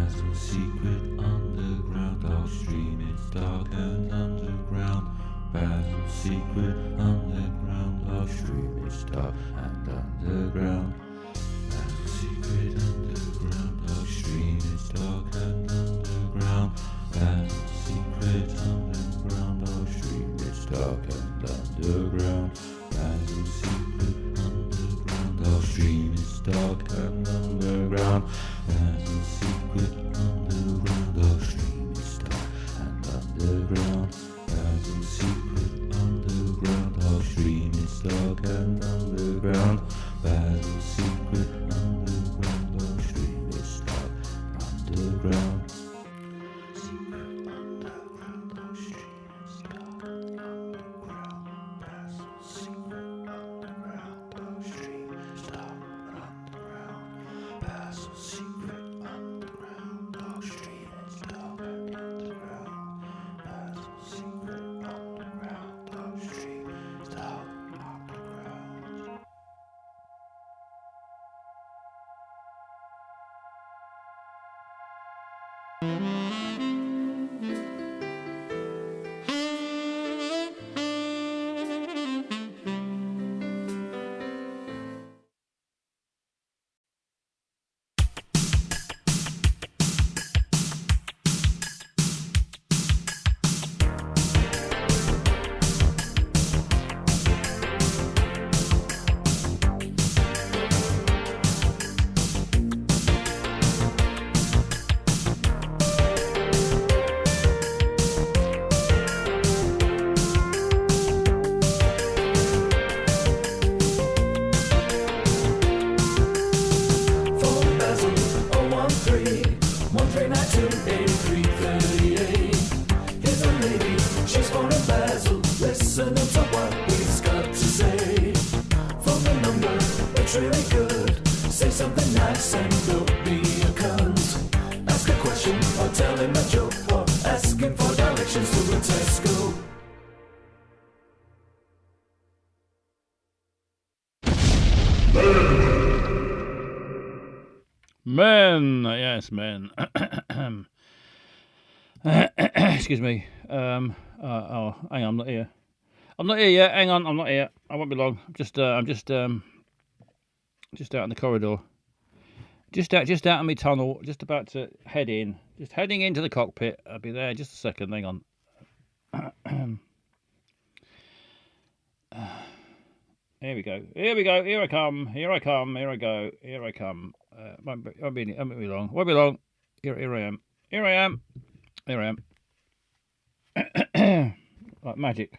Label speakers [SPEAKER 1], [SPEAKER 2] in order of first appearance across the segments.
[SPEAKER 1] Basil's secret underground dark stream. It's dark and underground. Basil's secret underground dark stream. It's dark and underground. Basil's secret underground dark stream. It's dark and underground. Basil's secret underground dark stream. It's dark and underground. Basil's secret underground dark stream. It's dark and underground. Basil's secret underground dark stream. It's dark and underground. Basil's secret underground dark stream. It's dark and underground. Basil's secret underground dark stream. It's dark underground. Secret underground dark stream. It's dark underground. Basil's secret underground dark stream. It's dark underground. Basil's secret underground dark stream. It's dark underground. Basil's secret underground dark stream. It's dark underground.
[SPEAKER 2] Phone Basil 013-1392-8338. Here's a lady, she's phoning Basil, listening to what we've got to say. Phone the number, it's really good. Say something nice and don't be a cunt. Ask a question or tell him a joke or ask him for directions to a Tesco.
[SPEAKER 3] Men, yes, men. Excuse me. Hang on, I'm not here. I'm not here yet. Hang on, I'm not here. I won't be long. I'm just out in the corridor. Just out of my tunnel. Just about to head in. Just heading into the cockpit. I'll be there just a second. Hang on. Here we go. Here we go. Here I come. Here I come. Here I go. Here I come. Won't be long. Won't be long. Here I am. Here I am. Here I am. Like magic.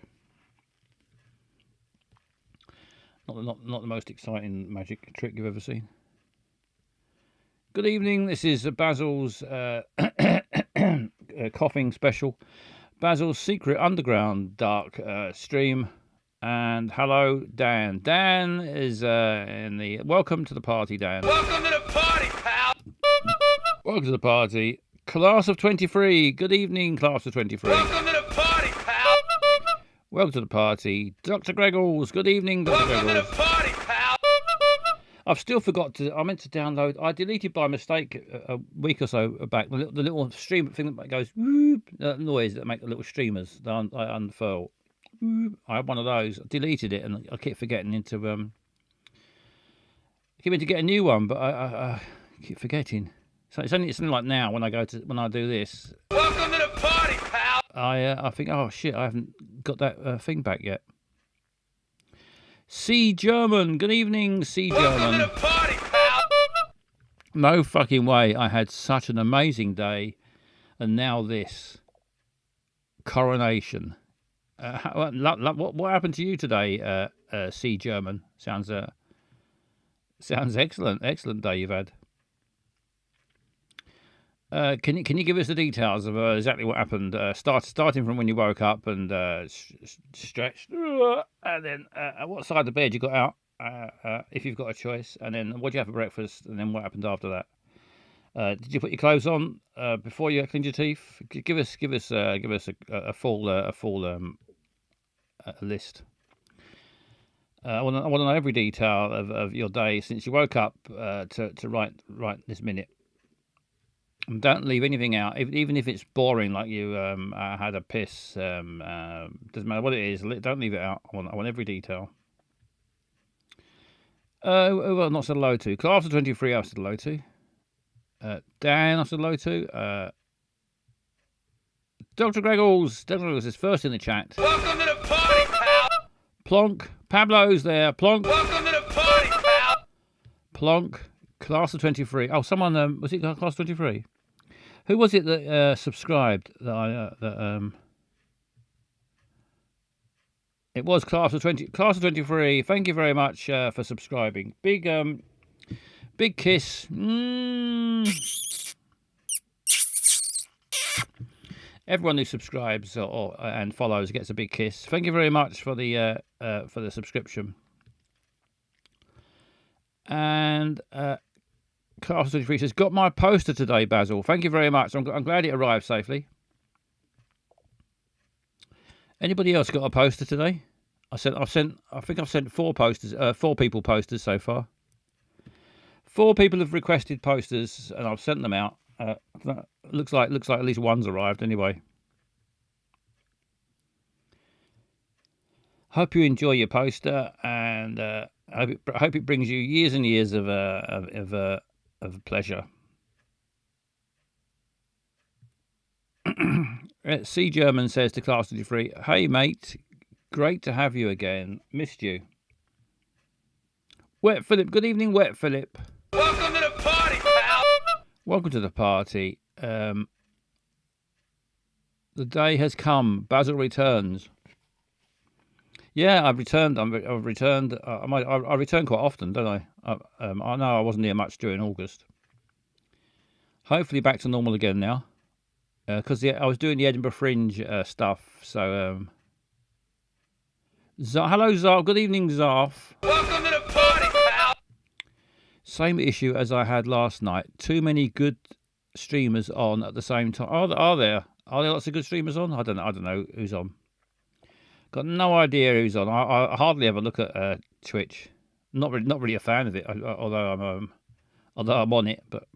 [SPEAKER 3] Not the most exciting magic trick you've ever seen. Good evening. This is Basil's coughing special. Basil's secret underground dark stream. And hello, Dan. Dan is in the... Welcome to the party, Dan.
[SPEAKER 4] Welcome to the party, pal.
[SPEAKER 3] Welcome to the party. Class of 23. Good evening, class of 23.
[SPEAKER 4] Welcome to the party, pal.
[SPEAKER 3] Welcome to the party. Dr. Greggles. Good evening, Dr.
[SPEAKER 4] Welcome to
[SPEAKER 3] Greggles.
[SPEAKER 4] the party, pal.
[SPEAKER 3] I've still forgot to... I meant to download... I deleted by mistake a week or so back the little stream thing that goes... Whoop, noise that make the little streamers that I unfurl. I had one of those. I deleted it, and I keep forgetting to get a new one, but I keep forgetting. So it's only like now when I do this.
[SPEAKER 4] Welcome to the party, pal.
[SPEAKER 3] I think, oh shit, I haven't got that thing back yet. C German, good evening, C
[SPEAKER 4] Welcome
[SPEAKER 3] German.
[SPEAKER 4] to the party, pal.
[SPEAKER 3] No fucking way! I had such an amazing day, and now this coronation. What happened to you today, C German? Sounds excellent. Excellent day you've had. Can you give us the details of exactly what happened? Starting from when you woke up and stretched, and then what side of the bed you got out, if you've got a choice, and then what did you have for breakfast, and then what happened after that? Did you put your clothes on before you cleaned your teeth? Give us a full list. I want to know every detail of your day since you woke up to right this minute. And don't leave anything out, even if it's boring, like you had a piss. Doesn't matter what it is. Don't leave it out. I want every detail. Well, not said hello to. Class of 23, I said hello to. Dan, I said hello to. Dr. Greggles. Dr. Greggles is first in the chat.
[SPEAKER 4] Welcome to the party, pal.
[SPEAKER 3] Plonk. Pablo's there. Plonk.
[SPEAKER 4] Welcome to the party, pal.
[SPEAKER 3] Plonk. Class of 23. Oh, someone, was it Class of 23? Who was it that subscribed? It was Class of 23. Thank you very much for subscribing. Big kiss. Everyone who subscribes and follows gets a big kiss. Thank you very much for the subscription. And Class of 23 says, got my poster today, Basil. Thank you very much. I'm glad it arrived safely. Anybody else got a poster today? I think I've sent 4 posters, 4 people posters so far. 4 people have requested posters, and I've sent them out. Looks like at least one's arrived anyway. Hope you enjoy your poster, and hope it brings you years and years of pleasure. C. German says to Class 23, hey mate, great to have you again. Missed you. Wet Philip, good evening, Wet Philip.
[SPEAKER 4] Welcome to the party, pal.
[SPEAKER 3] Welcome to the party. The day has come. Basil returns. Yeah, I've returned. I return quite often, don't I? I know I wasn't here much during August. Hopefully back to normal again now. Because I was doing the Edinburgh Fringe stuff. So, hello, Zarf. Good evening, Zarf.
[SPEAKER 4] Welcome to the party, pal.
[SPEAKER 3] Same issue as I had last night. Too many good streamers on at the same time. Are there lots of good streamers on? I don't know who's on. Got no idea who's on. I hardly ever look at Twitch. Not really a fan of it. Although I'm on it, but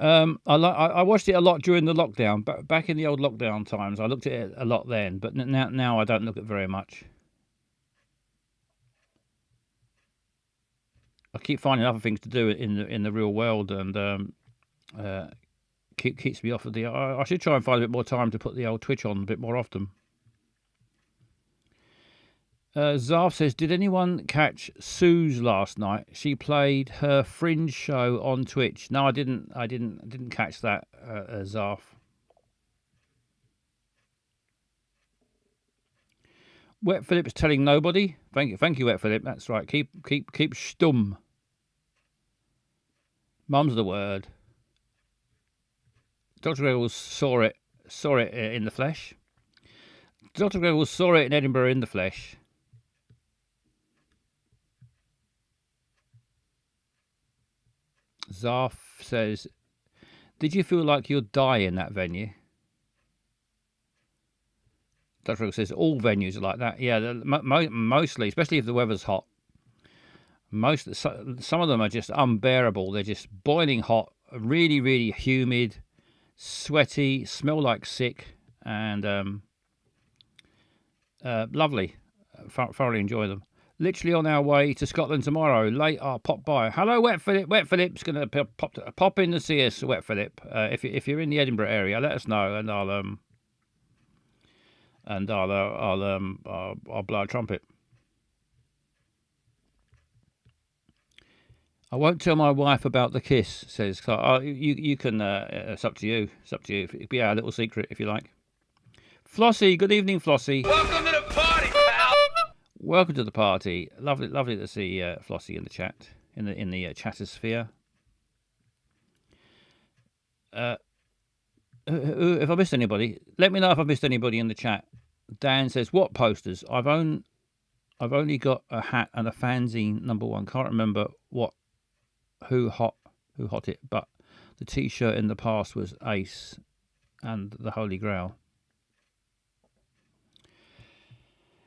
[SPEAKER 3] I watched it a lot during the lockdown. Back in the old lockdown times, I looked at it a lot then. But now I don't look at it very much. I keep finding other things to do in the real world, and keeps me off of the. I should try and find a bit more time to put the old Twitch on a bit more often. Zarf says, did anyone catch Suze last night? She played her Fringe show on Twitch. No, I didn't catch that, Zarf. Wet Philip's telling nobody. Thank you, Wet Philip. That's right. Keep stum. Mum's the word. Dr. Greggles saw it in the flesh. Dr. Greggles saw it in Edinburgh in the flesh. Zarf says, did you feel like you'd die in that venue? Dr. Greggles says, all venues are like that. Yeah, mostly, especially if the weather's hot. Some of them are just unbearable. They're just boiling hot, really, really humid, sweaty, smell like sick, and lovely. Thoroughly enjoy them. Literally on our way to Scotland tomorrow. Late, I'll pop by. Hello, Wet Philip. Wet Philip's going to pop in to see us, Wet Philip. If you're in the Edinburgh area, let us know, and I'll blow a trumpet. I won't tell my wife about the kiss, says Clark. Oh, you can. It's up to you. It's up to you. It'd be our little secret if you like. Flossie, good evening, Flossie.
[SPEAKER 4] Welcome to the party, pal.
[SPEAKER 3] Welcome to the party. Lovely to see Flossie in the chat, in the chatosphere. If I missed anybody, let me know if I missed anybody in the chat. Dan says, what posters? I've only got a hat and a fanzine #1. Can't remember who hot it, but the T-shirt in the past was Ace and the Holy Grail.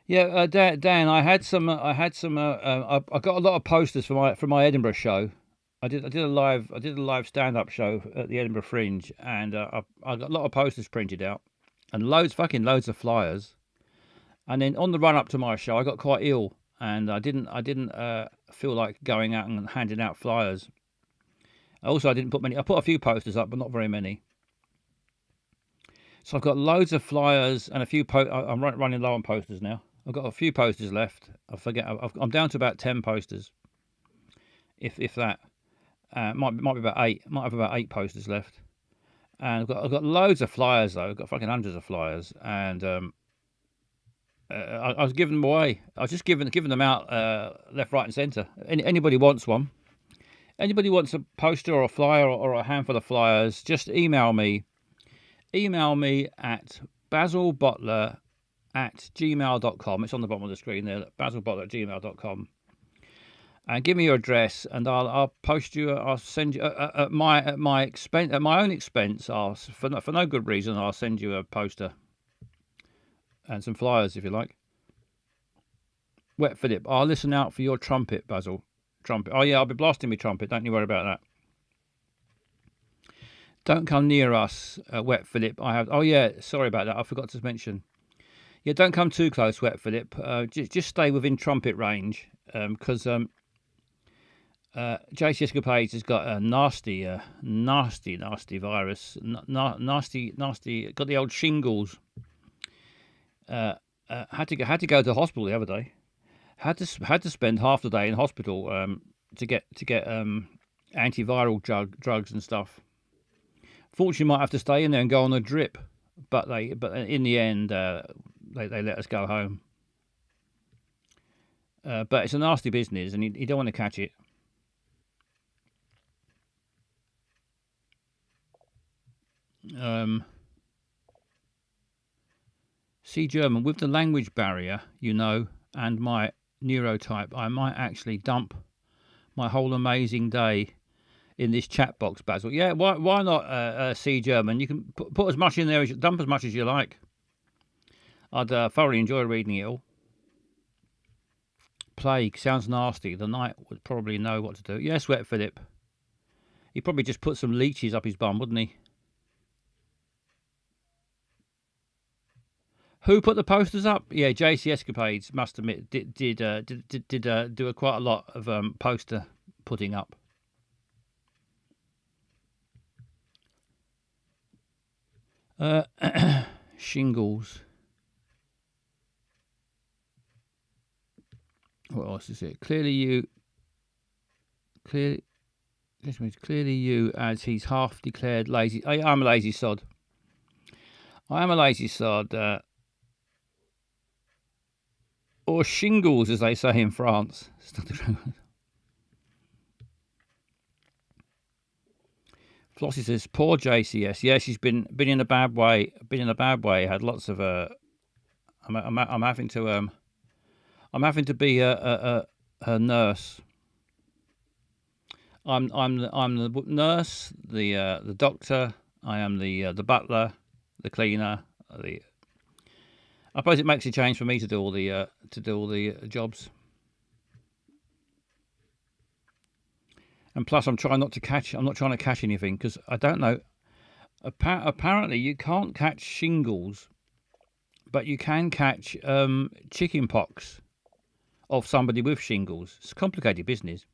[SPEAKER 3] Yeah, Dan, I got a lot of posters for my Edinburgh show. I did a live stand up show at the Edinburgh Fringe, and I got a lot of posters printed out, and loads of flyers. And then on the run up to my show, I got quite ill, and I didn't feel like going out and handing out flyers. Also, I didn't put many. I put a few posters up, but not very many. So I've got loads of flyers and a few. I'm running low on posters now. I've got a few posters left. I'm down to about 10 posters, if that. Might be about 8. Might have about 8 posters left. And I've got loads of flyers though. I've got fucking hundreds of flyers, and I was giving them away. I was just giving them out left, right, and centre. Anybody wants one? Anybody wants a poster or a flyer or a handful of flyers? Just email me. Email me at basilbutler@gmail.com. It's on the bottom of the screen there. basilbutler@gmail.com. And give me your address, and I'll post you. I'll send you at my own expense. For no good reason, I'll send you a poster and some flyers if you like. Wet Philip, I'll listen out for your trumpet, Basil. Trumpet. Oh yeah, I'll be blasting my trumpet. Don't you worry about that. Don't come near us, Wet Philip. Oh yeah, sorry about that. I forgot to mention. Yeah, don't come too close, Wet Philip. Just stay within trumpet range, because JC Escapades has got a nasty virus. Nasty. Got the old shingles. Had to go to the hospital the other day. Had to spend half the day in hospital to get antiviral drugs and stuff. Fortunately, might have to stay in there and go on a drip, but in the end they let us go home. But it's a nasty business, and you don't want to catch it. See German, with the language barrier, and my neurotype, I might actually dump my whole amazing day in this chat box, Basil. Yeah, why not see German? You can put as much in there, dump as much as you like. I'd thoroughly enjoy reading it all. Plague sounds nasty. The knight would probably know what to do. Yes, Wet Philip. He'd probably just put some leeches up his bum, wouldn't he? Who put the posters up? Yeah, JC Escapades, must admit, did do quite a lot of poster putting up. Shingles. What else is it? Clearly you, as he's half declared lazy. I'm a lazy sod. I am a lazy sod. Or shingles, as they say in France. Flossie says, "Poor JCS. Yeah, she's been in a bad way. Had lots of. I'm having to be her nurse. I'm the nurse, the doctor. I am the butler, the cleaner. I suppose it makes a change for me to do all the jobs. And plus, I'm trying not to catch. I'm not trying to catch anything because I don't know. Apparently, you can't catch shingles, but you can catch chicken pox of somebody with shingles. It's a complicated business.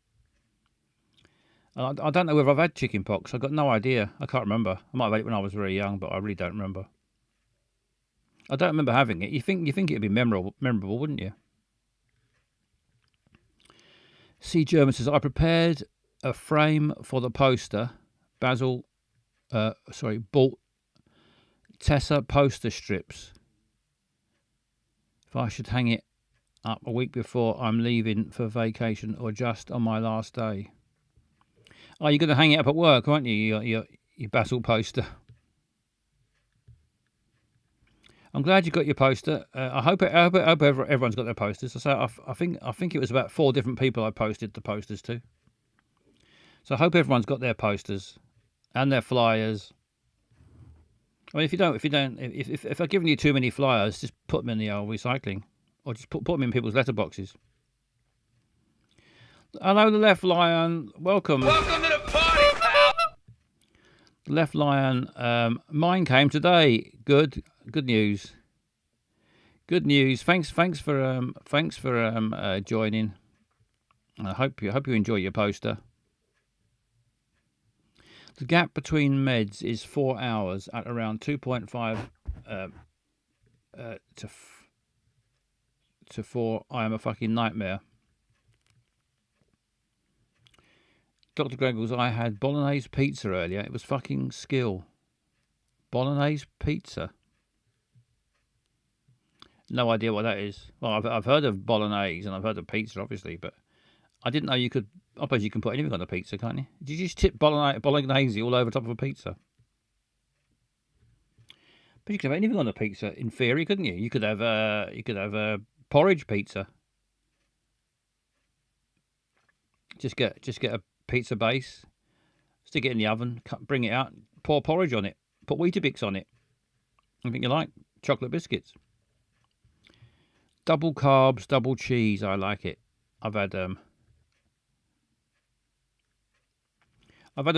[SPEAKER 3] I don't know whether I've had chicken pox. I've got no idea. I can't remember. I might have had it when I was very young, but I really don't remember. I don't remember having it. You think it'd be memorable, wouldn't you? C. German says, I prepared a frame for the poster. Bought Tessa poster strips. If I should hang it up a week before I'm leaving for vacation or just on my last day. Oh, you're going to hang it up at work, aren't you? Your Basil poster. I'm glad you got your poster. I hope everyone's got their posters. I think it was about 4 different people I posted the posters to. So I hope everyone's got their posters and their flyers. I mean, if I've given you too many flyers, just put them in the old recycling, or just put them in people's letterboxes. Hello, the Left Lion. Welcome.
[SPEAKER 4] Welcome to the party, pal.
[SPEAKER 3] The Left Lion. Mine came today. Good news. Good news. Thanks for joining. I hope you enjoy your poster. The gap between meds is 4 hours at around 2.5 to 4. I am a fucking nightmare. Dr. Greggles, I had bolognese pizza earlier. It was fucking skill. Bolognese pizza. No idea what that is. Well, I've heard of bolognese and I've heard of pizza, obviously, but I didn't know you could. I suppose you can put anything on a pizza, can't you? Did you just tip bolognese all over top of a pizza? But you could have anything on a pizza in theory, couldn't you? You could have a porridge pizza. Just get a pizza base, stick it in the oven, bring it out, pour porridge on it, put Weetabix on it. Anything you like. Chocolate biscuits. Double carbs, double cheese. I like it. I've had a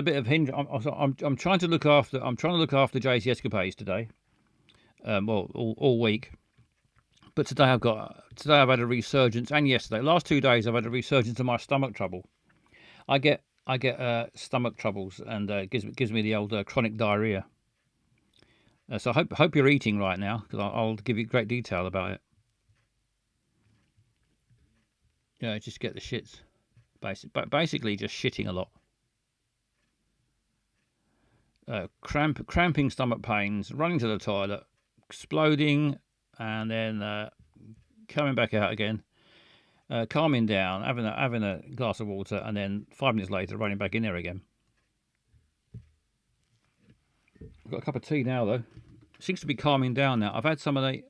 [SPEAKER 3] bit of hinge. I'm trying to look after. I'm trying to look after JC Escapades today. Well, all week. But today I've had a resurgence, and yesterday, last 2 days, I've had a resurgence of my stomach trouble. I get stomach troubles, and gives me the old chronic diarrhea. So I hope you're eating right now, because I'll give you great detail about it. Yeah, just get the shits. Basically, just shitting a lot. Cramping stomach pains, running to the toilet, exploding, and then coming back out again, calming down, having a glass of water, and then 5 minutes later running back in there again. I've got a cup of tea now, though. Seems to be calming down now. I've had some of the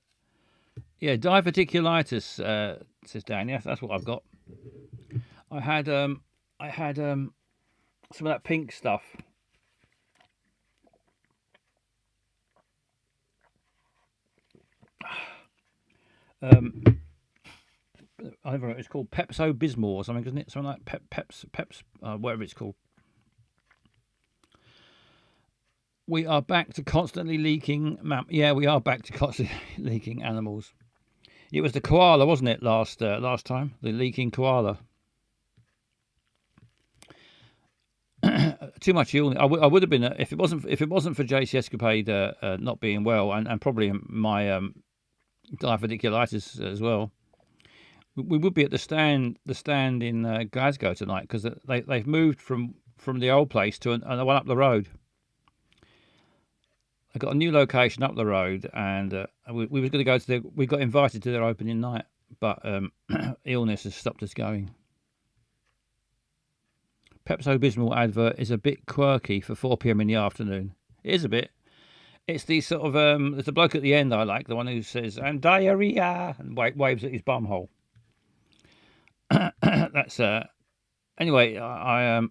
[SPEAKER 3] diverticulitis, says Dan. Yes, that's what I've got. I had some of that pink stuff. I don't know. It's called Pepto-Bismol or something, isn't it? Something like Peps, whatever it's called. We are back to constantly leaking. Yeah, we are back to constantly leaking animals. It was the koala, wasn't it? Last time, the leaking koala. Too much illness. I would have been if it wasn't for JC Escapade not being well, and probably my diverticulitis as well. We would be at the stand in Glasgow tonight, because they've moved from the old place to the one up the road. I got a new location up the road, and we was going to go to we got invited to their opening night, but illness has stopped us going. Pepto-Bismol advert is a bit quirky for 4 p.m. in the afternoon. It is a bit. It's the sort of there's a bloke at the end I like, the one who says "and diarrhea" and waves at his bum hole. That's anyway. I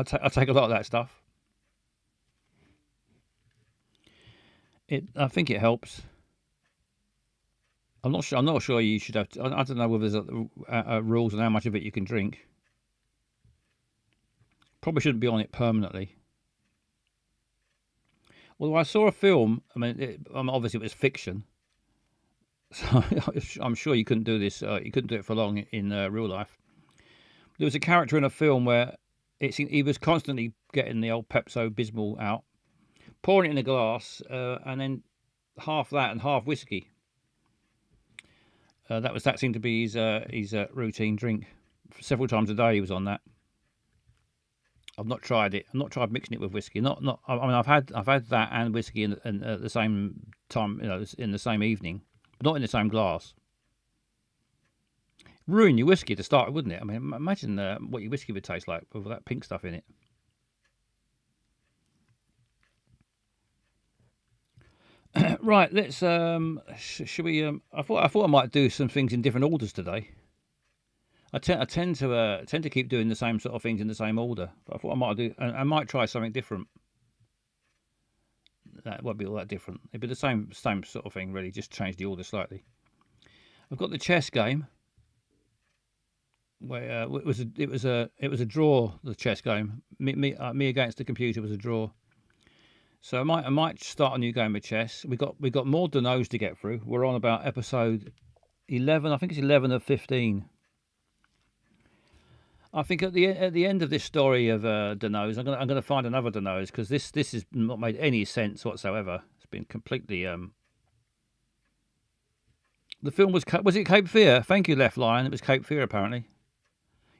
[SPEAKER 3] take a lot of that stuff. I think it helps. I'm not sure you should have. I don't know whether there's rules on how much of it you can drink. Probably shouldn't be on it permanently. Well, I saw a film. I mean, obviously it was fiction, so I'm sure you couldn't do this. You couldn't do it for long in real life. There was a character in a film where he was constantly getting the old Pepto-Bismol out, pouring it in a glass, and then half that and half whiskey. That seemed to be his routine drink. Several times a day he was on that. I've not tried it. I've not tried mixing it with whiskey. I mean, I've had that and whiskey in at the same time, in the same evening, but not in the same glass. Ruin your whiskey to start with, wouldn't it? I mean, imagine what your whiskey would taste like with that pink stuff in it. Right, let's. Should we? I thought I might do some things in different orders today. I tend to keep doing the same sort of things in the same order, but I thought I might try something different. That won't be all that different. It'd be the same sort of thing, really, just change the order slightly. I've got the chess game. where it was a draw. The chess game, me against the computer was a draw. So I might start a new game of chess. We got more Denos to get through. We're on about episode 11. I think it's 11 of 15. I think at the end of this story of Denos, I'm gonna find another Denos, because this has not made any sense whatsoever. It's been completely. The film was it Cape Fear? Thank you, Left Lion. It was Cape Fear apparently.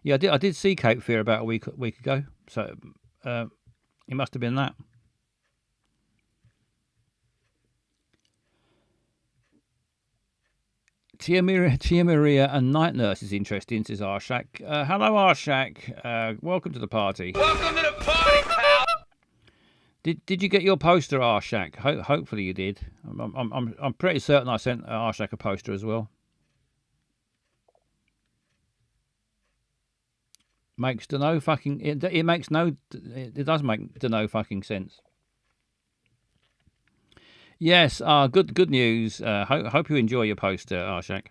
[SPEAKER 3] Yeah, I did see Cape Fear about a week ago. So it must have been that. Tia Maria and Night Nurse is interesting, says Arshak. Hello, Arshak. Welcome to the party.
[SPEAKER 4] Welcome to the party, pal.
[SPEAKER 3] Did you get your poster, Arshak? Hopefully you did. I'm pretty certain I sent Arshak a poster as well. Makes no fucking it makes no it does make no fucking sense. Yes, good news. Hope you enjoy your poster, Arshak.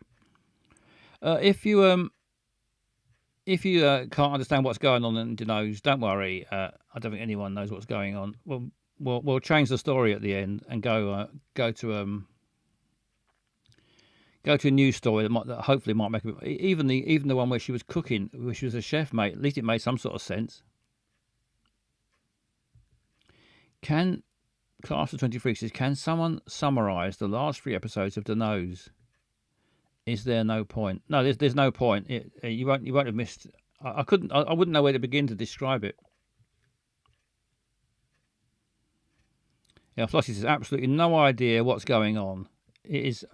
[SPEAKER 3] If you can't understand what's going on in Denos, don't worry. I don't think anyone knows what's going on. We'll change the story at the end and go to a new story that hopefully might make even the one where she was cooking, where she was a chef, mate. At least it made some sort of sense. Caster 23 says, can someone summarise the last 3 episodes of Denos? Is there no point? No, there's no point. You won't have missed. I wouldn't know where to begin to describe it. Yeah, Flossie says absolutely no idea what's going on. It is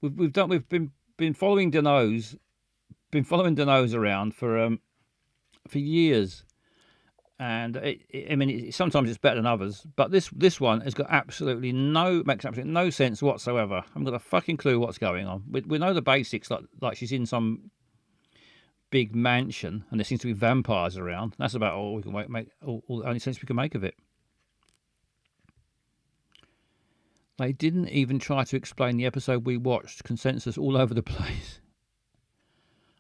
[SPEAKER 3] we've been following Denos, around for years. And sometimes it's better than others, but this one has got makes absolutely no sense whatsoever. I haven't got a fucking clue what's going on. We know the basics, like she's in some big mansion, and there seems to be vampires around. That's about all we can make all the only sense we can make of it. They didn't even try to explain the episode we watched. Consensus all over the place.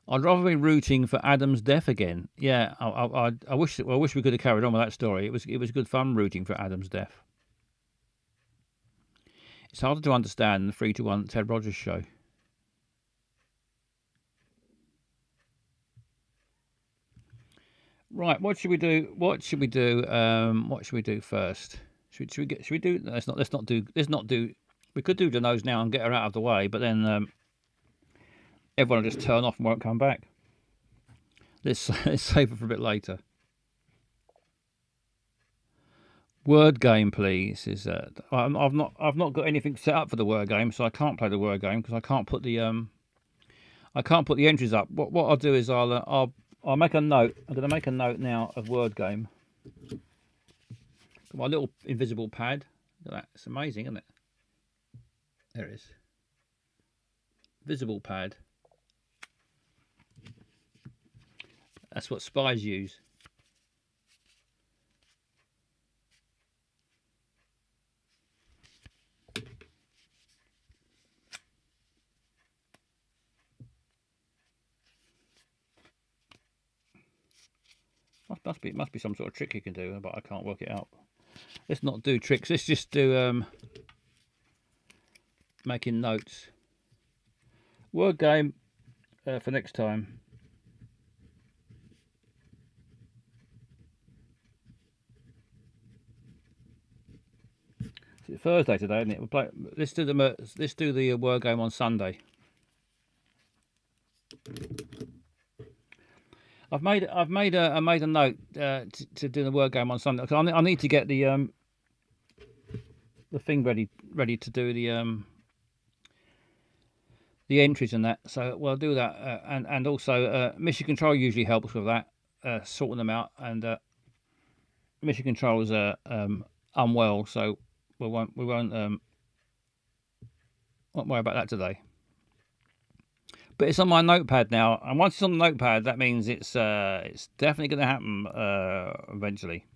[SPEAKER 3] I'd rather be rooting for Adam's death again. Yeah, I wish we could have carried on with that story. It was good fun rooting for Adam's death. It's harder to understand than the 3-1 Ted Rogers show. Right, what should we do? What should we do first? Should we do? Let's not do. We could do Denos now and get her out of the way, but then everyone will just turn off and won't come back. Let's save it for a bit later. Word game, please. I've not got anything set up for the word game, so I can't play the word game because I can't put the entries up. What I'll do is I'll make a note. I'm going to make a note now of word game. Got my little invisible pad. Look at that. It's amazing, isn't it? There it is. Visible pad. That's what spies use. Must be some sort of trick you can do, but I can't work it out. Let's not do tricks. Let's just do making notes. Word game for next time. It's Thursday today, isn't it? We'll play. Let's do the word game on Sunday. I've made a note to do the word game on Sunday. I need to get the thing ready to do the entries and that. So we'll do that, and also Mission Control usually helps with that, sorting them out. And Mission Control is unwell, so we won't worry about that today. But it's on my notepad now, and once it's on the notepad, that means it's definitely going to happen eventually.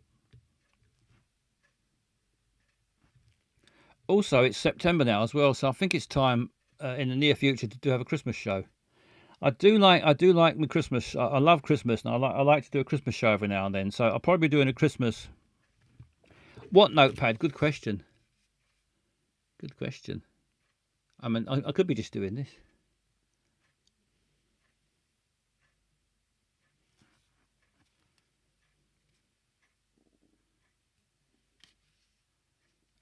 [SPEAKER 3] Also, it's September now as well, so I think it's time in the near future to have a Christmas show. I do like my Christmas. I love Christmas, and I like to do a Christmas show every now and then. So I'll probably be doing a Christmas. What notepad? Good question. Good question. I mean, I could be just doing this.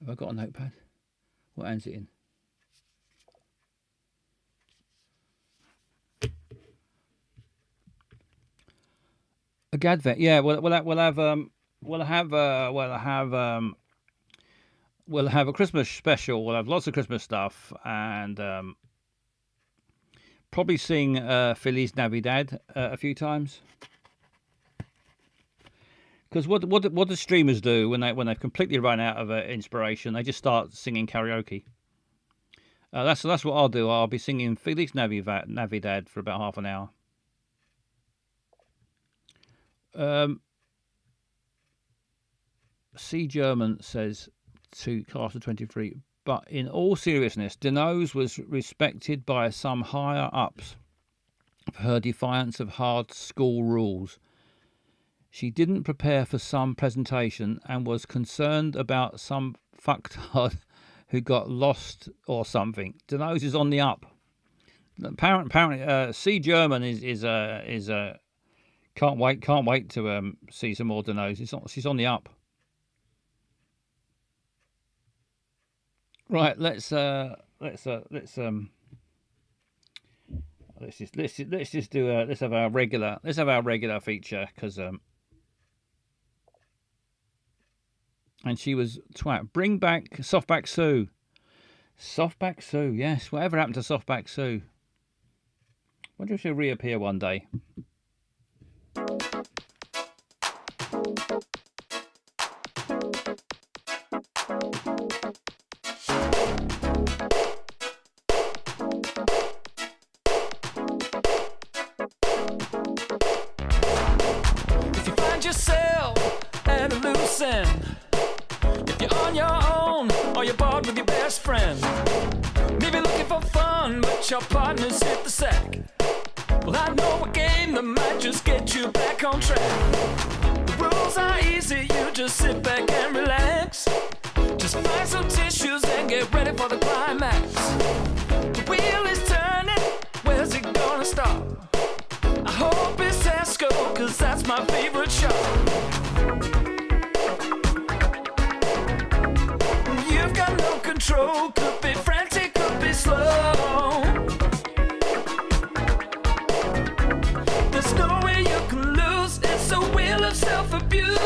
[SPEAKER 3] Have I got a notepad? What hand's it in? A Gadvet, yeah. We'll have a Christmas special. We'll have lots of Christmas stuff, and probably sing Feliz Navidad a few times. Because what do streamers do when they've completely run out of inspiration? They just start singing karaoke. That's what I'll do. I'll be singing Feliz Navidad for about half an hour. C. German says to Class of 23, but in all seriousness, Denose was respected by some higher ups for her defiance of hard school rules. She didn't prepare for some presentation and was concerned about some fucktard who got lost or something. Denose is on the up. Apparently, C. German is can't wait to see some more Denose. She's on the up. Right, let's just have our regular feature, because and she was twat. Bring back Softback Sue. Softback Sue, yes. Whatever happened to Softback Sue? Wonder if she'll reappear one day.
[SPEAKER 2] If you find yourself at a loose end, if you're on your own or you're bored with your best friend, maybe looking for fun but your partner's hit the sack, well, I know a game that might just get you back on track. The rules are easy, you just sit back and relax. Just find some tissues and get ready for the climax. The wheel is turning, where's it gonna stop? I hope it's Tesco, cause that's my favorite shop. You've got no control, could be frantic, could be slow. There's no way you can lose, it's a wheel of self-abuse.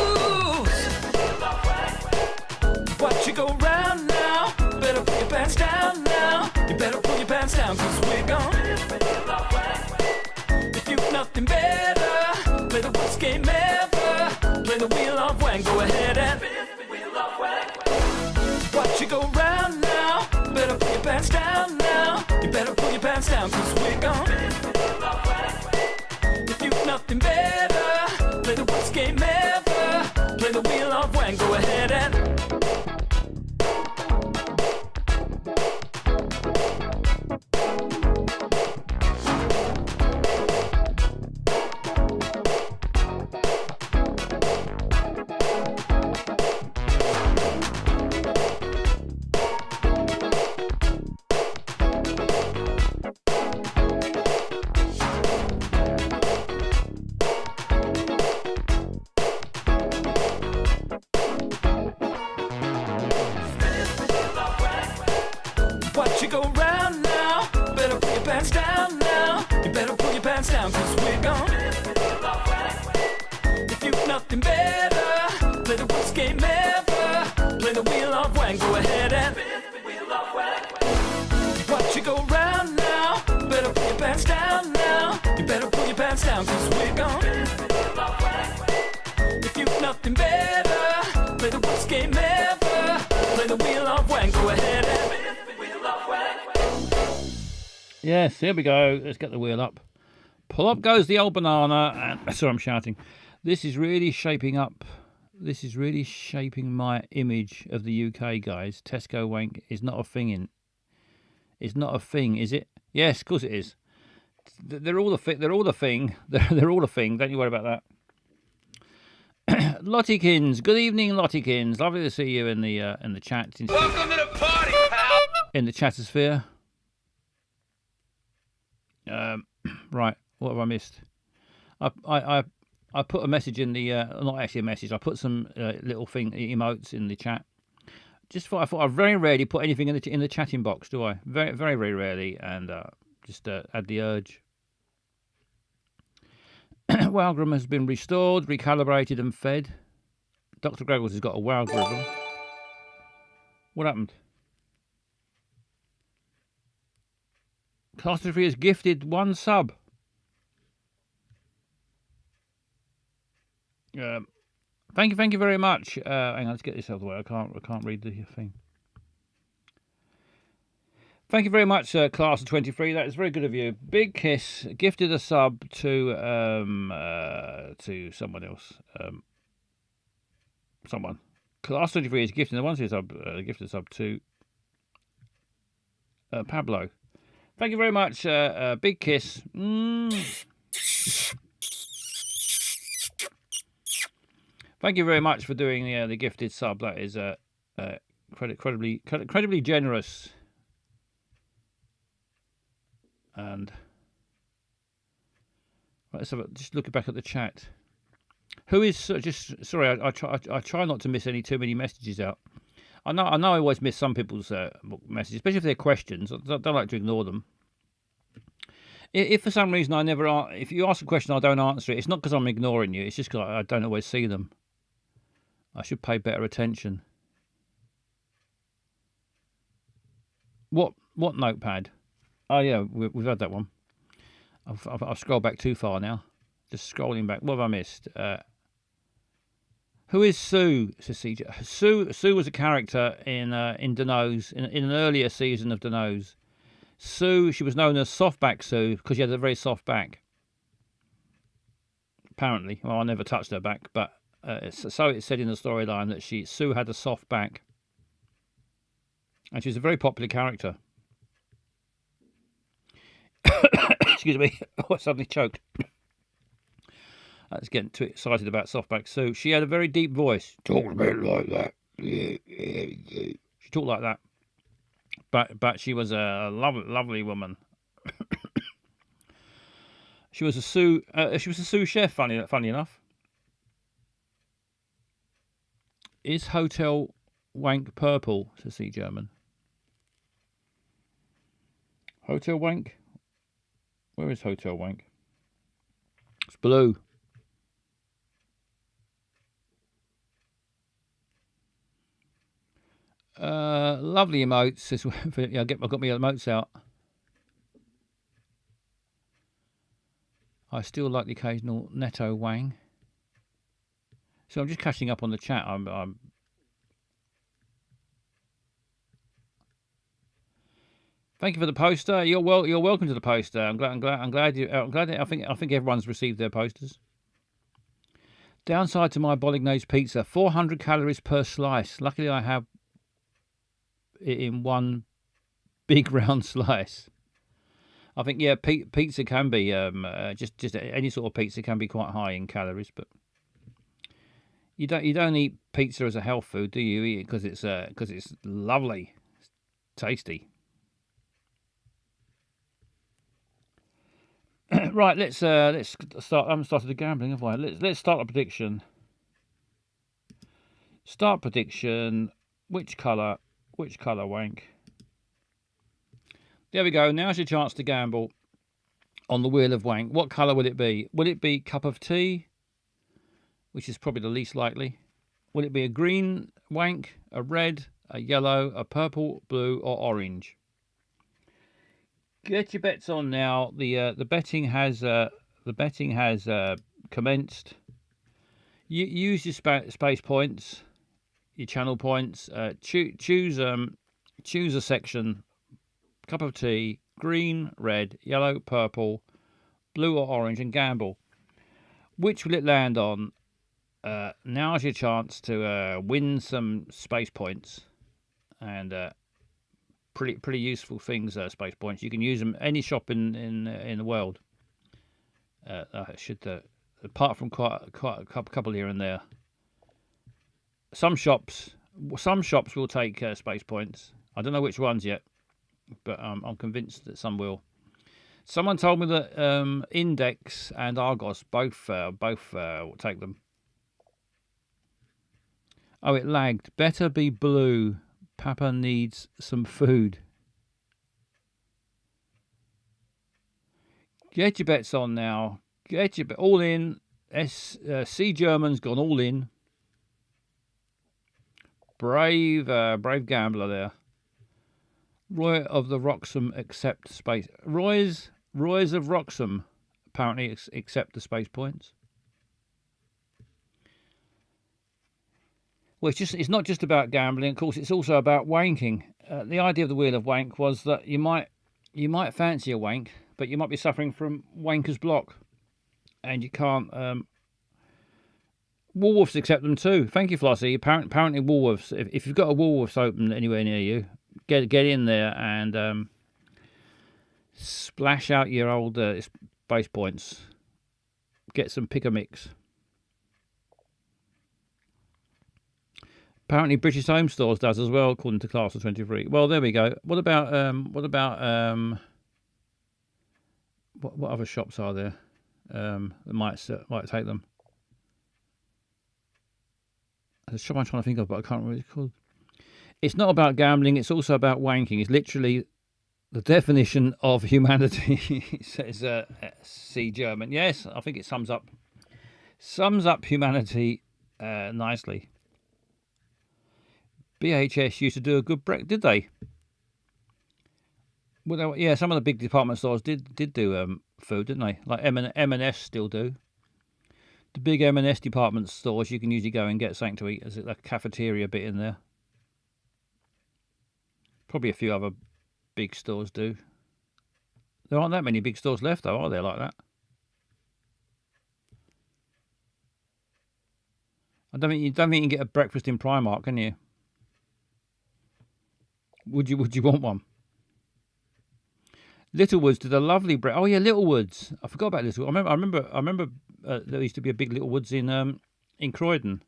[SPEAKER 2] Watch you go round now, better put your pants down now. You better pull your pants down, cause we're gone. If you've nothing better, play the worst game ever. Play the wheel of wang, go ahead and watch you go round now, better pull your pants down now. You better pull your pants down, cause we're gone. If you've nothing better, play the worst game ever. Play the wheel of wang, go ahead and watch you go round now, better pull your pants down now. You better pull your pants down, cause we're gone. If you've nothing better, play the worst game ever. Play the wheel of wang, go ahead and watch you go round now, better pull your pants down now. You better pull your pants down, cause we're gone. If you've nothing better, play the worst game ever. Play the wheel of wang, go ahead and
[SPEAKER 3] Yes, here we go. Let's get the wheel up. Pull up goes the old banana. And sorry, I'm shouting. This is really shaping up. This is really shaping my image of the UK, guys. Tesco wank is not a thing It's not a thing, is it? Yes, of course it is. They're all they're all a thing. They're all a thing. Don't you worry about that. Lottykins, good evening, Lottykins. Lovely to see you in the chat.
[SPEAKER 4] Welcome to the party, pal.
[SPEAKER 3] In the chatosphere. Right, what have I missed? I put a message in the not actually a message. I put some little emotes in the chat. I thought I very rarely put anything in the chatting box, do I? Very very very rarely, and just had the urge. Walgram has been restored, recalibrated, and fed. Dr. Greggles has got a Walgram. What happened? Catastrophe has gifted 1 sub. Thank you very much. Hang on, let's get this out of the way. I can't read the thing. Thank you very much, Class of 23. That is very good of you. Big Kiss gifted a sub to someone else. Someone. Class 23 is gifting the one sub. Gifted a sub to Pablo. Thank you very much. Big kiss. Thank you very much for doing the gifted sub. That is incredibly generous. And right, let's just looking back at the chat. Who is just sorry? I try not to miss too many messages out. I know I always miss some people's messages, especially if they're questions. I don't like to ignore them. If for some reason if you ask a question I don't answer it, it's not because I'm ignoring you. It's just because I don't always see them. I should pay better attention. What notepad? Oh yeah, we've had that one. I've scrolled back too far now. Just scrolling back. What have I missed? Who is Sue? Sue was a character in Danoes in an earlier season of Danoes. Sue, she was known as Softback Sue because she had a very soft back. Apparently, well, I never touched her back, but so it said in the storyline that Sue had a soft back, and she was a very popular character. Excuse me, I suddenly choked. I was getting too excited about Softback Sue. She had a very deep voice. Talked a bit like that. She talked like that. But she was a lovely woman. She was a sous chef. Funny enough. Is Hotel Wank purple? Says C German. Hotel Wank. Where is Hotel Wank? It's blue. Lovely emotes. I've got my emotes out. I still like the occasional Netto Wang. So I'm just catching up on the chat. Thank you for the poster. You're welcome to the poster. I'm glad I think everyone's received their posters. Downside to my bolognese pizza: 400 calories per slice. Luckily, I have it in one big round slice. I think pizza can be just any sort of pizza can be quite high in calories, but you don't eat pizza as a health food, do you? You eat it because it's lovely, it's tasty. Right, let's start. I haven't started the gambling, have I? Let's start a prediction. Start prediction. Which colour? Wank? There we go. Now's your chance to gamble on the wheel of wank. What colour will it be? Will it be cup of tea, which is probably the least likely? Will it be a green wank, a red, a yellow, a purple, blue, or orange? Get your bets on now. The betting has commenced. Use your space points, your channel points. Choose a section. Cup of tea, green, red, yellow, purple, blue, or orange, and gamble. Which will it land on? Now's your chance to win some space points and pretty useful things. Space points. You can use them any shop in the world. I should apart from quite a couple here and there. Some shops will take space points. I don't know which ones yet, but I'm convinced that some will. Someone told me that Index and Argos both will take them. Oh, it lagged. Better be blue. Papa needs some food. Get your bets on now. Get your bet all in. C German's gone all in. Brave gambler there. Roy of the Roxham accept space. Roy's of Roxham apparently accept the space points. Well, it's not just about gambling. Of course, it's also about wanking. The idea of the Wheel of Wank was that you might fancy a wank, but you might be suffering from wanker's block, and you can't. Woolworths accept them too. Thank you, Flossie. Apparently, Woolworths. If you've got a Woolworths open anywhere near you, get in there and splash out your old space points. Get some pick a mix. Apparently, British Home Stores does as well, according to Class of 23. Well, there we go. What about what other shops are there that might take them? There's a shop I'm trying to think of, but I can't remember what it's called. It's not about gambling. It's also about wanking. It's literally the definition of humanity. Says C. German. Yes, I think it sums up humanity nicely. BHS used to do a good break, did they? Well, yeah, some of the big department stores did do food, didn't they? Like M&S still do. The big M&S department stores, you can usually go and get something to eat. There's a cafeteria bit in there. Probably a few other big stores do. There aren't that many big stores left, though, are there, like that? I don't think you can get a breakfast in Primark, can you? Would you want one? Littlewoods did a lovely break. Oh yeah, Littlewoods. I forgot about Littlewoods. I remember there used to be a big Littlewoods in Croydon.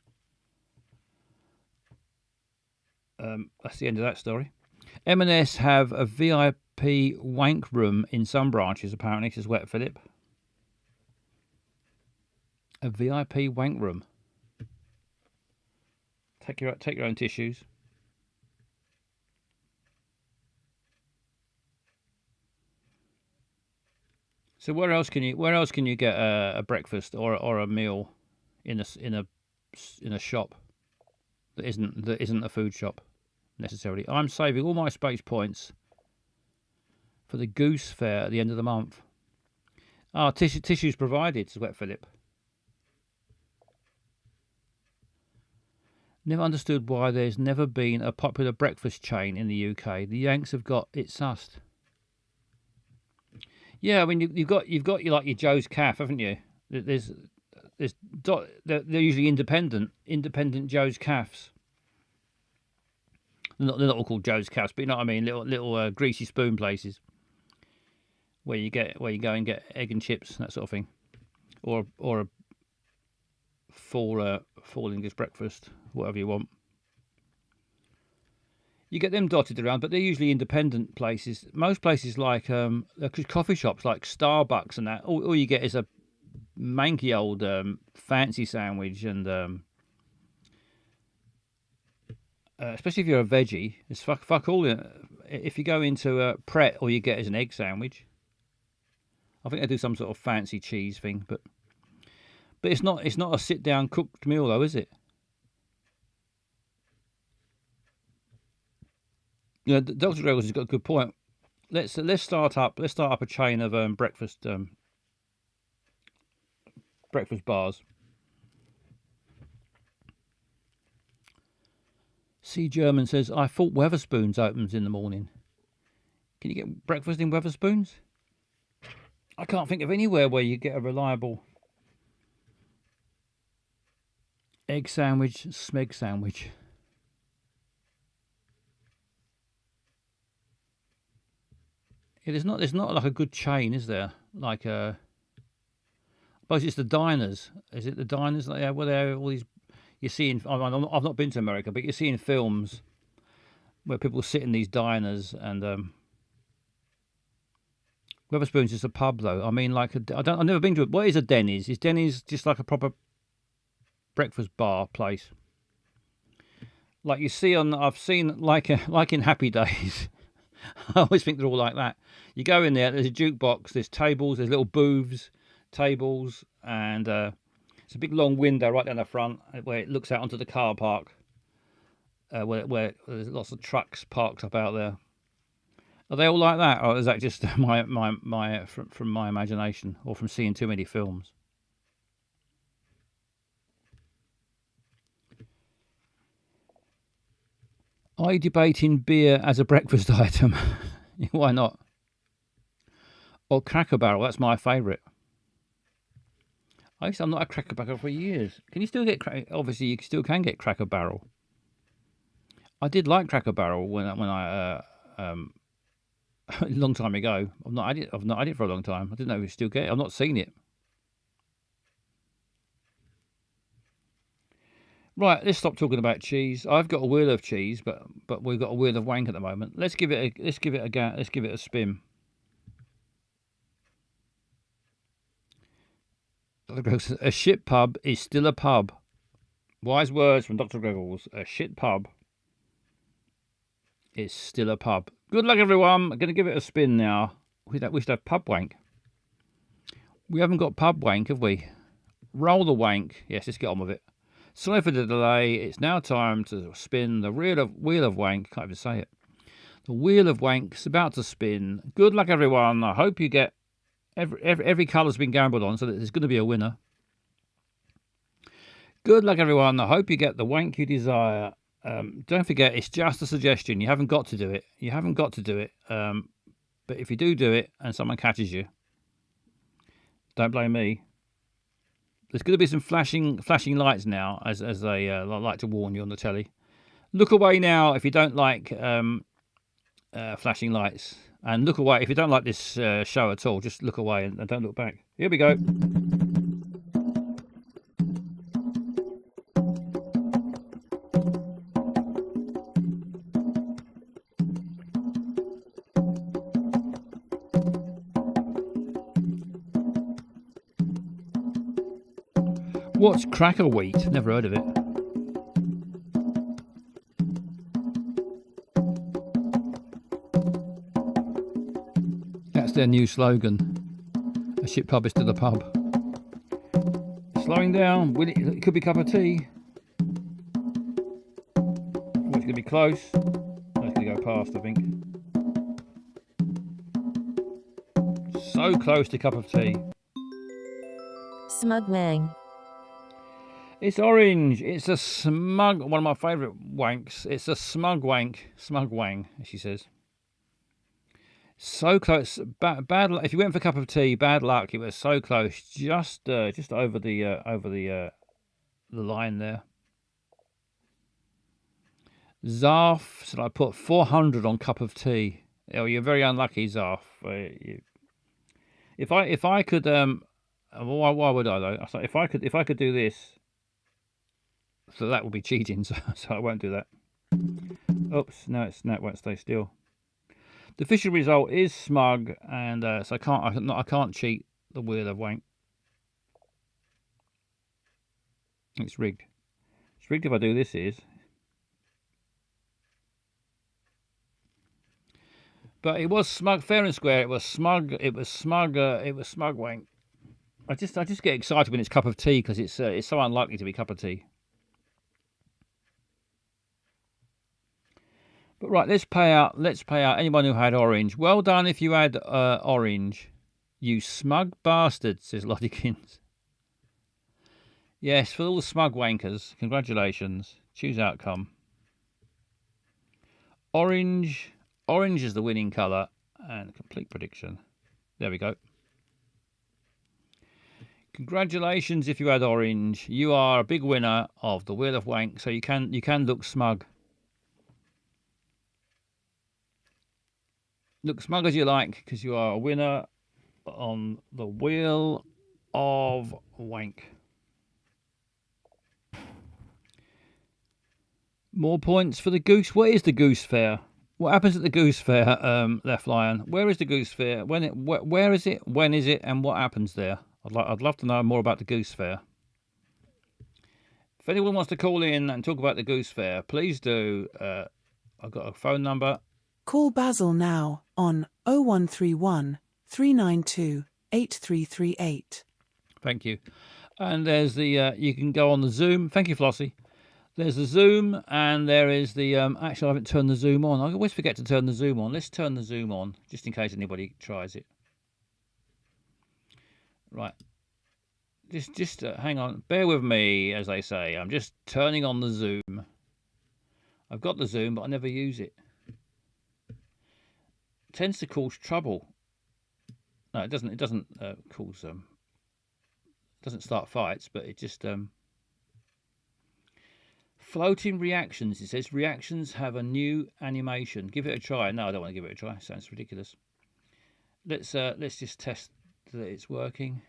[SPEAKER 3] That's the end of that story. M&S have a VIP wank room in some branches. Apparently, says Wet Philip. A VIP wank room. Take your own tissues. So where else can you get a breakfast or a meal in a shop that isn't a food shop necessarily? I'm saving all my space points for the Goose Fair at the end of the month. Tissues provided, says Wet Philip. Never understood why there's never been a popular breakfast chain in the UK. The Yanks have got it sussed. Yeah, I mean you've got your Joe's Cafe, haven't you? They're usually independent Joe's Cafes. They're not all called Joe's Cafes, but you know what I mean. Little greasy spoon places where you go and get egg and chips, that sort of thing, or a full English breakfast, whatever you want. You get them dotted around, but they're usually independent places. Most places like coffee shops like Starbucks and that, all you get is a manky old fancy sandwich, and especially if you're a veggie, it's fuck all. If you go into Pret, all you get is an egg sandwich. I think they do some sort of fancy cheese thing, but it's not a sit down cooked meal though, is it? Yeah, Dr. Regals has got a good point. Let's start up a chain of breakfast bars. C. German says, I thought Weatherspoons opens in the morning. Can you get breakfast in Weatherspoons? I can't think of anywhere where you get a reliable egg sandwich, smeg sandwich. Yeah, there's not like a good chain, is there? Like I suppose it's the diners. Is it the diners? Like, yeah, where there all these you see in. I've not been to America, but you see in films where people sit in these diners and Wetherspoon's just a pub though. I mean, like I've never been to it. What is a Denny's? Is Denny's just like a proper breakfast bar place? Like you see on, I've seen like in Happy Days. I always think they're all like that. You go in there, there's a jukebox, there's tables, there's little booths, tables, and it's a big long window right down the front where it looks out onto the car park, where there's lots of trucks parked up out there. Are they all like that, or is that just my from my imagination, or from seeing too many films? Are you debating beer as a breakfast item? Why not? Or Cracker Barrel, that's my favourite. I'm not a Cracker Barrel for years. Can you still get obviously you still can get Cracker Barrel. I did like Cracker Barrel when I a long time ago. I've not had it for a long time. I didn't know if you still get it. I've not seen it. Right, let's stop talking about cheese. I've got a wheel of cheese, but we've got a wheel of wank at the moment. Let's give it a spin. Dr. Greggles, a shit pub is still a pub. Wise words from Dr. Greggles. A shit pub is still a pub. Good luck, everyone. I'm going to give it a spin now. We should have pub wank. We haven't got pub wank, have we? Roll the wank. Yes, let's get on with it. Sorry for the delay. It's now time to spin the wheel of wank. Can't even say it. The wheel of wank's about to spin. Good luck, everyone. I hope you get every colour's been gambled on, so that there's going to be a winner. Good luck, everyone. I hope you get the wank you desire. Don't forget, it's just a suggestion. You haven't got to do it. You haven't got to do it. But if you do it and someone catches you, don't blame me. There's going to be some flashing lights now, as they like to warn you on the telly. Look away now if you don't like flashing lights, and look away if you don't like this show at all. Just look away and don't look back. Here we go. What's cracker wheat? Never heard of it. That's their new slogan. A shit pub is to the pub. Slowing down. It could be a cup of tea. Oh, it's going to be close. It's going to go past, I think. So close to cup of tea.
[SPEAKER 5] Smug Wang.
[SPEAKER 3] It's orange. It's a smug, one of my favourite wanks. It's a smug wank. Smug wang, as she says. So close. Bad luck. If you went for a cup of tea, bad luck. It was so close. Just over the line there. Zarf said I put 400 on cup of tea. Oh, you're very unlucky, Zarf. If I could, why would I though? If I could do this. So that would be cheating, so I won't do that. Oops, no, it won't stay still. The official result is smug, and so I can't cheat the wheel of wank. It's rigged. It's rigged if I do this is. But it was smug, fair and square. It was smug. It was smug wank. I just get excited when it's cup of tea because it's so unlikely to be cup of tea. But right, let's pay out anyone who had orange. Well done if you had orange. You smug bastard, says Lottykins. Yes, for all the smug wankers, congratulations. Choose outcome. Orange is the winning colour, and complete prediction. There we go. Congratulations if you had orange. You are a big winner of the Wheel of Wank, so you can look smug. Look smug as you like, because you are a winner on the Wheel of Wank. More points for the Goose. What is the Goose Fair? What happens at the Goose Fair, Left Lion? Where is the Goose Fair? Where is it? When is it? And what happens there? I'd love to know more about the Goose Fair. If anyone wants to call in and talk about the Goose Fair, please do. I've got a phone number.
[SPEAKER 5] Call Basil now on 0131 392 8338.
[SPEAKER 3] Thank you. And there's the, you can go on the Zoom. Thank you, Flossie. There's the Zoom, and there is the, actually I haven't turned the Zoom on. I always forget to turn the Zoom on. Let's turn the Zoom on, just in case anybody tries it. Right. Just hang on. Bear with me, as they say. I'm just turning on the Zoom. I've got the Zoom, but I never use it. It tends to cause trouble. No, it doesn't. It doesn't cause doesn't start fights, but it just floating reactions. It says reactions have a new animation. Give it a try. No, I don't want to give it a try. Sounds ridiculous. Let's just test that it's working.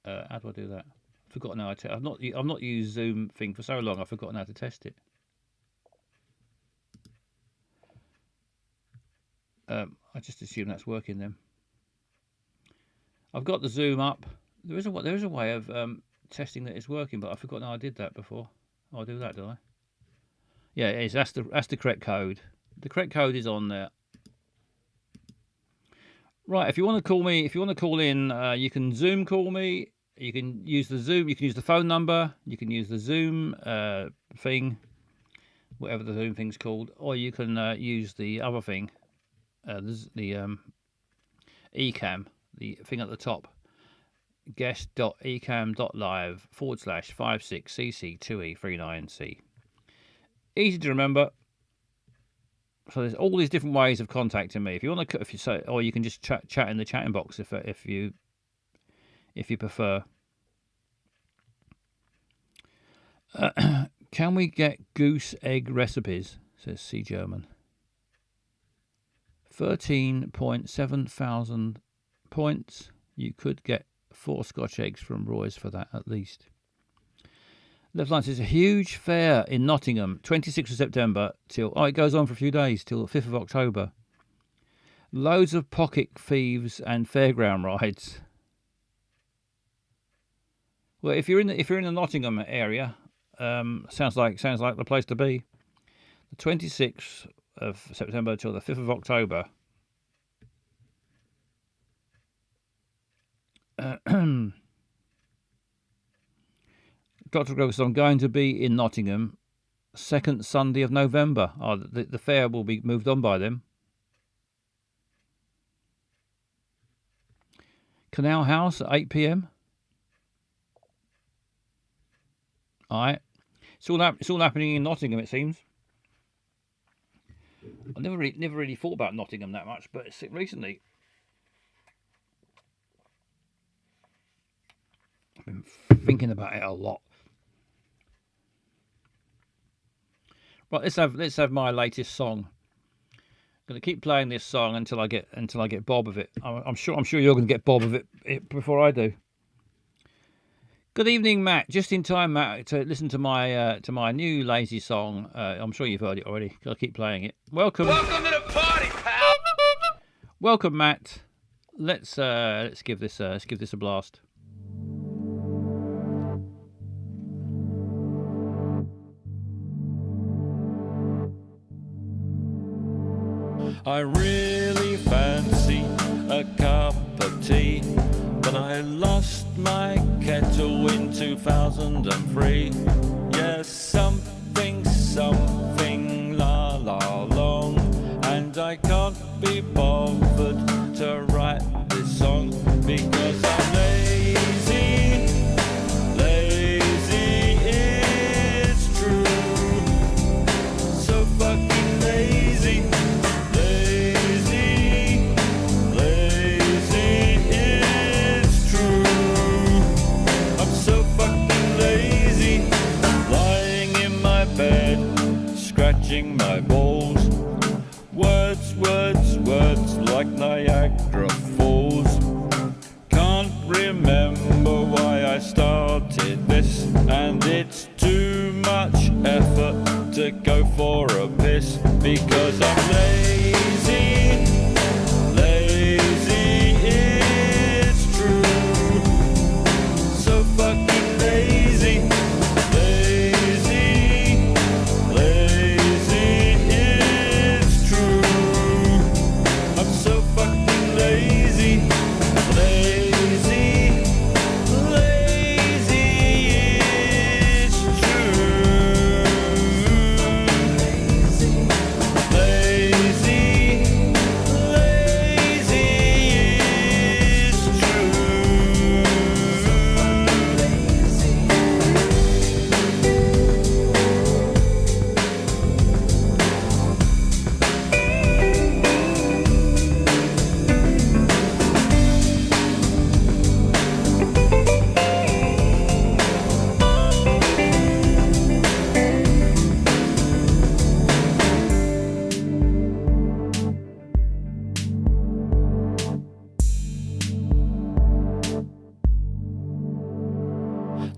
[SPEAKER 3] How do I do that? I've forgotten how to. I've not used Zoom thing for so long. I've forgotten how to test it. I just assume that's working then. I've got the Zoom up. There is a way of testing that it's working, but I've forgotten how I did that before. Oh, I'll do that, do I? Yeah, it is. That's the correct code. The correct code is on there. Right, if you want to call me, if you want to call in, you can Zoom call me. You can use the Zoom. You can use the phone number. You can use the Zoom thing, whatever the Zoom thing's called, or you can use the other thing, the eCam, the thing at the top, guest.ecam.live/56cc2e39c. Easy to remember. So there's all these different ways of contacting me. If you want to, if you say, or you can just chat in the chatting box if you prefer. Can we get goose egg recipes? Says C German. 13.7 thousand points. You could get 4 Scotch eggs from Roy's for that at least. Left Line says a huge fair in Nottingham, 26th of September till, it goes on for a few days till 5th of October. Loads of pocket thieves and fairground rides. Well, if you're in the Nottingham area, sounds like the place to be. The 26th of September till the 5th of October. Dr. Gross, I'm going to be in Nottingham second Sunday of November. Oh, the fair will be moved on by then. Canal House at 8 p.m. All right. It's all happening in Nottingham, it seems. I never really thought about Nottingham that much, but recently I've been thinking about it a lot. Right, let's have my latest song. I'm going to keep playing this song until I get bob of it. I'm sure you're going to get bob of it before I do. Good evening, Matt. Just in time, Matt, to listen to my new lazy song. I'm sure you've heard it already. I'll keep playing it. Welcome
[SPEAKER 4] to the party, pal.
[SPEAKER 3] Welcome, Matt. Let's give this a blast.
[SPEAKER 1] I really fancy a cup of tea, but I lost my kettle in 2003. Yes, something la la long, and I can't be bothered to write this song because I'm lazy, it's true, so fucking lazy. Scratching my balls, words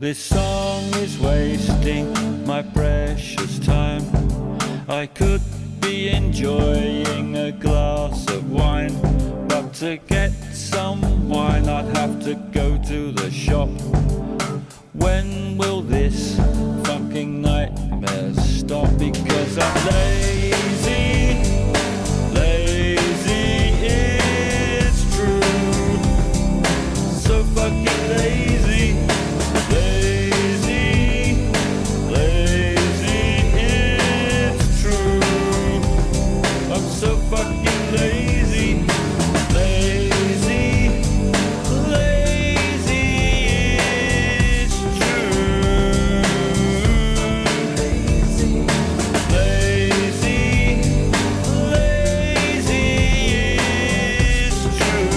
[SPEAKER 1] This song is wasting my precious time. I could be enjoying a glass of wine, but to get some wine I'd have to go to the shop. When will this fucking nightmare stop? Because I'm lazy, lazy, it's true. So fucking lazy, lazy, lazy, it's true. I'm so fucking lazy, lazy, lazy, it's true. Lazy, lazy, it's true.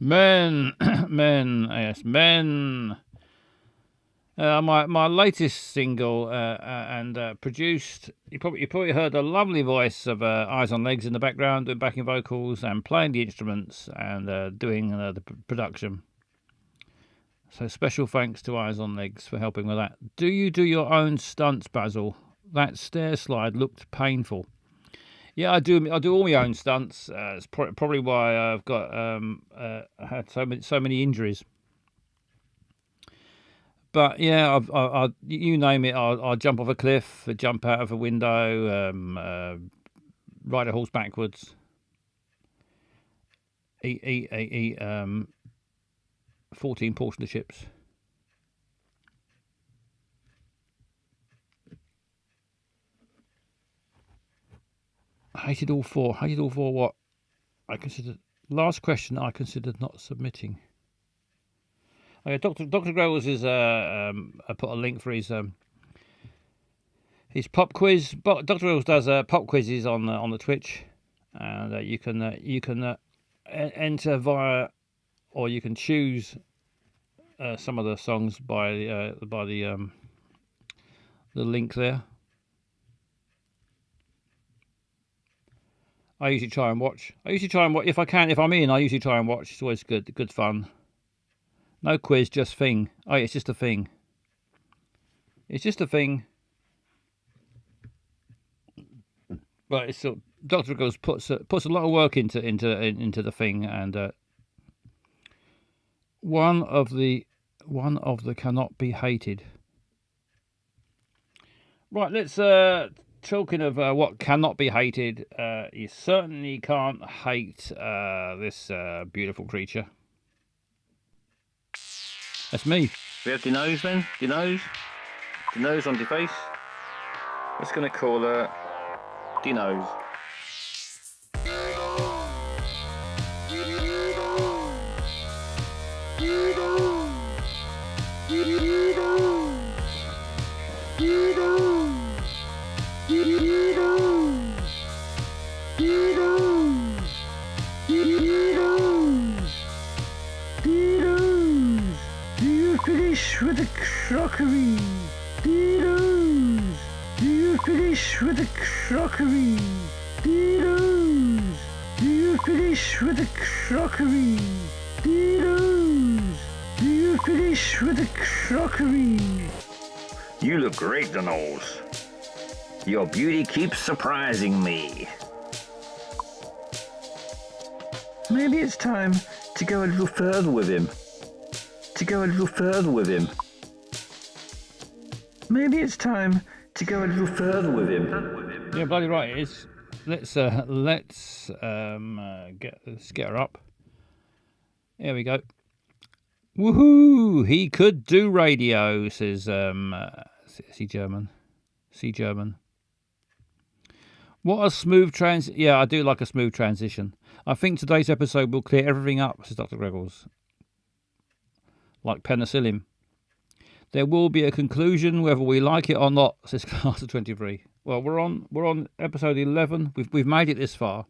[SPEAKER 3] Men, men, yes, men. My latest single and produced. You probably heard the lovely voice of Eyes on Legs in the background, doing backing vocals and playing the instruments and doing the production. So special thanks to Eyes on Legs for helping with that. Do you do your own stunts, Basil? That stair slide looked painful. Yeah, I do. I do all my own stunts. It's probably why I've got had so many injuries. But yeah, I you name it. I'll jump off a cliff, jump out of a window, ride a horse backwards, eat 14 portion of chips. I hated all four. What I considered last question. I considered not submitting. Oh, yeah, Dr. Growles is I put a link for his pop quiz. But Dr. Growles does pop quizzes on the Twitch, and you can enter via, or you can choose some of the songs by the link there. I usually try and watch. If I can. If I'm in, I usually try and watch. It's always good fun. No quiz, just thing. Oh, it's just a thing. It's just a thing. But it's still, Dr. Goes puts a lot of work into the thing, and one of the cannot be hated. Right, let's talking of what cannot be hated. You certainly can't hate this beautiful creature. That's me. We have the nose then. The nose on the face. Just gonna call her the nose.
[SPEAKER 6] With the crockery? Diddles. Do you finish with the crockery? Diddles. Do you finish with the crockery? Diddles. Do you finish with the crockery?
[SPEAKER 7] You look great, the nose. Your beauty keeps surprising me. Maybe it's time to go a little further with him. Maybe it's time to go a little further with him.
[SPEAKER 3] Yeah, bloody right it is. Let's get her up. There we go. Woohoo! He could do radio, says Sissy German. See German. What a smooth Yeah, I do like a smooth transition. I think today's episode will clear everything up, says Dr. Greggles. Like penicillin. There will be a conclusion whether we like it or not, says Class of 23. Well, we're on episode 11. We've made it this far.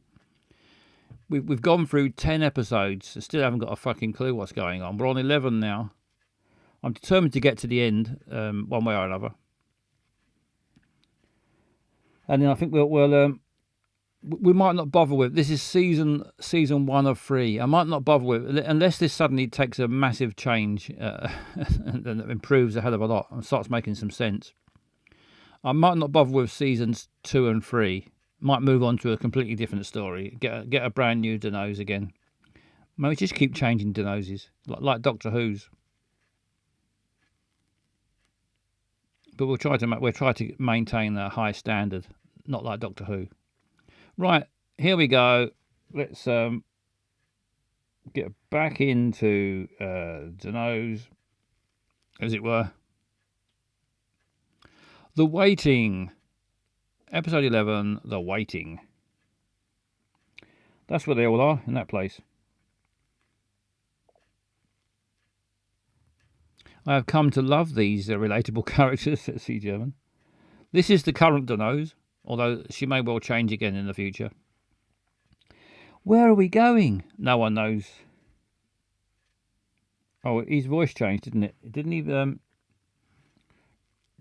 [SPEAKER 3] We've gone through 10 episodes and still haven't got a fucking clue what's going on. We're on 11 now. I'm determined to get to the end, one way or another. And then I think we might not bother with. This is season 1 of 3. I might not bother with unless this suddenly takes a massive change and improves a hell of a lot and starts making some sense. I might not bother with seasons 2 and 3. Might move on to a completely different story. Get a brand new Denose again. Maybe just keep changing Denoses like Doctor Who's. But we'll try to maintain a high standard, not like Doctor Who. Right, here we go. Let's get back into Denose, as it were. The Waiting. Episode 11, The Waiting. That's where they all are, in that place. I have come to love these relatable characters, says C. German. This is the current Denose, although she may well change again in the future. Where are we going? No one knows. Oh, his voice changed, didn't it? Didn't he?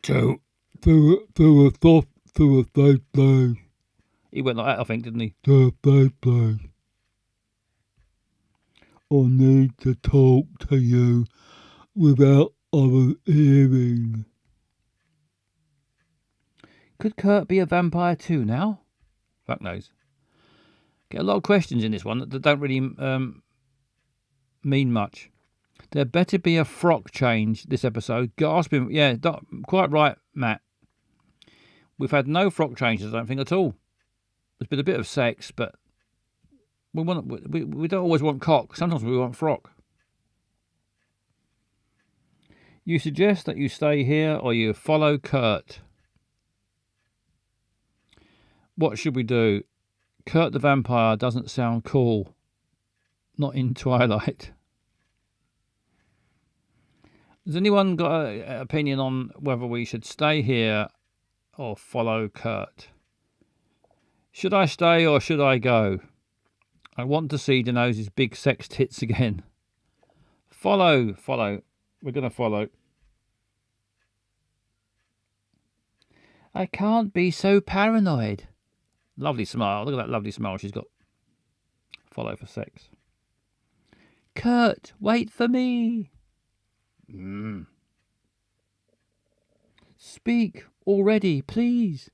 [SPEAKER 6] To a safe place.
[SPEAKER 3] He went like that, I think, didn't he?
[SPEAKER 6] To a safe place. I need to talk to you without others hearing.
[SPEAKER 3] Could Kurt be a vampire too now? Fuck knows. Get a lot of questions in this one that don't really mean much. There better be a frock change this episode. Gasping. Yeah, quite right, Matt. We've had no frock changes, I don't think, at all. There's been a bit of sex, but we don't always want cock. Sometimes we want frock. You suggest that you stay here or you follow Kurt. What should we do? Kurt the vampire doesn't sound cool. Not in Twilight. Has anyone got an opinion on whether we should stay here or follow Kurt? Should I stay or should I go? I want to see Denose's big sex tits again. Follow. We're going to follow. I can't be so paranoid. Lovely smile. Look at that lovely smile she's got. Follow for sex. Kurt, wait for me. Speak already, please.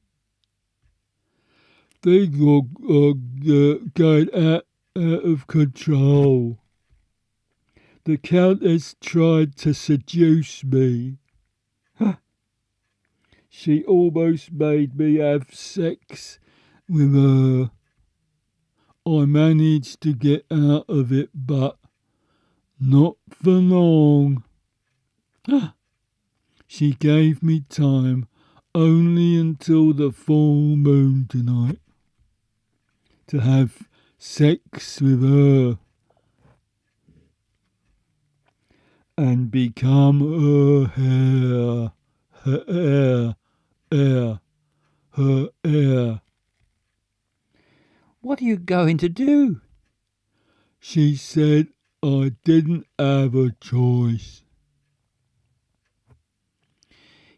[SPEAKER 6] Things are going out of control. The Countess tried to seduce me. She almost made me have sex with her. I managed to get out of it, but not for long. She gave me time only until the full moon tonight to have sex with her and become her heir.
[SPEAKER 3] What are you going to do?
[SPEAKER 6] She said I didn't have a choice.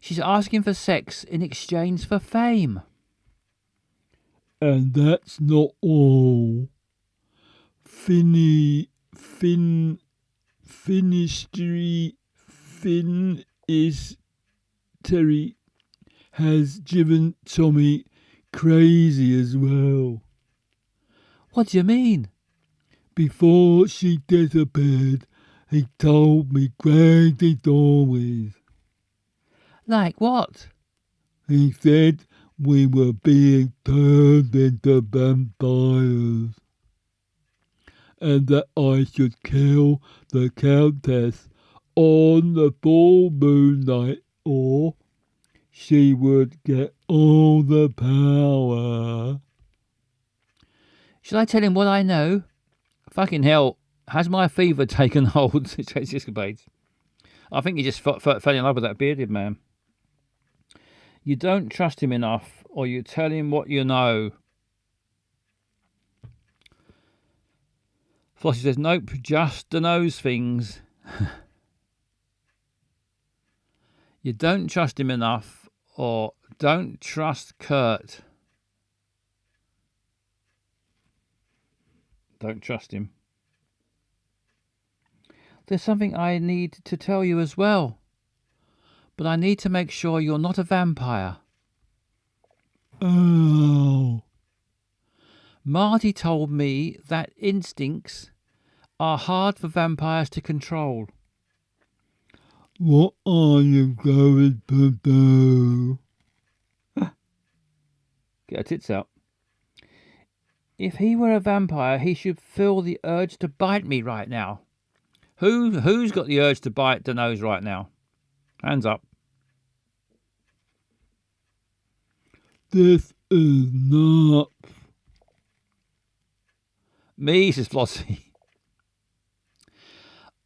[SPEAKER 3] She's asking for sex in exchange for fame.
[SPEAKER 6] And that's not all. Finistry has driven Tommy crazy as well.
[SPEAKER 3] What do you mean?
[SPEAKER 6] Before she disappeared, he told me crazy stories.
[SPEAKER 3] Like what?
[SPEAKER 6] He said we were being turned into vampires and that I should kill the Countess on the full moon night or she would get all the power.
[SPEAKER 3] Shall I tell him what I know? Fucking hell, has my fever taken hold? Chase escapades. I think he just fell in love with that bearded man. You don't trust him enough, or you tell him what you know. Flossie says, nope, just the nose things. You don't trust him enough, or don't trust Kurt. Don't trust him. There's something I need to tell you as well. But I need to make sure you're not a vampire.
[SPEAKER 6] Oh.
[SPEAKER 3] Marty told me that instincts are hard for vampires to control.
[SPEAKER 6] What are you going to do?
[SPEAKER 3] Get her tits out. If he were a vampire, he should feel the urge to bite me right now. Who's got the urge to bite the nose right now? Hands up.
[SPEAKER 6] This is not.
[SPEAKER 3] Me, says Flossie.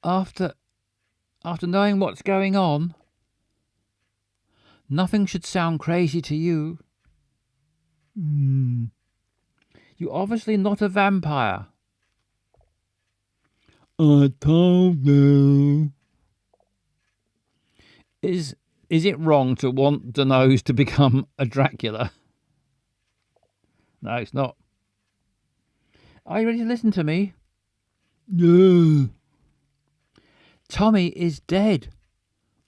[SPEAKER 3] After knowing what's going on, nothing should sound crazy to you. You're obviously not a vampire.
[SPEAKER 6] I told you.
[SPEAKER 3] Is it wrong to want the nose to become a Dracula? No, it's not. Are you ready to listen to me?
[SPEAKER 6] Yeah.
[SPEAKER 3] Tommy is dead.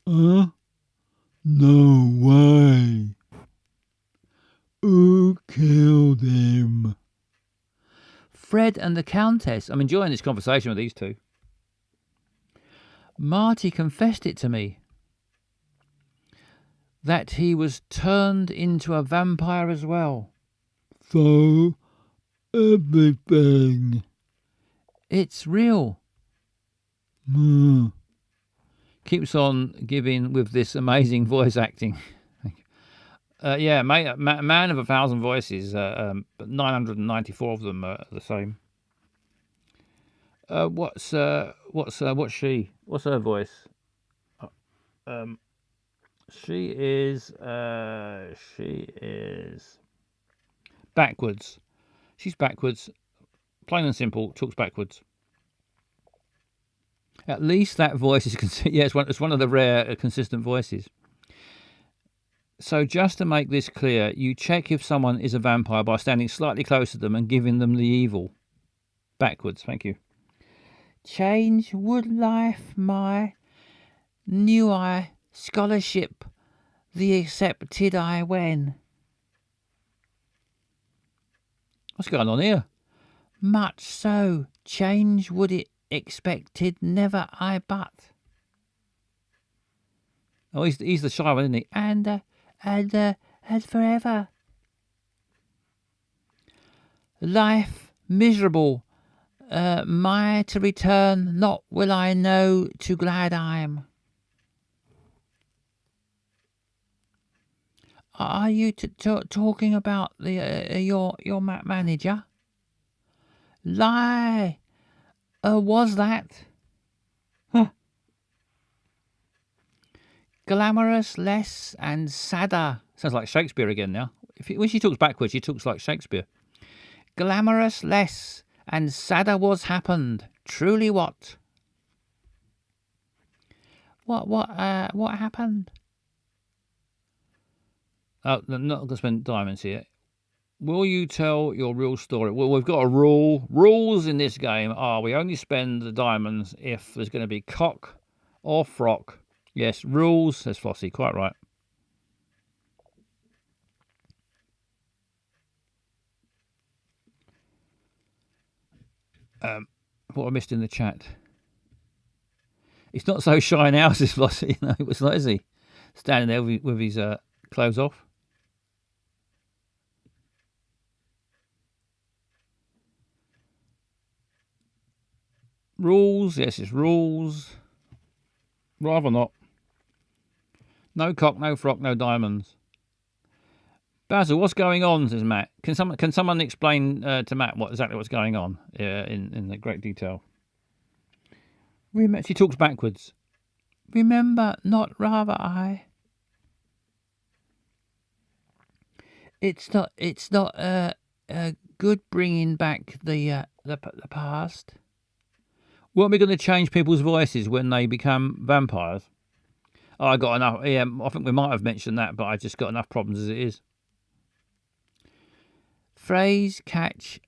[SPEAKER 6] Huh? No way. Who killed him?
[SPEAKER 3] Fred and the Countess. I'm enjoying this conversation with these two. Marty confessed it to me. That he was turned into a vampire as well.
[SPEAKER 6] So, everything.
[SPEAKER 3] It's real. Keeps on giving with this amazing voice acting. Yeah, man of 1,000 voices, but 994 of them are the same. What's she? What's her voice? She is backwards. She's backwards, plain and simple. Talks backwards. At least that voice is yeah, it's one of the rare consistent voices. So just to make this clear, you check if someone is a vampire by standing slightly close to them and giving them the evil. Backwards, thank you. Change would life my new eye scholarship the accepted I when. What's going on here? Much so, change would it expected never I but. Oh, he's the shy one, isn't he? And forever. Life miserable, my to return, not will I know to glad I'm. Are you talking about the your manager? Lie. Was that? Huh. Glamorous, less, and sadder. Sounds like Shakespeare again now. When she talks backwards, she talks like Shakespeare. Glamorous, less, and sadder was happened. Truly what? What happened? Oh, I'm not going to spend diamonds here. Will you tell your real story? Well, we've got a rule. Rules in this game are we only spend the diamonds if there's going to be cock or frock. Yes, rules, says Flossie. Quite right. What I missed in the chat. He's not so shy now, says Flossie. No, it's not, is he? Standing there with his clothes off. Rules, yes, it's rules. Rather not. No cock, no frock, no diamonds. Basil, what's going on? Says Matt. Can someone explain to Matt exactly what's going on in the great detail? She talks backwards. Remember, not rather I. It's not good bringing back the past. Weren't we going to change people's voices when they become vampires? Oh, I got enough. Yeah, I think we might have mentioned that, but I just got enough problems as it is. Phrase catch.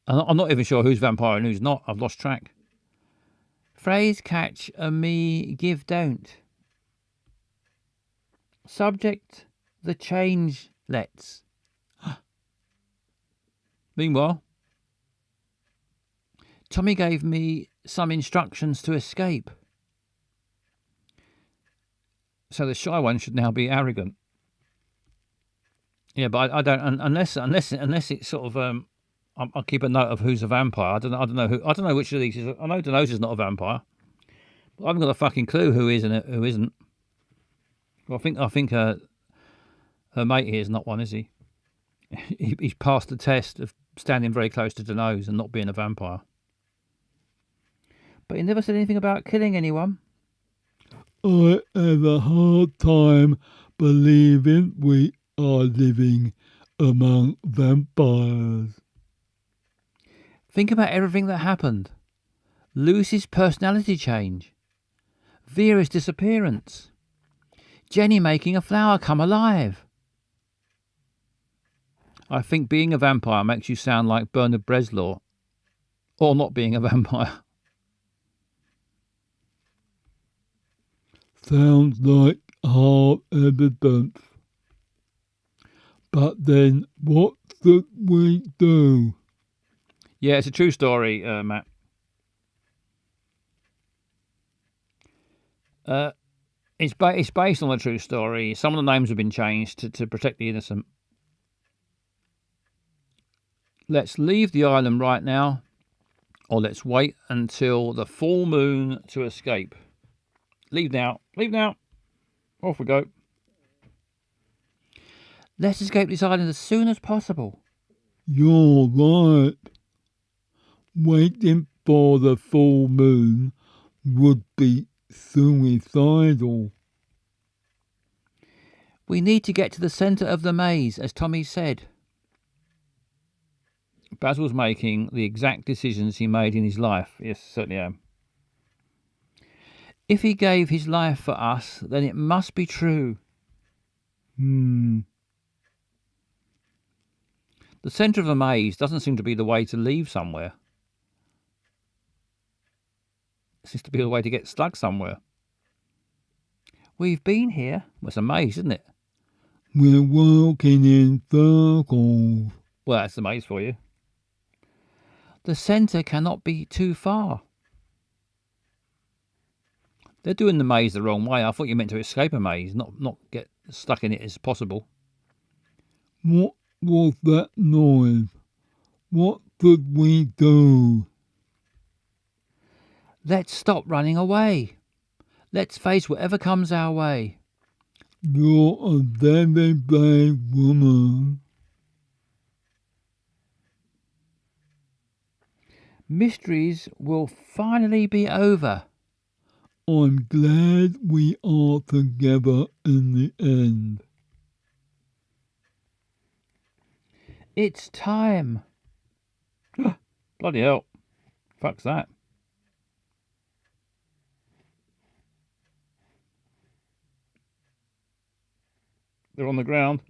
[SPEAKER 3] I'm not even sure who's vampire and who's not. I've lost track. Phrase catch a me give don't. Subject the change lets. Meanwhile, Tommy gave me some instructions to escape. So the shy one should now be arrogant. Yeah, but I don't unless it's sort of I'll keep a note of who's a vampire. I don't know which of these is. I know Deno's is not a vampire, but I haven't got a fucking clue who is and who isn't. Well, I think her mate here is not one, is he? He's passed the test of standing very close to Deno's and not being a vampire. But he never said anything about killing anyone.
[SPEAKER 6] I have a hard time believing we are living among vampires.
[SPEAKER 3] Think about everything that happened. Lucy's personality change. Vera's disappearance. Jenny making a flower come alive. I think being a vampire makes you sound like Bernard Bresslaw. Or not being a vampire.
[SPEAKER 6] Sounds like hard evidence. But then what should we do?
[SPEAKER 3] Yeah, it's a true story, Matt. It's based on a true story. Some of the names have been changed to protect the innocent. Let's leave the island right now, or let's wait until the full moon to escape. Leave now. Leave now. Off we go. Let's escape this island as soon as possible.
[SPEAKER 6] You're right. Waiting for the full moon would be suicidal.
[SPEAKER 3] We need to get to the centre of the maze, as Tommy said. Basil's making the exact decisions he made in his life. Yes, certainly am. If he gave his life for us, then it must be true. The centre of a maze doesn't seem to be the way to leave somewhere. It seems to be the way to get stuck somewhere. We've been here. Well, it's a maze, isn't it?
[SPEAKER 6] We're walking in circles.
[SPEAKER 3] Well, that's the maze for you. The centre cannot be too far. They're doing the maze the wrong way. I thought you meant to escape a maze, not get stuck in it as possible.
[SPEAKER 6] What was that noise? What should we do?
[SPEAKER 3] Let's stop running away. Let's face whatever comes our way.
[SPEAKER 6] You're a very brave woman.
[SPEAKER 3] Mysteries will finally be over.
[SPEAKER 6] I'm glad we are together in the end.
[SPEAKER 3] It's time. Bloody hell. Fuck's that. They're on the ground.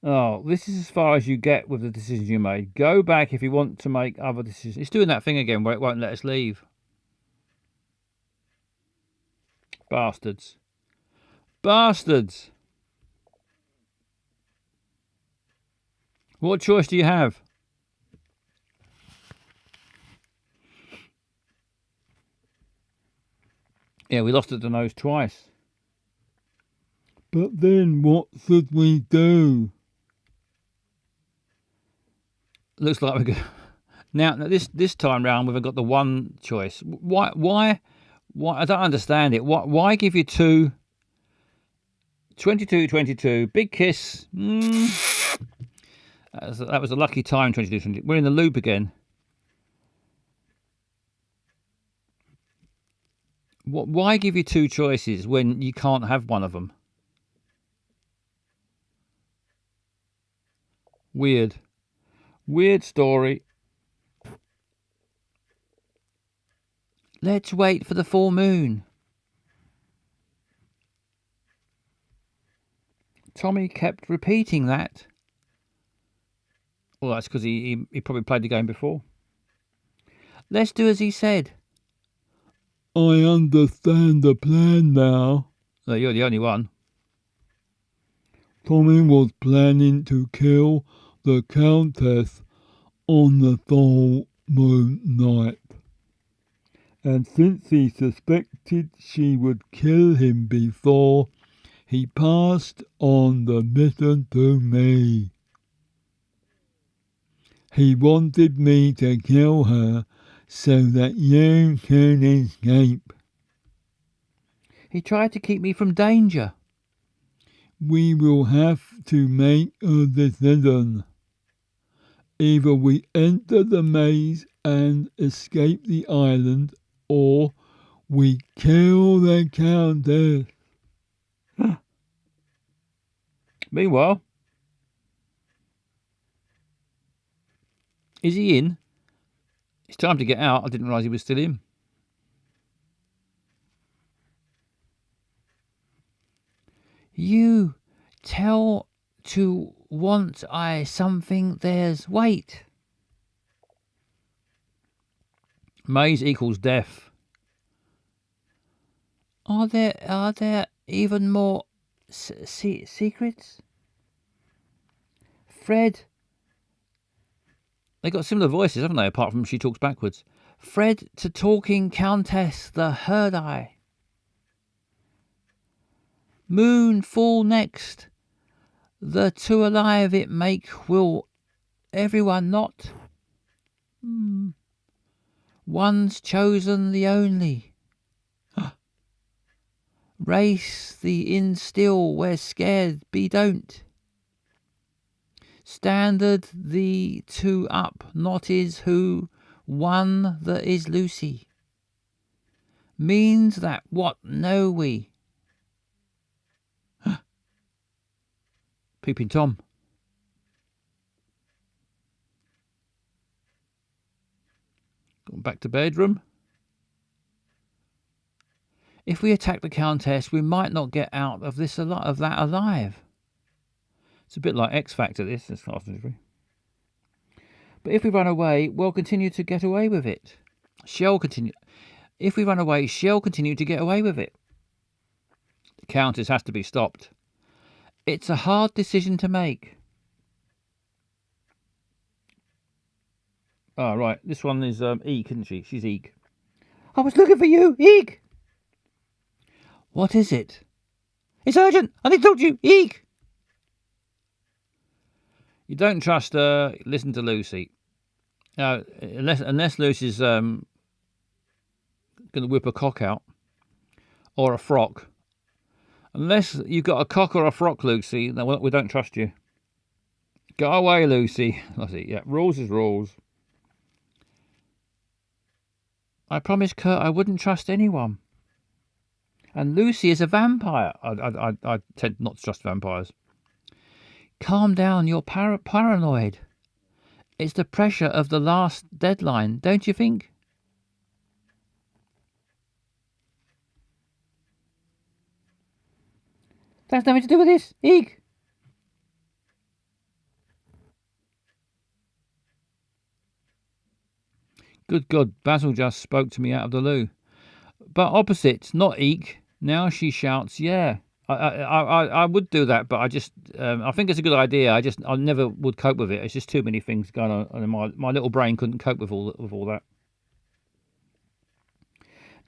[SPEAKER 3] Oh, this is as far as you get with the decisions you made. Go back if you want to make other decisions. It's doing that thing again where it won't let us leave. Bastards. Bastards! What choice do you have? Yeah, we lost it to nose twice.
[SPEAKER 6] But then what should we do?
[SPEAKER 3] Looks like we're good. Now this time round we've got the one choice. Why I don't understand it. Why give you two 22-22. Big kiss. That was a lucky time, 22-22. We're in the loop again. Why give you two choices when you can't have one of them? Weird. Weird story. Let's wait for the full moon. Tommy kept repeating that. Well, that's because he probably played the game before. Let's do as he said.
[SPEAKER 6] I understand the plan now.
[SPEAKER 3] No, you're the only one.
[SPEAKER 6] Tommy was planning to kill the Countess on the full moon night. And since he suspected she would kill him before, he passed on the mission to me. He wanted me to kill her so that you can escape.
[SPEAKER 3] He tried to keep me from danger.
[SPEAKER 6] We will have to make a decision. Either we enter the maze and escape the island, or we kill the Countess.
[SPEAKER 3] Meanwhile, is he in? It's time to get out. I didn't realise he was still in. You tell to want I something there's wait. Maze equals death. Are there even more secrets? Fred. They got similar voices, haven't they? Apart from she talks backwards. Fred to talking Countess the Herd Eye. Moon full next. The two alive it make will everyone not. One's chosen the only. Race the in still where scared be don't. Standard the two up not is who one that is Lucy. Means that what know we. Peeping Tom. Going back to bedroom. If we attack the Countess, we might not get out of this of that alive. It's a bit like X Factor. This is not often. But if we run away, we'll continue to get away with it. She'll continue. If we run away, she'll continue to get away with it. The Countess has to be stopped. It's a hard decision to make. Oh, right. This one is Eek, isn't she? She's Eek. I was looking for you, Eek! What is it? It's urgent! I need to talk to you, Eek! You don't trust her, listen to Lucy. Now, unless Lucy's going to whip a cock out. Or a frock. Unless you've got a cock or a frock, Lucy, then we don't trust you. Go away, Lucy. That's it, yeah. Rules is rules. I promised Kurt I wouldn't trust anyone. And Lucy is a vampire. I tend not to trust vampires. Calm down, you're paranoid. It's the pressure of the last deadline, don't you think? That's nothing to do with this, Eek. Good God, Basil just spoke to me out of the loo. But opposite, not Eek. Now she shouts, yeah. I would do that, but I think it's a good idea. I never would cope with it. It's just too many things going on, and my little brain couldn't cope with all that.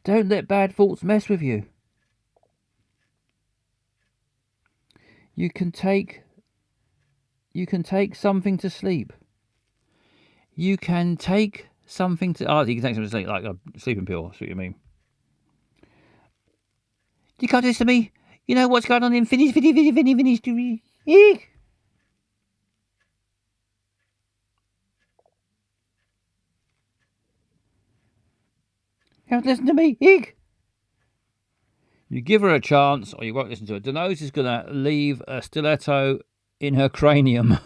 [SPEAKER 3] Don't let bad thoughts mess with you. You can take something to sleep. You can take something to... Oh, you can take something to sleep, like a sleeping pill. That's what you mean. You can't do this to me. You know what's going on in Finnish Street? Eek. You haven't listened to me? Eek. You give her a chance or you won't listen to her. Denose is going to leave a stiletto in her cranium.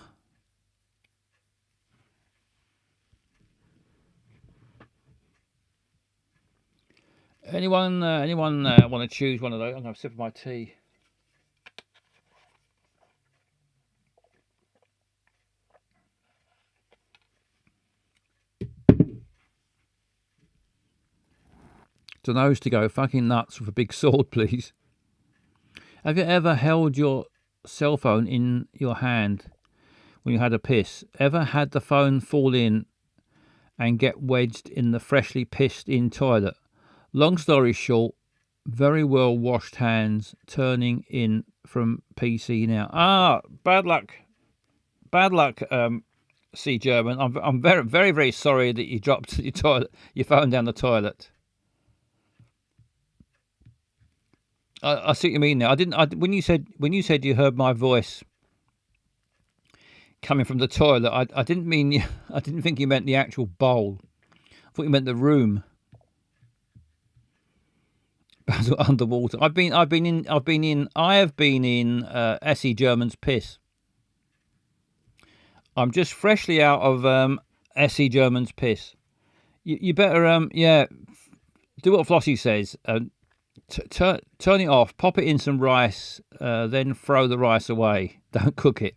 [SPEAKER 3] Anyone want to choose one of those? I'm going to have a sip of my tea. Denose to go fucking nuts with a big sword, please. Have you ever held your cell phone in your hand when you had a piss? Ever had the phone fall in and get wedged in the freshly pissed in toilet? Long story short, very well washed hands turning in from PC now. Bad luck. Bad luck, C German. I'm very, very, very sorry that you dropped your phone down the toilet. I see what you mean now. When you said you heard my voice coming from the toilet, I didn't mean I didn't think you meant the actual bowl. I thought you meant the room. Underwater. I have been in SE German's piss. I'm just freshly out of SE German's piss. You better do what Flossie says. Turn it off, pop it in some rice, then throw the rice away. Don't cook it.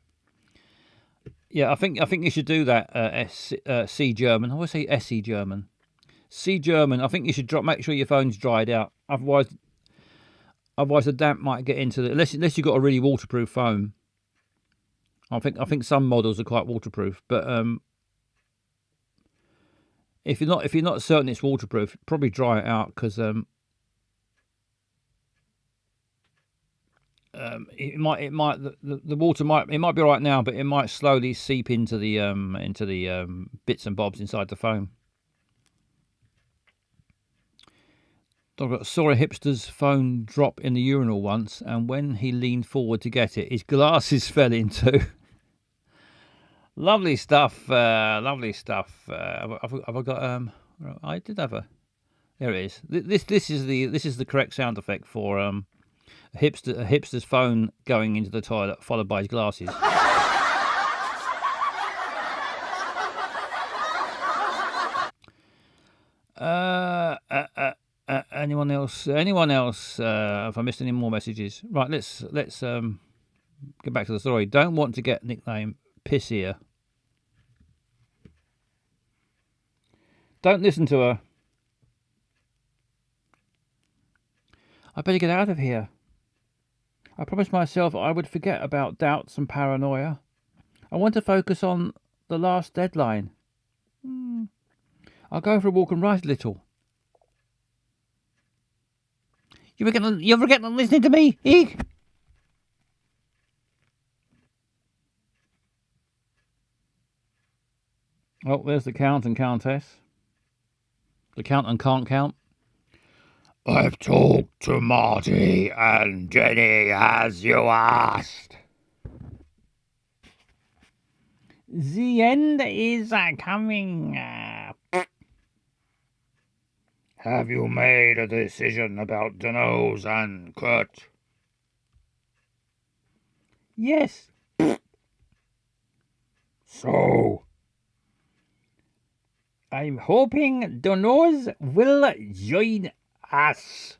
[SPEAKER 3] Yeah, I think you should do that. C German. I always say SE German. C German. I think you should make sure your phone's dried out. Otherwise the damp might get into it. Unless you've got a really waterproof phone. I think some models are quite waterproof, but if you're not certain it's waterproof, probably dry it out because the water might be all right now, but it might slowly seep into the bits and bobs inside the phone. I saw a hipster's phone drop in the urinal once, and when he leaned forward to get it, his glasses fell into. Lovely stuff. Lovely stuff. Have I got? I did have a. There it is. This is the correct sound effect for a hipster's phone going into the toilet, followed by his glasses. Anyone else? If I missed any more messages, right? Let's get back to the story. Don't want to get nickname Pissier. Don't listen to her. I better get out of here. I promised myself I would forget about doubts and paranoia. I want to focus on the last deadline. I'll go for a walk and write a little. You're forgetting listening to me, Eek? Oh, there's the Count and Countess. The Count and Can't Count. I've talked to Marty and Jenny as you asked. The end is coming. Have you made a decision about Denose and Kurt? Yes. So? I'm hoping Denose will join us.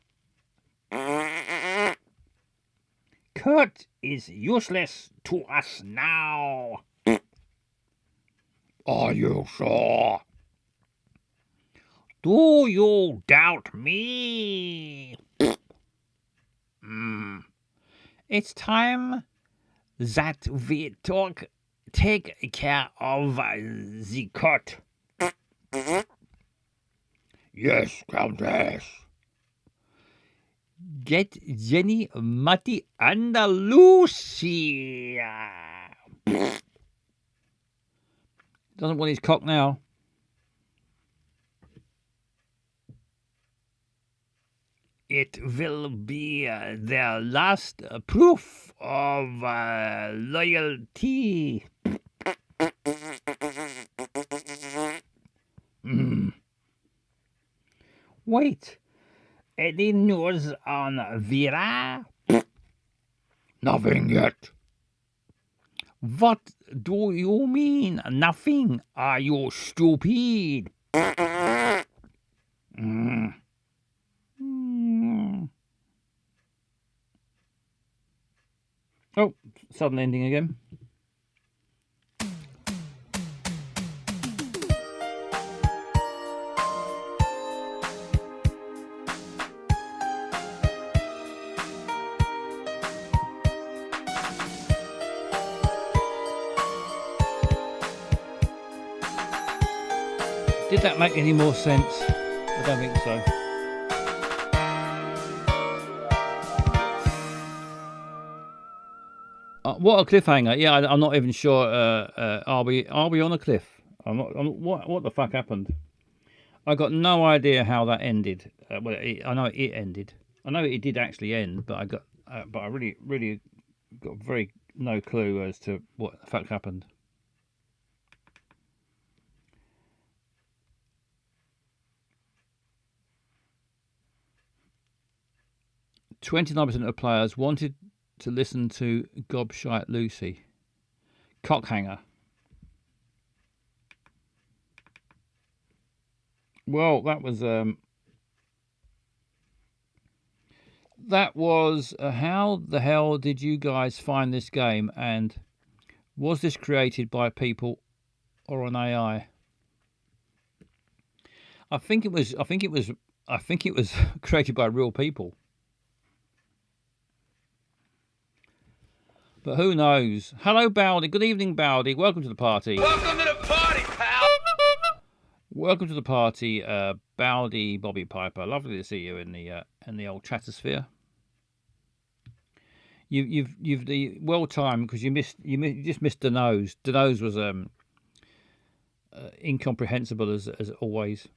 [SPEAKER 3] Kurt is useless to us now. Are you sure? Do you doubt me? It's time that we take care of the Kurt. Yes, Countess. Get Jenny, Matty, and Lucy. Doesn't want his cock now. It will be their last proof of loyalty. Wait, any news on Vera? Nothing yet. What do you mean, nothing? Are you stupid? Oh, sudden ending again. Did that make any more sense? I don't think so. What a cliffhanger! Yeah, I'm not even sure. Are we on a cliff? What the fuck happened? I got no idea how that ended. Well, I know it ended. I know it did actually end, but I really got very no clue as to what the fuck happened. 29% of players wanted to listen to Gobshite Lucy. Cockhanger. Well, that was how the hell did you guys find this game, and was this created by people or an AI? I think it was created by real people. But who knows? Hello, Baldy. Good evening, Baldy. Welcome to the party.
[SPEAKER 4] Welcome to the party, pal.
[SPEAKER 3] Welcome to the party, Baldy Bobby Piper. Lovely to see you in the old chattersphere. You've the well timed because you just missed Dano's. Dano's was incomprehensible as always.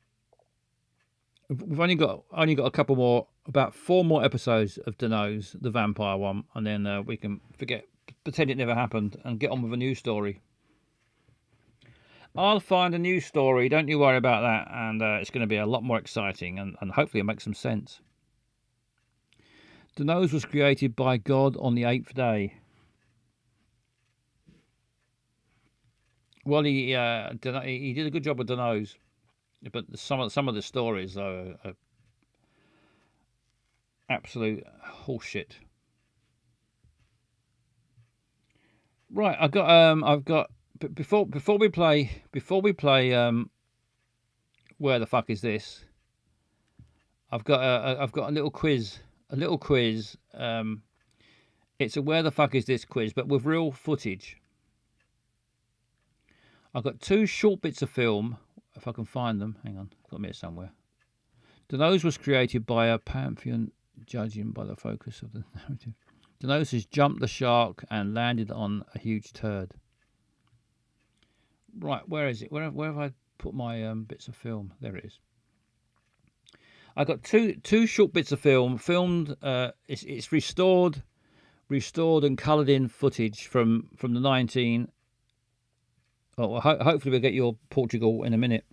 [SPEAKER 3] We've only got a couple more, about 4 more episodes of Dano's, the vampire one, and then we can pretend it never happened and get on with a new story. I'll find a new story, don't you worry about that, and it's going to be a lot more exciting and hopefully it'll make some sense. Dano's was created by God on the 8th day. Well, he did a good job with Dano's, but some of the stories though are absolute horseshit. Right, I've got before we play Where the Fuck Is This? I've got a little quiz. It's a Where the Fuck Is This quiz, but with real footage. I've got 2 short bits of film, if I can find them. Hang on, I've got them here somewhere. Dano's was created by a pantheon, judging by the focus of the narrative. Dano's has jumped the shark and landed on a huge turd. Right, where is it? Where have I put my bits of film? There it is. I got two short bits of film filmed. It's restored and coloured in footage from the 19. Oh, well, hopefully we'll get your Portugal in a minute.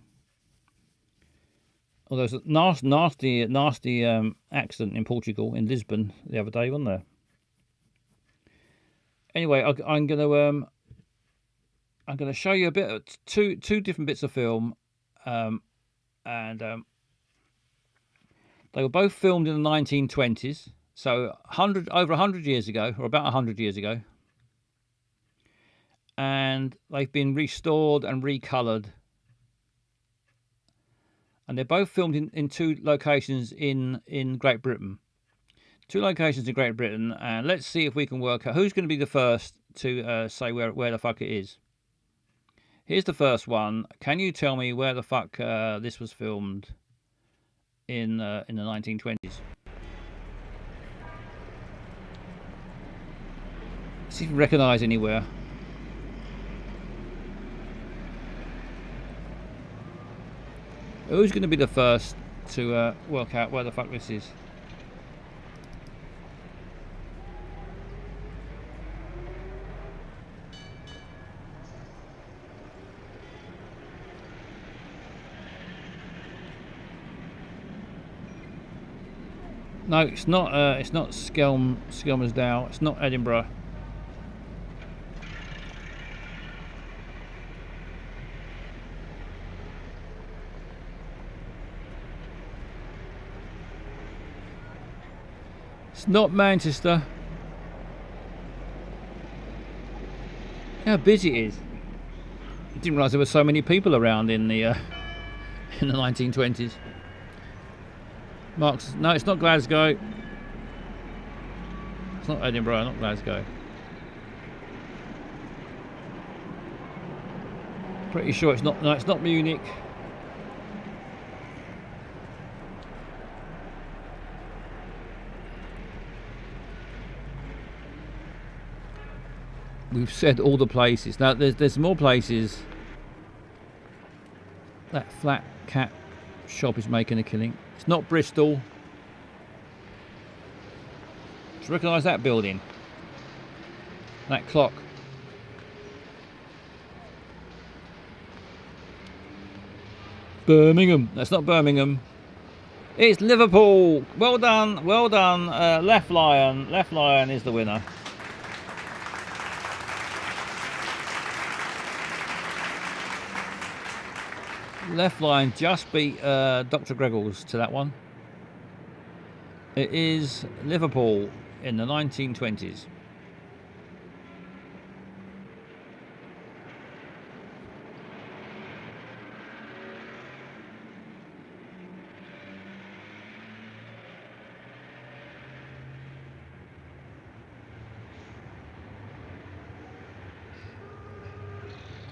[SPEAKER 3] Oh, there was a nasty accident in Portugal, in Lisbon, the other day, wasn't there? Anyway, I'm gonna show you a bit of two different bits of film, and they were both filmed in the 1920s, so over 100 years ago, or about 100 years ago, and they've been restored and recoloured, and they're both filmed in 2 locations in Great Britain. 2 locations in Great Britain, and let's see if we can work out who's going to be the first to say where the fuck it is. Here's the first one. Can you tell me where the fuck this was filmed in the 1920s? See if you recognise anywhere. Who's going to be the first to work out where the fuck this is? No, it's not. It's not Skelmersdale. It's not Edinburgh. It's not Manchester. How busy it is! I didn't realise there were so many people around in the 1920s. Marks. No, it's not Glasgow. It's not Edinburgh. Not Glasgow. Pretty sure it's not. No, it's not Munich. We've said all the places. Now there's more places. That flat cap shop is making a killing. It's not Bristol. Do you recognise that building? That clock.
[SPEAKER 6] Birmingham.
[SPEAKER 3] That's not Birmingham. It's Liverpool. Well done. Well done. Left Lion. Left Lion is the winner. Left Lion just beat Dr. Greggles to that one. It is Liverpool in the 1920s.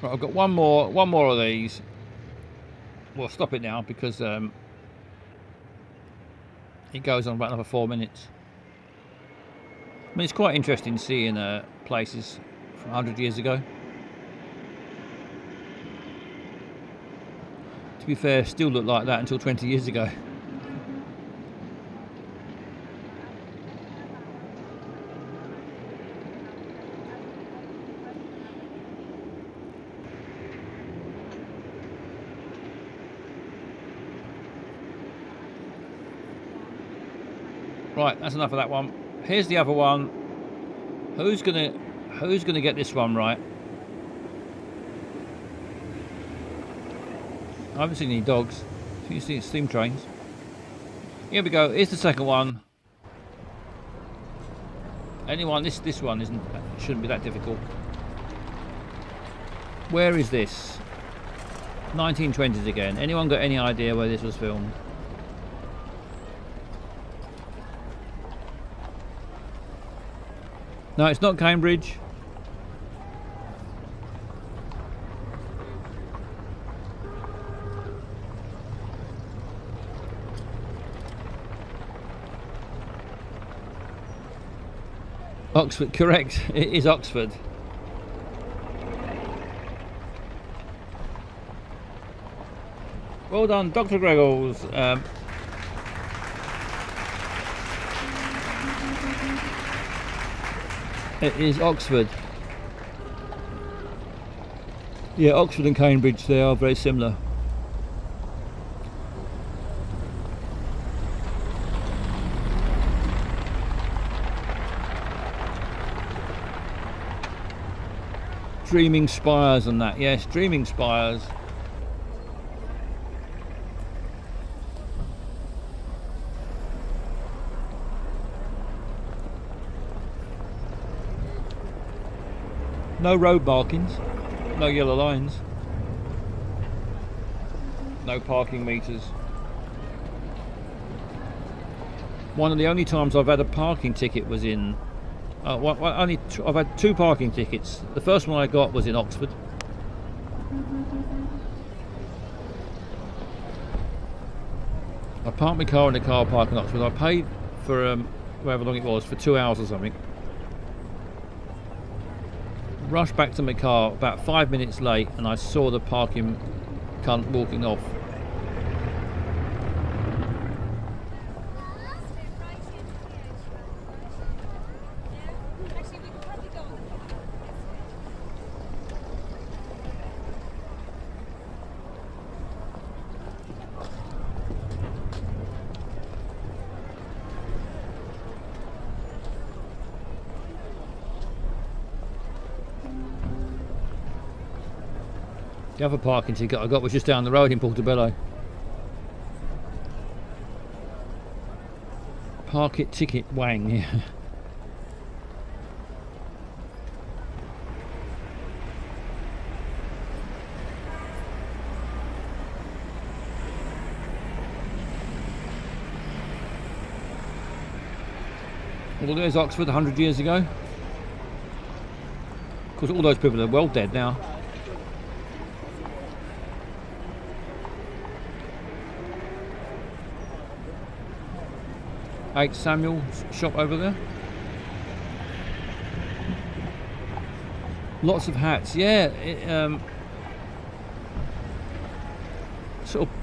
[SPEAKER 3] Right, I've got one more of these. We'll stop it now because it goes on about another 4 minutes. I mean, it's quite interesting seeing places from 100 years ago. To be fair, still look like that until 20 years ago. Right, that's enough of that one. Here's the other one. Who's gonna get this one right? I haven't seen any dogs. I think you've seen steam trains. Here we go. Here's the second one. Anyone? This one shouldn't be that difficult. Where is this? 1920s again. Anyone got any idea where this was filmed? No, it's not Cambridge. Oxford, correct. It is Oxford. Well done, Dr. Greggles. It is Oxford. Yeah, Oxford and Cambridge, they are very similar. Dreaming Spires and that, yes, Dreaming Spires. No road markings, no yellow lines, no parking meters. One of the only times I've had a parking ticket was in. I've had two parking tickets. The first one I got was in Oxford. I parked my car in the car park in Oxford. I paid for however long it was, for 2 hours or something. Rushed back to my car about 5 minutes late, and I saw the parking cunt walking off. The other parking ticket I got was just down the road in Portobello. Park it ticket wang, yeah. Well, there's Oxford 100 years ago. Of course, all those people are well dead now. H. Samuel's shop over there. Lots of hats, yeah. Sort of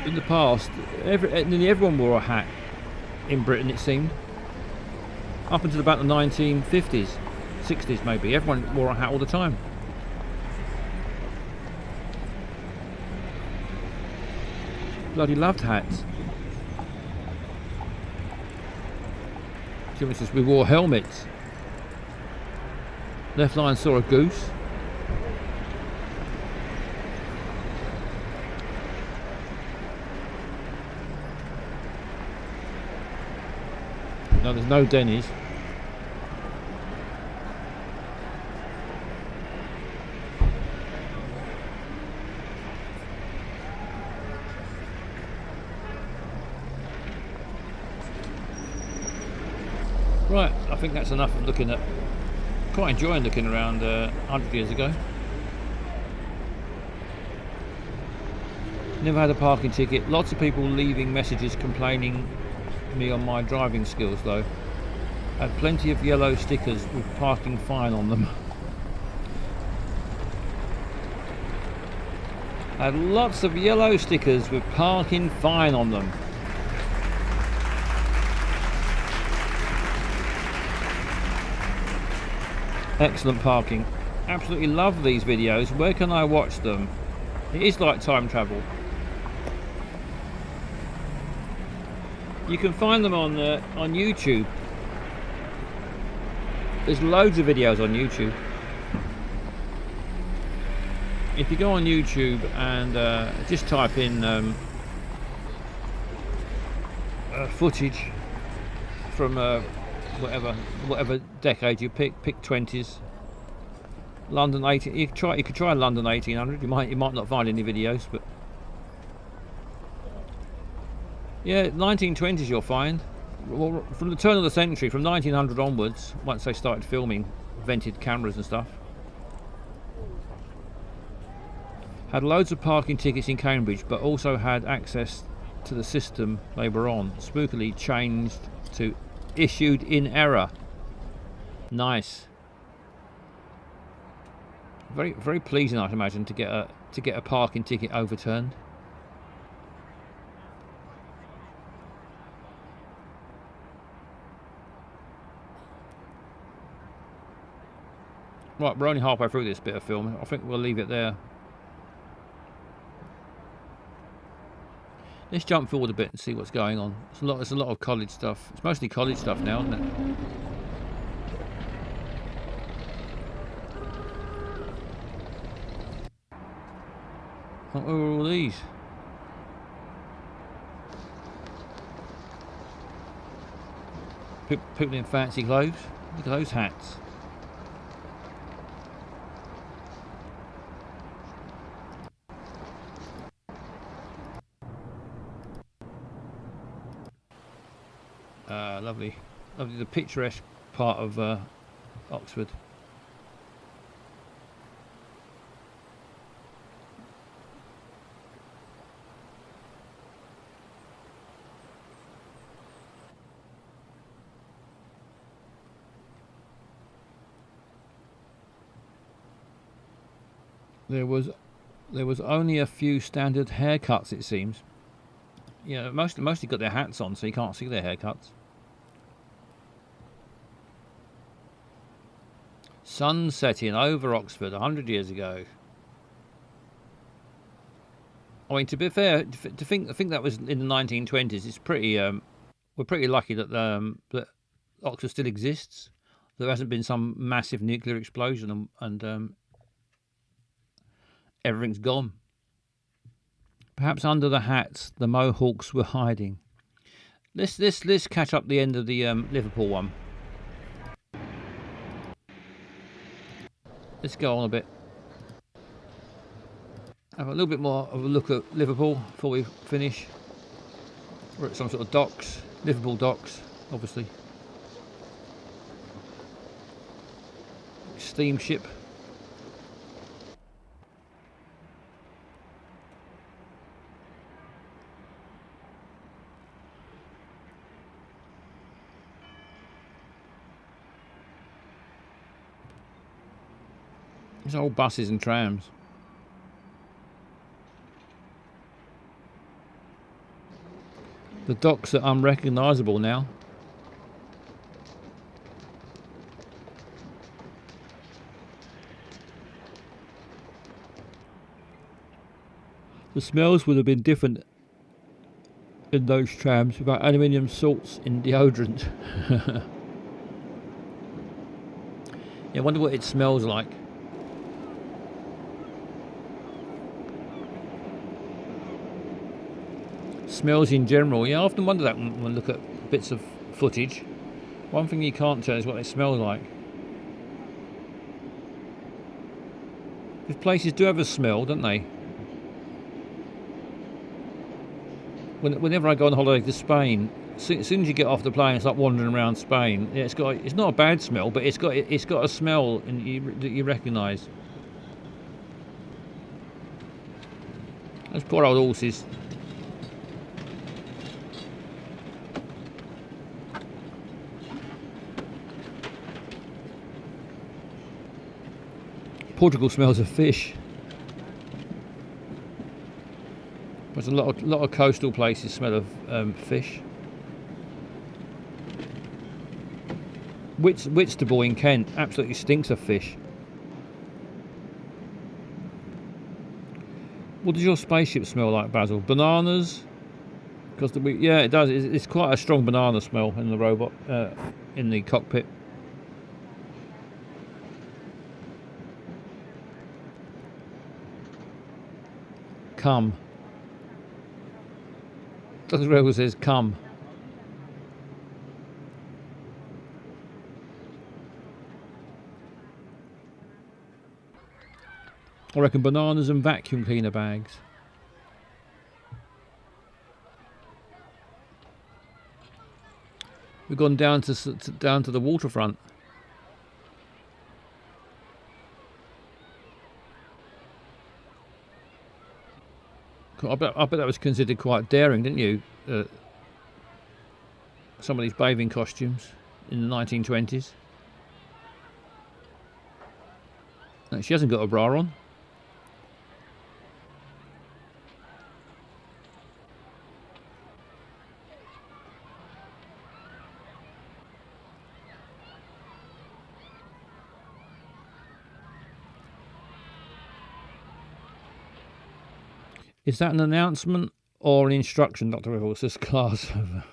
[SPEAKER 3] in the past, nearly everyone wore a hat in Britain, it seemed. Up until about the 1950s, 60s maybe, everyone wore a hat all the time. Bloody loved hats. Jimmy says we wore helmets. Left line saw a goose. No, there's no Denny's. Right, I think that's enough of looking at. Quite enjoying looking around 100 years ago. Never had a parking ticket. Lots of people leaving messages complaining me on my driving skills though. Had plenty of yellow stickers with parking fine on them. Had lots of yellow stickers with parking fine on them. Excellent parking. Absolutely love these videos. Where can I watch them? It is like time travel. You can find them on YouTube. There's loads of videos on YouTube. If you go on YouTube and just type in footage from whatever decade you pick 20s, London 18. You could try London 1800. You might not find any videos, but yeah, 1920s you'll find. Well, from the turn of the century, from 1900 onwards, once they started filming, invented cameras and stuff. Had loads of parking tickets in Cambridge, but also had access to the system later on. Spookily changed to issued in error. Nice. Very, very pleasing, I'd imagine, to get a parking ticket overturned. Right, we're only halfway through this bit of film. I think we'll leave it there. Let's jump forward a bit and see what's going on. There's a lot of college stuff. It's mostly college stuff now, isn't it? What were all these? People in fancy clothes. Look at those hats. Lovely, the picturesque part of Oxford. There was only a few standard haircuts, it seems. Yeah, mostly got their hats on, so you can't see their haircuts. Sun setting over Oxford 100 years ago. I mean, to be fair, to think that was in the 1920s, it's pretty. We're pretty lucky that that Oxford still exists. There hasn't been some massive nuclear explosion and Everything's gone. Perhaps under the hats the Mohawks were hiding. Let's catch up the end of the Liverpool one. Let's go on a bit. Have a little bit more of a look at Liverpool before we finish. We're at some sort of docks, Liverpool docks, obviously. Steamship. There's old buses and trams. The docks are unrecognisable now. The smells would have been different in those trams without aluminium salts in deodorant. Yeah, I wonder what it smells like. Smells in general, yeah, I often wonder that when I look at bits of footage. One thing you can't tell is what it smells like. These places do have a smell, don't they? Whenever I go on holiday to Spain, as soon as you get off the plane, it's like wandering around Spain. Yeah, it's not a bad smell, but it's got a smell that you recognise. Those poor old horses. Portugal smells of fish. There's a lot of coastal places smell of fish. Whitstable in Kent absolutely stinks of fish. What does your spaceship smell like, Basil? Bananas? Because yeah, it does. It's quite a strong banana smell in the robot, in the cockpit. Come. Dr. Rebel says come. I reckon bananas and vacuum cleaner bags. We've gone down to the waterfront. I bet that was considered quite daring, didn't you? Some of these bathing costumes in the 1920s. No, she hasn't got a bra on. Is that an announcement or an instruction, Dr. Rivers? Says class of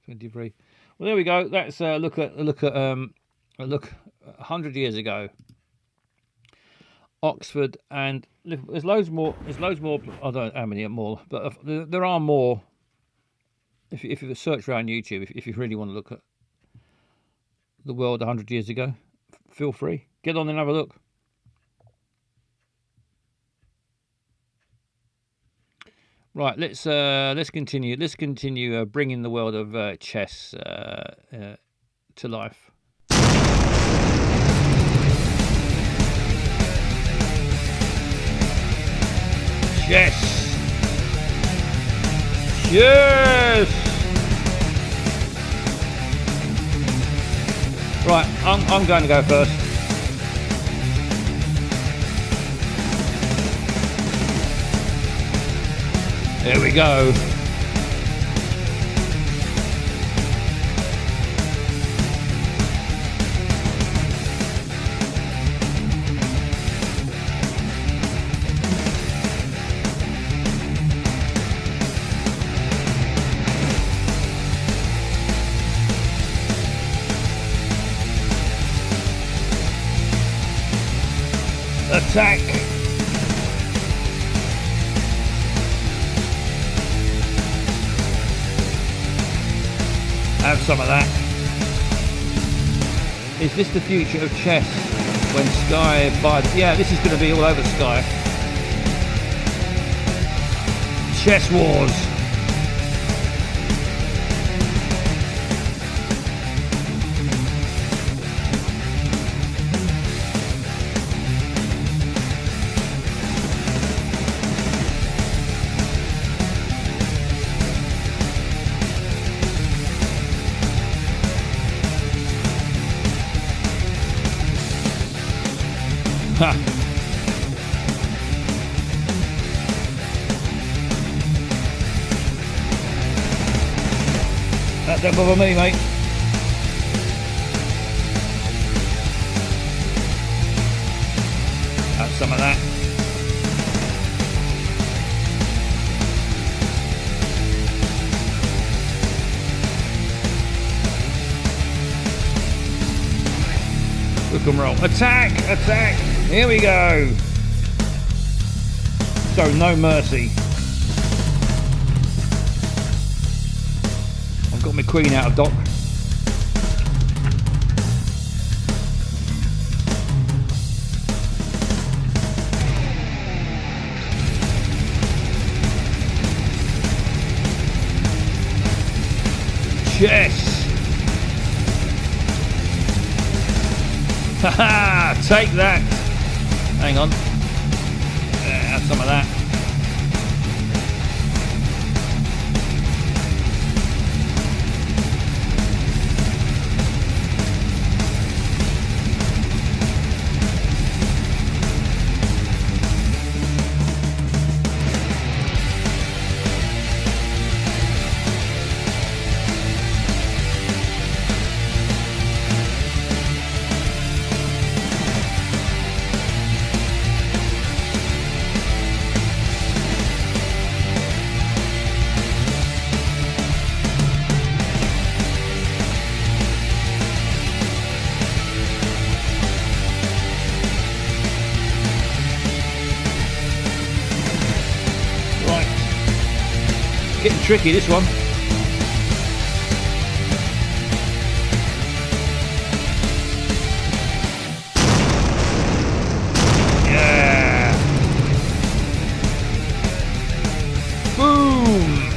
[SPEAKER 3] 23. Well, there we go. That's a look 100 years ago. Oxford and Liverpool. There's loads more. I don't know how many more, but there are more. If you search around YouTube, if you really want to look at the world 100 years ago, feel free. Get on and have a look. Right, let's continue. Let's continue bringing the world of chess to life. Chess. Yes. Right, I'm going to go first. There we go. Attack. Have some of that. Is this the future of chess? When Sky buys... Yeah, this is going to be all over Sky. Chess Wars. Ha. That don't bother me, mate. Have some of that. Look and roll. Attack! Attack! Here we go. So no mercy. I've got my queen out of dock. Chess. Haha! Take that. Hang on. Have some of that. Getting tricky, this one. Yeah. Boom.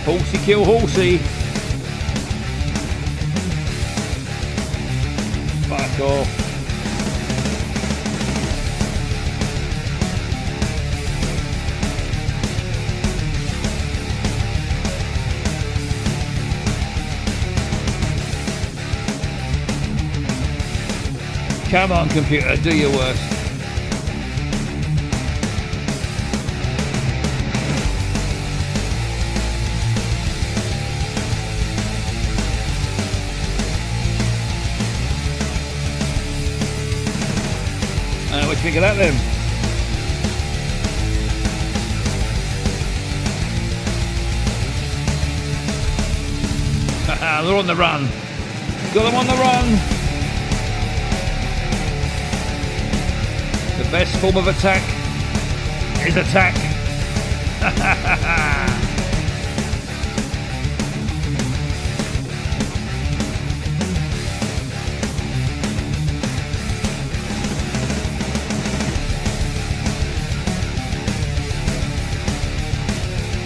[SPEAKER 3] Horsey kill horsey. Fuck off. Come on, computer, do your worst. What do you think of that then? Haha, they're on the run. Got them on the run. The best form of attack is attack.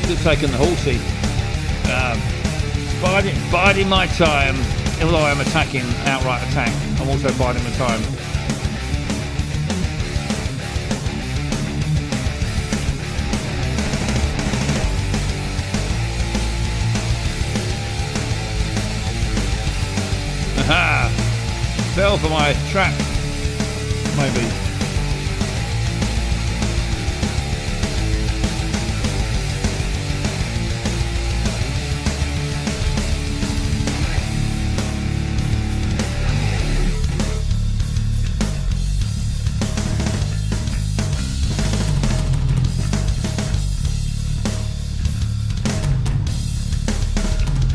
[SPEAKER 3] Should have taken the horsey. Biding my time. Although I am attacking, outright attack, I'm also biding my time. Aha! Fell for my trap. Maybe.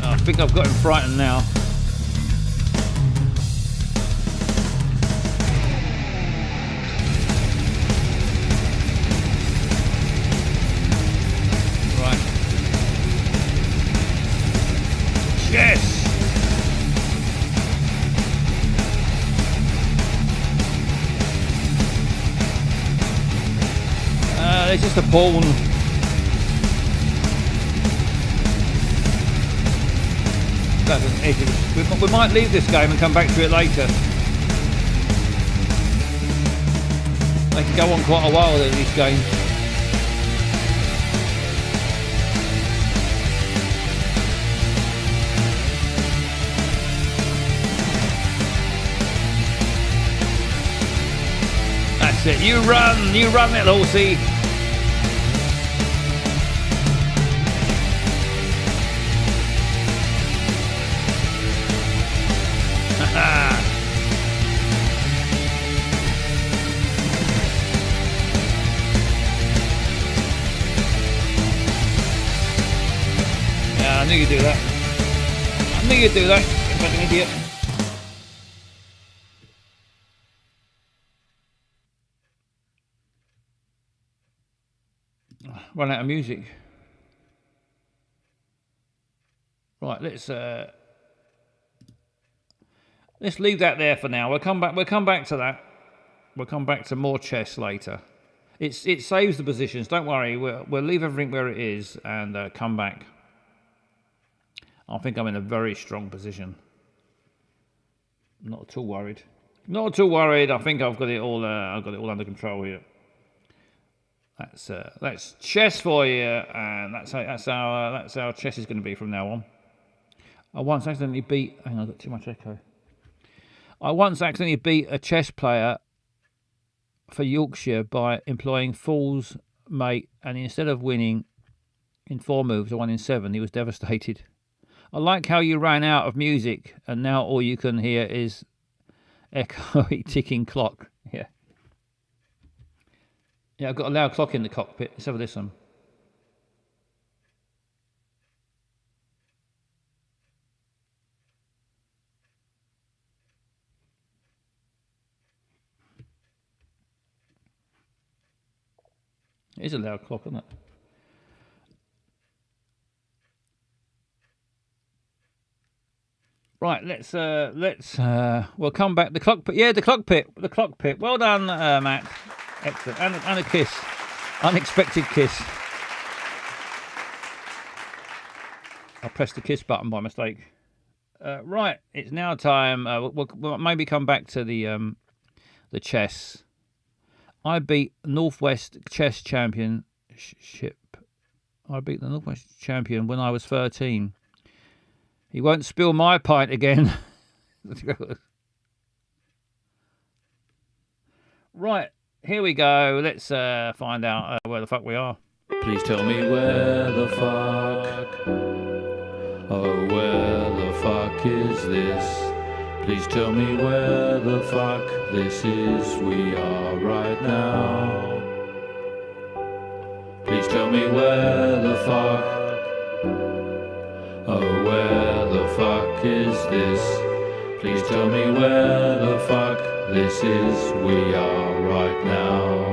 [SPEAKER 3] I think I've got him frightened now. It's just a pawn. We might leave this game and come back to it later. They can go on quite a while in these games. That's it. You run, little horsey. Yeah, I knew you'd do that. I knew you'd do that, you fucking idiot. Run out of music. Right, let's leave that there for now. We'll come back to that. We'll come back to more chess later. It saves the positions. Don't worry. We'll leave everything where it is and come back. I think I'm in a very strong position. Not at all worried. Not at all worried. I think I've got it all. I've got it all under control here. That's chess for you, and that's how chess is going to be from now on. I once accidentally beat. Hang on, I got too much echo. I once accidentally beat a chess player for Yorkshire by employing fool's mate, and instead of winning in 4 moves, I won in 7. He was devastated. I like how you ran out of music, and now all you can hear is echoey ticking clock. Yeah. Yeah, I've got a loud clock in the cockpit. Let's have this one. It is a loud clock, isn't it? Right, we'll come back. The clock pit. Yeah, the clock pit. Well done, Matt. Excellent. And a kiss. Unexpected kiss. I pressed the kiss button by mistake. Right, it's now time. We'll maybe come back to the chess. I beat Northwest Chess Championship. I beat the Northwest Champion when I was 13. He won't spill my pint again. Right, here we go. Let's find out where the fuck we are. Please tell me where the fuck. Oh, where the fuck is this? Please tell me where the fuck this is. We are right now. Please tell me where the fuck. Oh, where the fuck is this? Please tell me where the fuck this is. We are right now.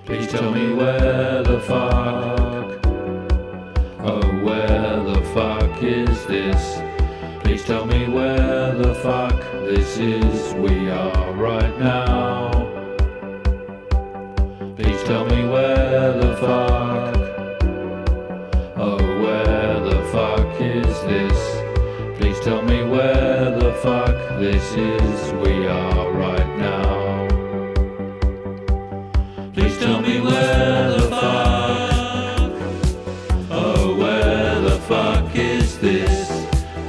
[SPEAKER 3] Please tell me where the fuck. Oh, where the fuck is this? Please tell me where the fuck this is. We are right now. Please tell me where the fuck. Oh, where the fuck is this? Please tell me where the fuck this is. We are right now. Please tell me where the fuck. Oh, where the fuck is this?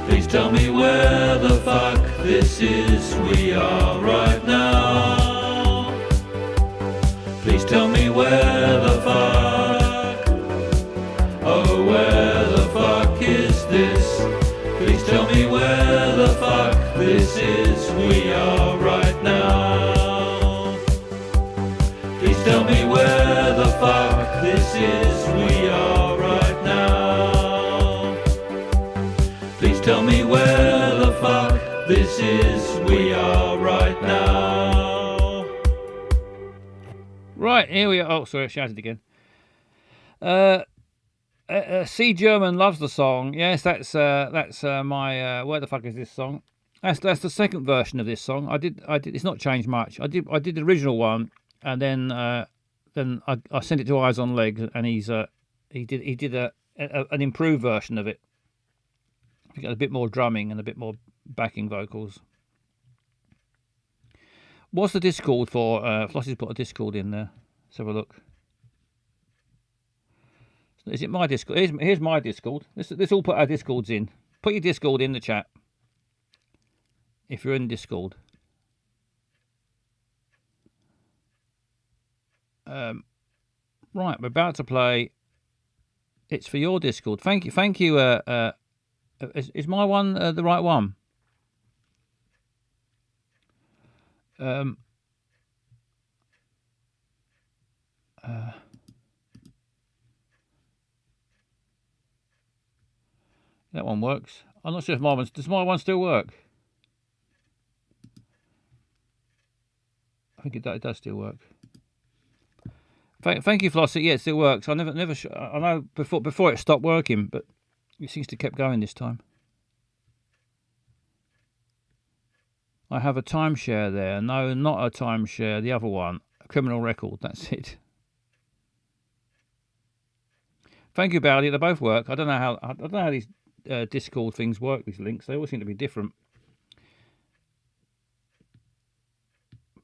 [SPEAKER 3] Please tell me where the fuck this is. We are right now. Please tell me where the fuck. Oh, where the fuck is this? Please tell me where the fuck this is. We are right now. Please tell me where the fuck this is. We are right now. Please tell me where the fuck this is. We are right now. Right, here we are. Oh, sorry, I shouted again. C. German loves the song. Yes, that's my where the fuck is this song? That's the second version of this song. I did. It's not changed much. I did the original one, and then then I sent it to Eyes on Legs, and he did an improved version of it. He got a bit more drumming and a bit more backing vocals. What's the Discord for? Flossie's put a Discord in there. Let's have a look. Is it my Discord? Here's my Discord. Let's all put our Discords in. Put your Discord in the chat. If you're in Discord. Right, we're about to play. It's for your Discord. Thank you. Is my one the right one? That one works. I'm not sure if does my one still work? I think it does still work. Thank you, Flossie. Yeah, it still works. I know before it stopped working, but it seems to keep going this time. I have a timeshare there. No, not a timeshare. The other one, a criminal record. That's it. Thank you, Bowdy. They both work. I don't know how these Discord things work. These links, they all seem to be different.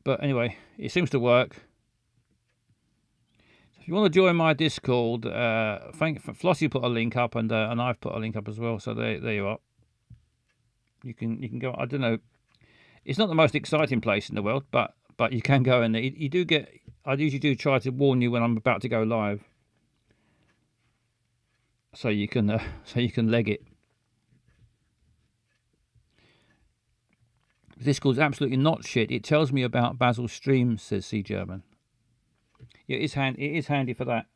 [SPEAKER 3] But anyway, it seems to work. If you want to join my Discord, Flossie put a link up, and I've put a link up as well. So there you are. You can go. I don't know. It's not the most exciting place in the world, but you can go in there. You do get. I usually do try to warn you when I'm about to go live, so you can leg it. Discord's absolutely not shit. It tells me about Basil's stream, says C German. Yeah, it is handy for that.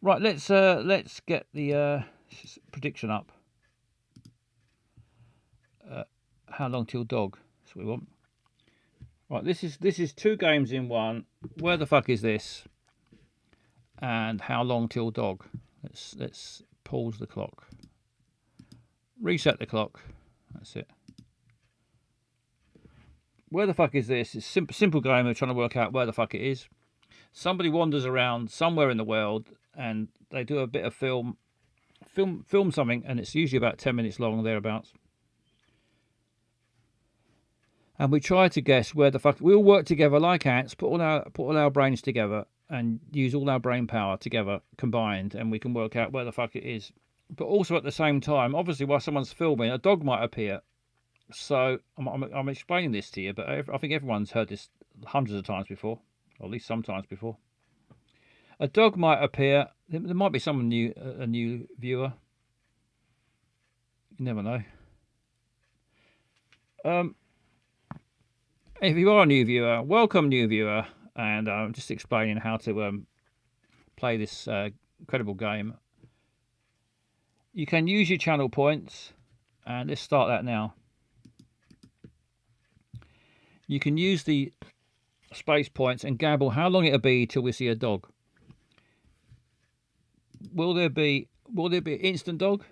[SPEAKER 3] Right, let's get the prediction up. How long till dog? That's what we want. Right, this is 2 games in one. Where the fuck is this? And how long till dog? Let's pause the clock. Reset the clock. That's it. Where the fuck is this? It's a simple game of trying to work out where the fuck it is. Somebody wanders around somewhere in the world and they do a bit of film something, and it's usually about 10 minutes long or thereabouts. And we try to guess where the fuck. We all work together like ants, put all our brains together and use all our brain power together combined, and we can work out where the fuck it is. But also at the same time, obviously while someone's filming, a dog might appear. So I'm explaining this to you, but I think everyone's heard this hundreds of times before, or at least sometimes before. A dog might appear. There might be someone new, a new viewer. You never know. If you are a new viewer, welcome, new viewer, and I'm just explaining how to play this incredible game. You can use your channel points, and let's start that now. You can use the space points and gamble how long it'll be till we see a dog. Will there be an instant dog?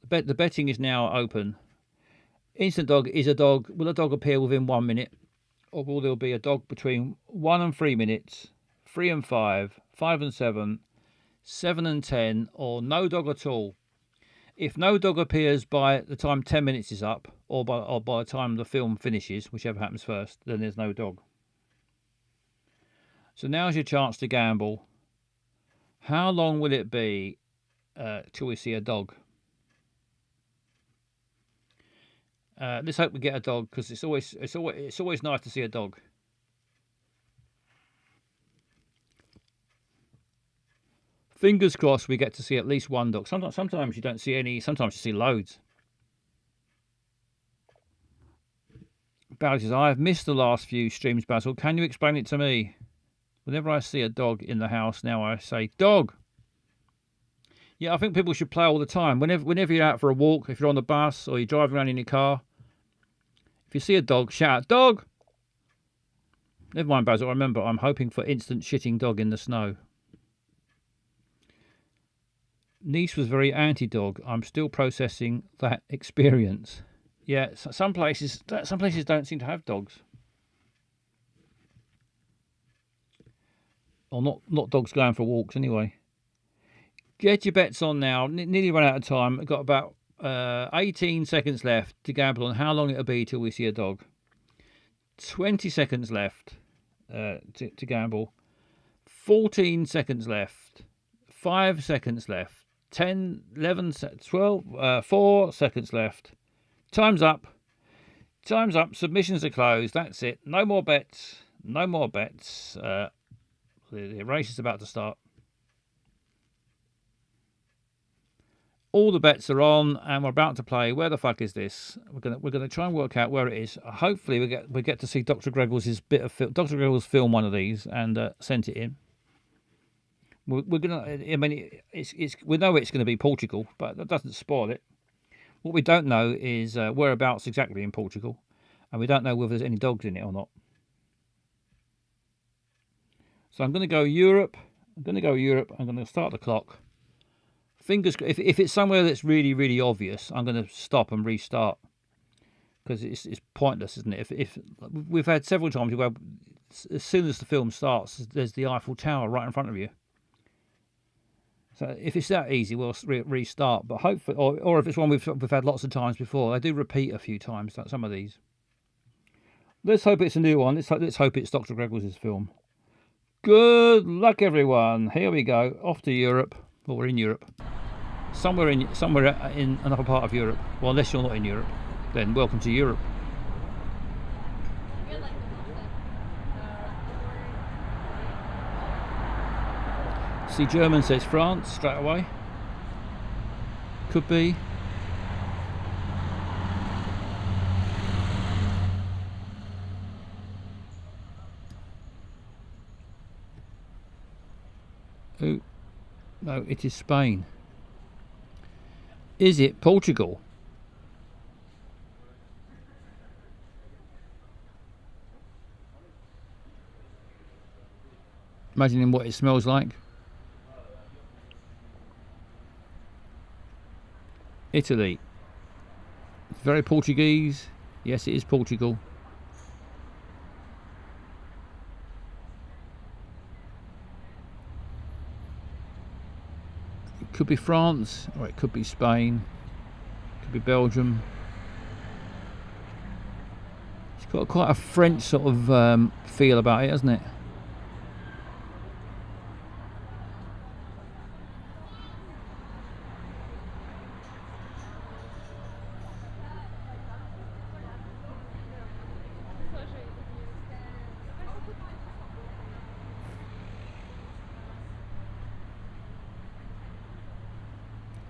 [SPEAKER 3] The betting is now open. Instant dog is a dog. Will a dog appear within 1 minute, or will there be a dog between 1 and 3 minutes, 3 and 5, 5 and 7, 7 and 10, or no dog at all? If no dog appears by the time 10 minutes is up, or by the time the film finishes, whichever happens first, then there's no dog. So now's your chance to gamble. How long will it be till we see a dog? Let's hope we get a dog, because it's always nice to see a dog. Fingers crossed we get to see at least one dog. Sometimes you don't see any. Sometimes you see loads. Barry says, I have missed the last few streams, Basil. Can you explain it to me? Whenever I see a dog in the house now, I say, dog. Yeah, I think people should play all the time. Whenever you're out for a walk, if you're on the bus or you're driving around in your car, if you see a dog, shout out, dog. Never mind, Basil. Remember, I'm hoping for instant shitting dog in the snow. Niece was very anti-dog. I'm still processing that experience. Yeah, some places don't seem to have dogs. or not dogs going for walks anyway. Get your bets on now. Nearly run out of time. We've got about 18 seconds left to gamble on how long it'll be till we see a dog. 20 seconds left to gamble. 14 seconds left. 5 seconds left. 10, 11, 12, 4 seconds left. Time's up. Time's up. Submissions are closed. That's it. No more bets. No more bets. The race is about to start. All the bets are on, and we're about to play. Where the fuck is this? We're gonna try and work out where it is. Hopefully, we get to see Dr. Greggles' bit of film. Dr. Greggles film one of these and sent it in. We're gonna. I mean, we know it's going to be Portugal, but that doesn't spoil it. What we don't know is whereabouts exactly in Portugal, and we don't know whether there's any dogs in it or not. So I'm going to go Europe. I'm going to start the clock. Fingers. If it's somewhere that's really, really obvious, I'm going to stop and restart because it's pointless, isn't it? If we've had several times where as soon as the film starts, there's the Eiffel Tower right in front of you. So if it's that easy, we'll restart. But hopefully, or if it's one we've had lots of times before, they do repeat a few times. Some of these. Let's hope it's a new one. Let's hope it's Dr. Greggles' film. Good luck, everyone. Here we go. Off to Europe. Well, we're in Europe. Somewhere in another part of Europe. Well, unless you're not in Europe, then welcome to Europe. See, German says France straight away. Could be. Oh, no, it is Spain. Is it Portugal? Imagining what it smells like. Italy. It's very Portuguese. Yes, it is Portugal. It could be France, or it could be Spain. It could be Belgium. It's got quite a French sort of feel about it, hasn't it?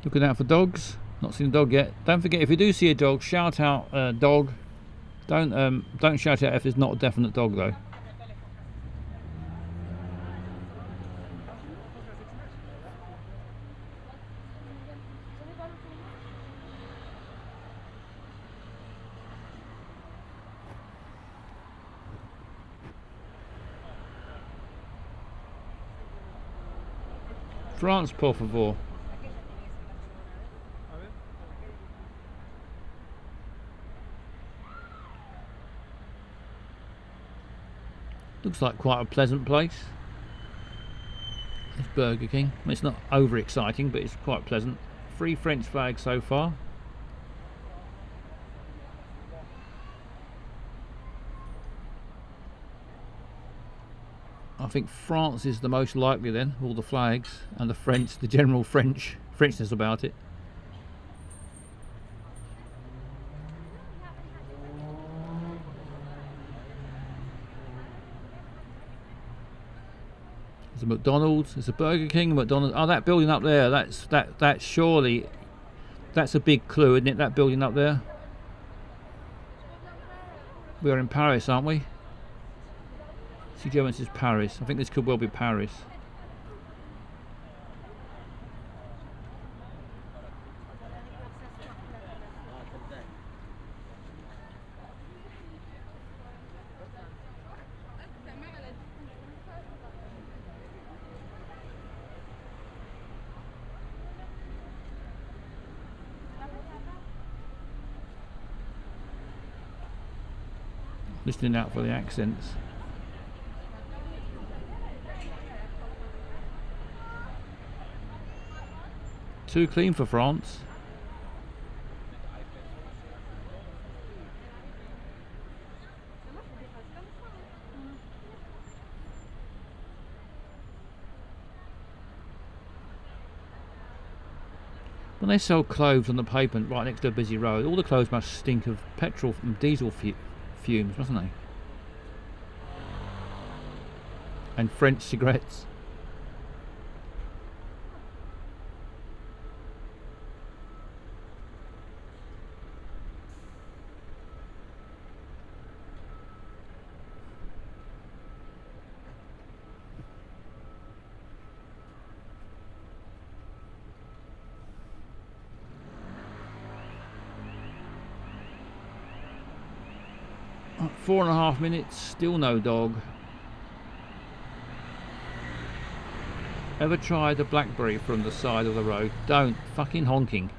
[SPEAKER 3] Looking out for dogs. Not seen a dog yet. Don't forget, if you do see a dog, shout out dog. Don't shout out if there's not a definite dog though. France, por favor. Looks like quite a pleasant place. It's Burger King. It's not over exciting, but it's quite pleasant. 3 French flags so far. I think France is the most likely then, all the flags, and the French, the general Frenchness about it. There's a McDonald's, there's a Burger King, a McDonald's. Oh, that building up there, that's surely, that's a big clue, isn't it, that building up there? We're in Paris, aren't we? See, German says Paris. I think this could well be Paris. Listening out for the accents. Too clean for France. When they sell clothes on the pavement right next to a busy road, all the clothes must stink of petrol and diesel fumes, mustn't they? And French cigarettes. Oh, 4.5 minutes, still no dog. Ever tried a blackberry from the side of the road? Don't. Fucking honking.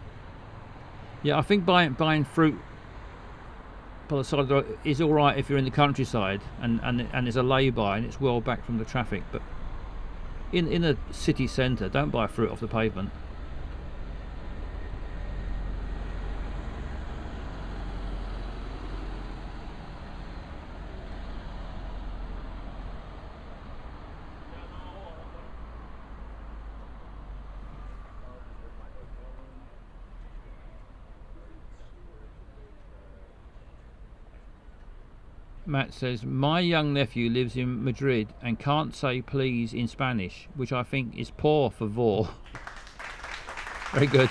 [SPEAKER 3] Yeah, I think buying fruit by the side of the road is alright if you're in the countryside and there's a lay-by and it's well back from the traffic, but in a city centre, don't buy fruit off the pavement. Matt says, my young nephew lives in Madrid and can't say please in Spanish, which I think is por favor. Very good.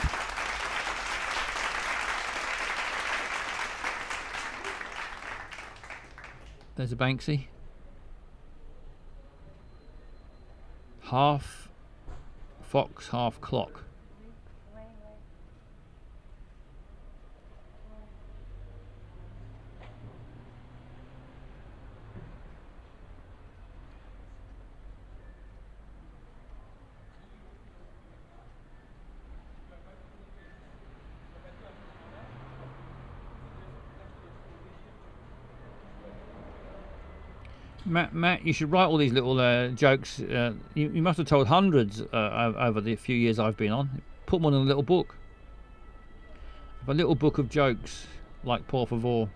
[SPEAKER 3] There's a Banksy. Half fox, half clock. Matt, you should write all these little jokes. You must have told hundreds over the few years I've been on. Put them on in a little book. A little book of jokes, like por favor.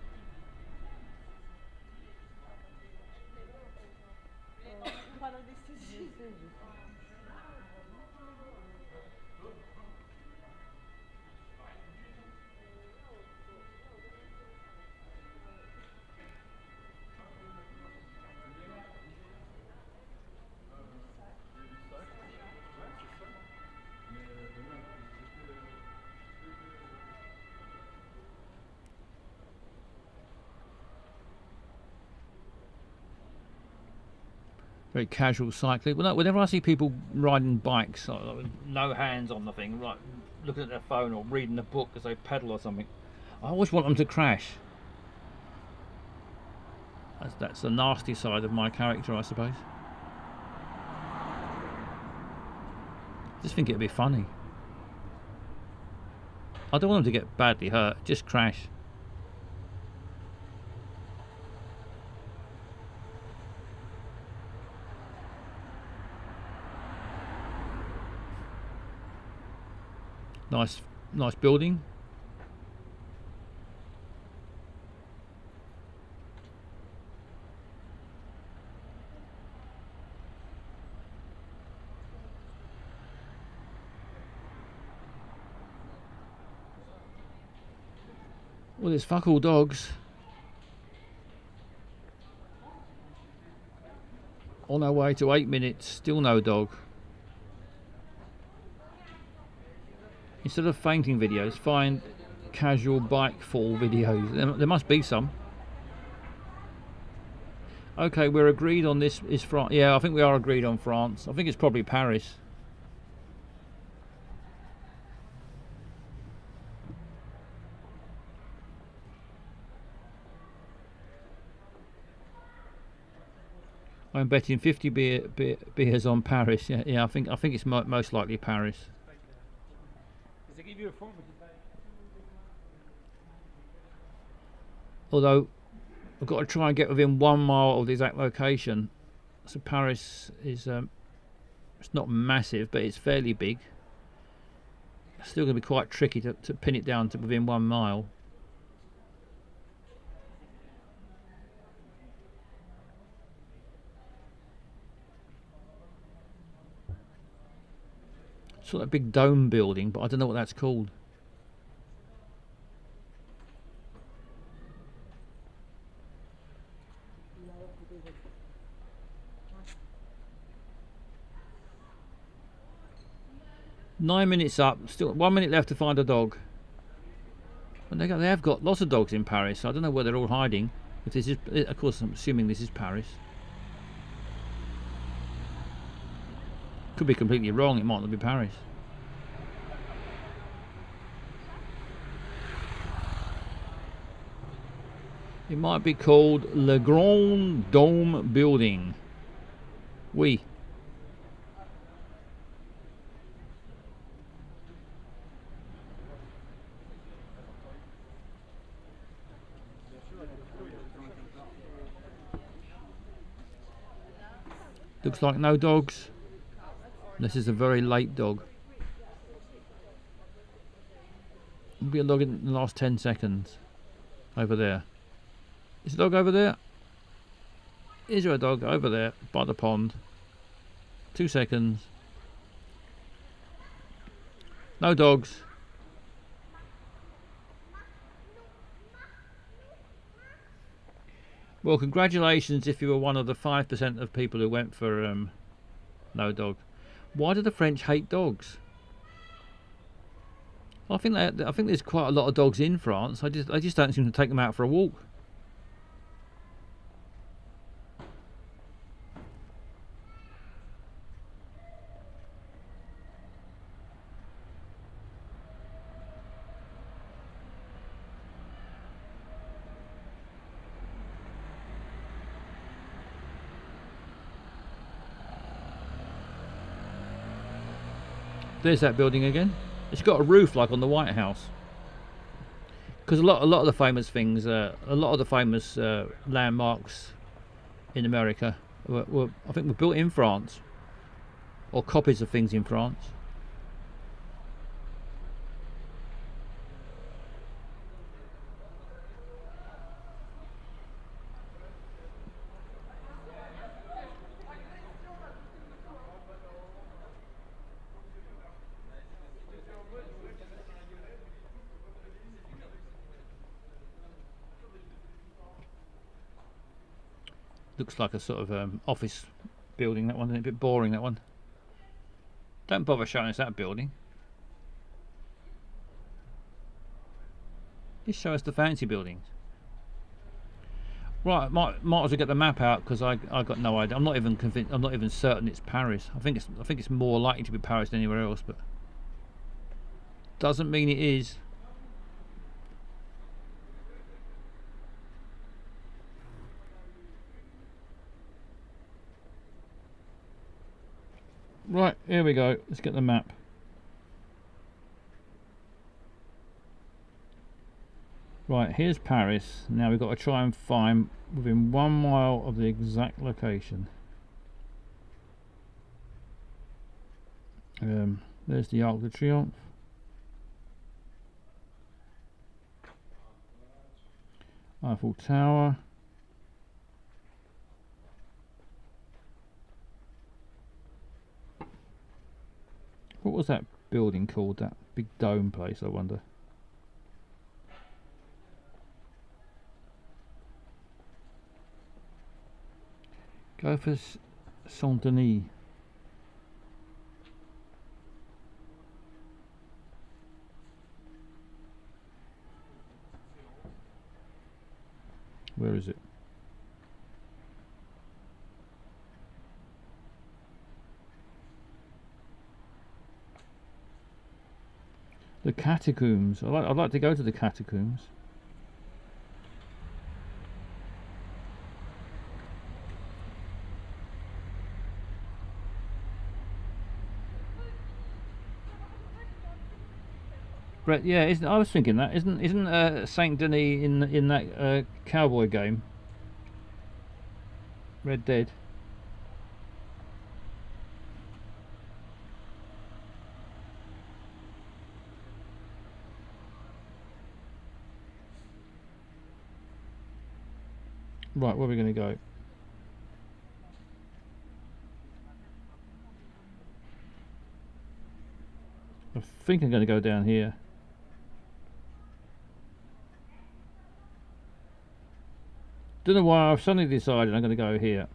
[SPEAKER 3] Very casual cycling. Well, no, whenever I see people riding bikes, with no hands on the thing, like looking at their phone or reading a book as they pedal or something, I always want them to crash. That's the nasty side of my character, I suppose. I just think it'd be funny. I don't want them to get badly hurt, just crash. Nice building. Well, there's fuck all dogs. On our way to 8 minutes, still no dog. Instead of fainting videos, find casual bike fall videos. There must be some. Okay, we're agreed on this is France. Yeah, I think we are agreed on France. I think it's probably Paris. I'm betting 50 beers on Paris. Yeah, I think it's most likely Paris. Although I've got to try and get within 1 mile of the exact location. So Paris is it's not massive, but it's fairly big. Still going to be quite tricky to pin it down to within 1 mile. Sort of a big dome building, but I don't know what that's called. Nine minutes up, still 1 minute left to find a dog. And they have got lots of dogs in Paris. So I don't know where they're all hiding. If this is, of course, I'm assuming this is Paris. Could be completely wrong. It might not be Paris. It might be called Le Grand Dome Building. Oui. Looks like no dogs. This is a very late dog. There'll be a dog in the last 10 seconds. Over there. Is the dog over there? Is there a dog over there by the pond? 2 seconds. No dogs. Well, congratulations if you were one of the 5% of people who went for no dog. Why do the French hate dogs? I think there's quite a lot of dogs in France. I just don't seem to take them out for a walk. There's that building again. It's got a roof like on the White House. Because a lot of the famous things, a lot of the famous landmarks in America I think were built in France, or copies of things in France. Looks like a sort of office building, that one, isn't it? A bit boring, that one. Don't bother showing us that building. Just show us the fancy buildings. Right, might as well get the map out because I got no idea. I'm not even convinced. I'm not even certain it's Paris. I think it's more likely to be Paris than anywhere else, but doesn't mean it is. Right, here we go. Let's get the map. Right, here's Paris. Now we've got to try and find within 1 mile of the exact location. There's the Arc de Triomphe. Eiffel Tower. What was that building called? That big dome place, I wonder. Go for Saint Denis. Where is it? The catacombs. I'd like to go to the catacombs. But yeah, I was thinking that isn't Saint Denis in that cowboy game, Red Dead. Right, where are we going to go? I think I'm going to go down here. Don't know why I've suddenly decided I'm going to go here.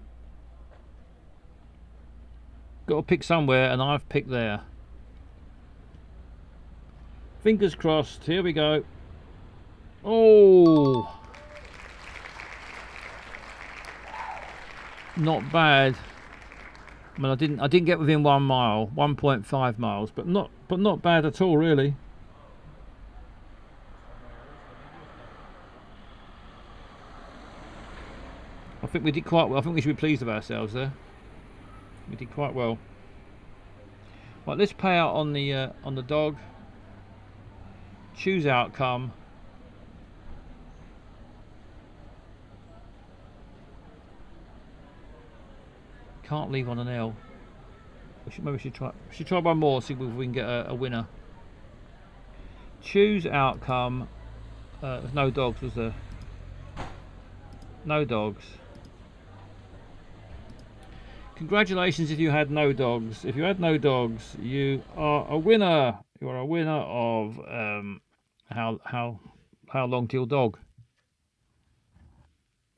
[SPEAKER 3] Got to pick somewhere, and I've picked there. Fingers crossed. Here we go. Oh, not bad. I mean, I didn't get within 1 mile, 1.5 miles, but not bad at all, really. I think we did quite well. I think we should be pleased with ourselves there. We did quite well. Right, let's pay out on the dog. Choose outcome. Can't leave on an L. Maybe we should try one more. See if we can get a winner. Choose outcome. No dogs, was there? No dogs. Congratulations if you had no dogs. If you had no dogs, you are a winner. You are a winner of how long till dog.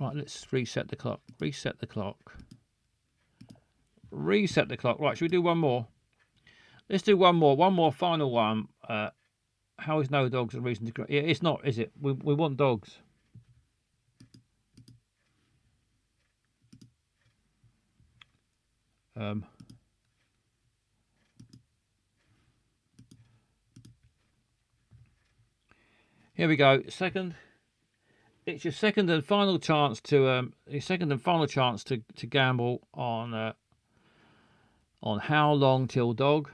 [SPEAKER 3] Right, let's reset the clock. Reset the clock. Reset the clock. Right, should we do one more? Let's do one more. One more final one. How is no dogs a reason to? Yeah, it's not, is it? We want dogs. Here we go. Second. It's your second and final chance to gamble on how long till dog.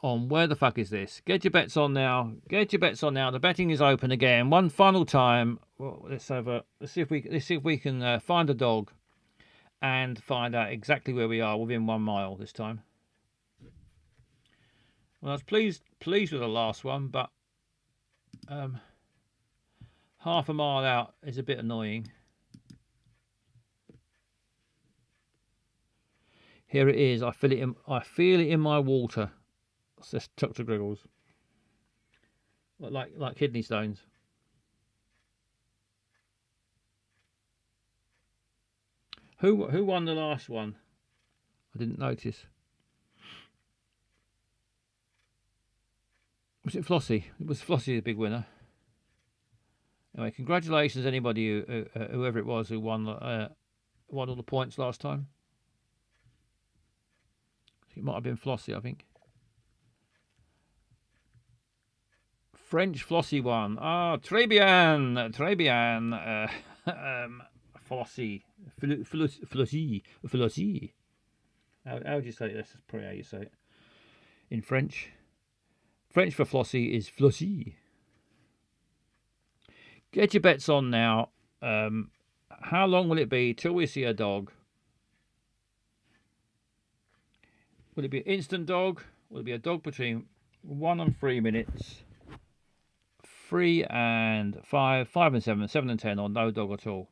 [SPEAKER 3] On where the fuck is this? Get your bets on now. Get your bets on now. The betting is open again. One final time. Well, let's see if we can find a dog and find out exactly where we are within 1 mile this time. Well, I was pleased with the last one, but half a mile out is a bit annoying. Here it is. I feel it in my water. Says Dr. Griggles. Like kidney stones. Who won the last one? I didn't notice. Was it Flossie? It was Flossie the big winner. Anyway, congratulations anybody whoever it was who won all the points last time. It might have been Flossie, I think. French Flossie won. Ah, très bien, très bien. Flossie, Flossie. How do you say it? That's probably how you say it in French. French for Flossie is Flossie. Get your bets on now. How long will it be till we see a dog? Will it be an instant dog? Will it be a dog between 1 and 3 minutes? 3 and 5, 5 and 7, 7 and 10, or no dog at all?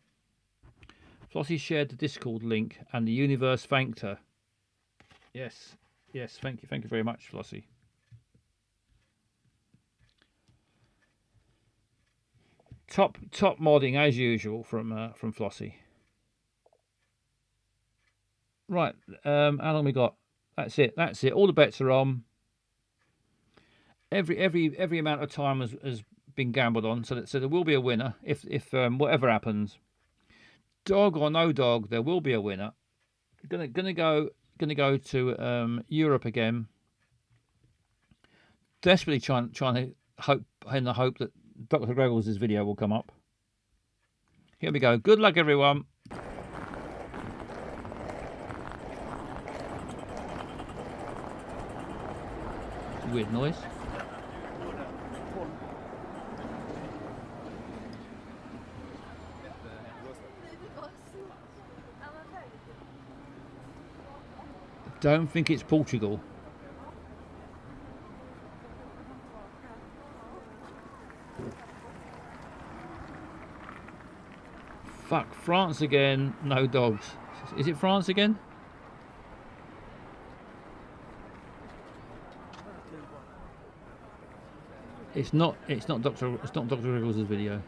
[SPEAKER 3] Flossie shared the Discord link and the universe thanked her. Yes, thank you very much, Flossie. Top modding as usual from Flossie. Right, how long we got? That's it. All the bets are on. Every amount of time has been gambled on, so there will be a winner if whatever happens. Dog or no dog, there will be a winner. Gonna go to Europe again. Desperately trying to hope that Dr. Greggles' video will come up. Here we go. Good luck, everyone. It's a weird noise. Don't think it's Portugal. Fuck, France again, no dogs. Is it France again? It's not Dr. Wriggles' video.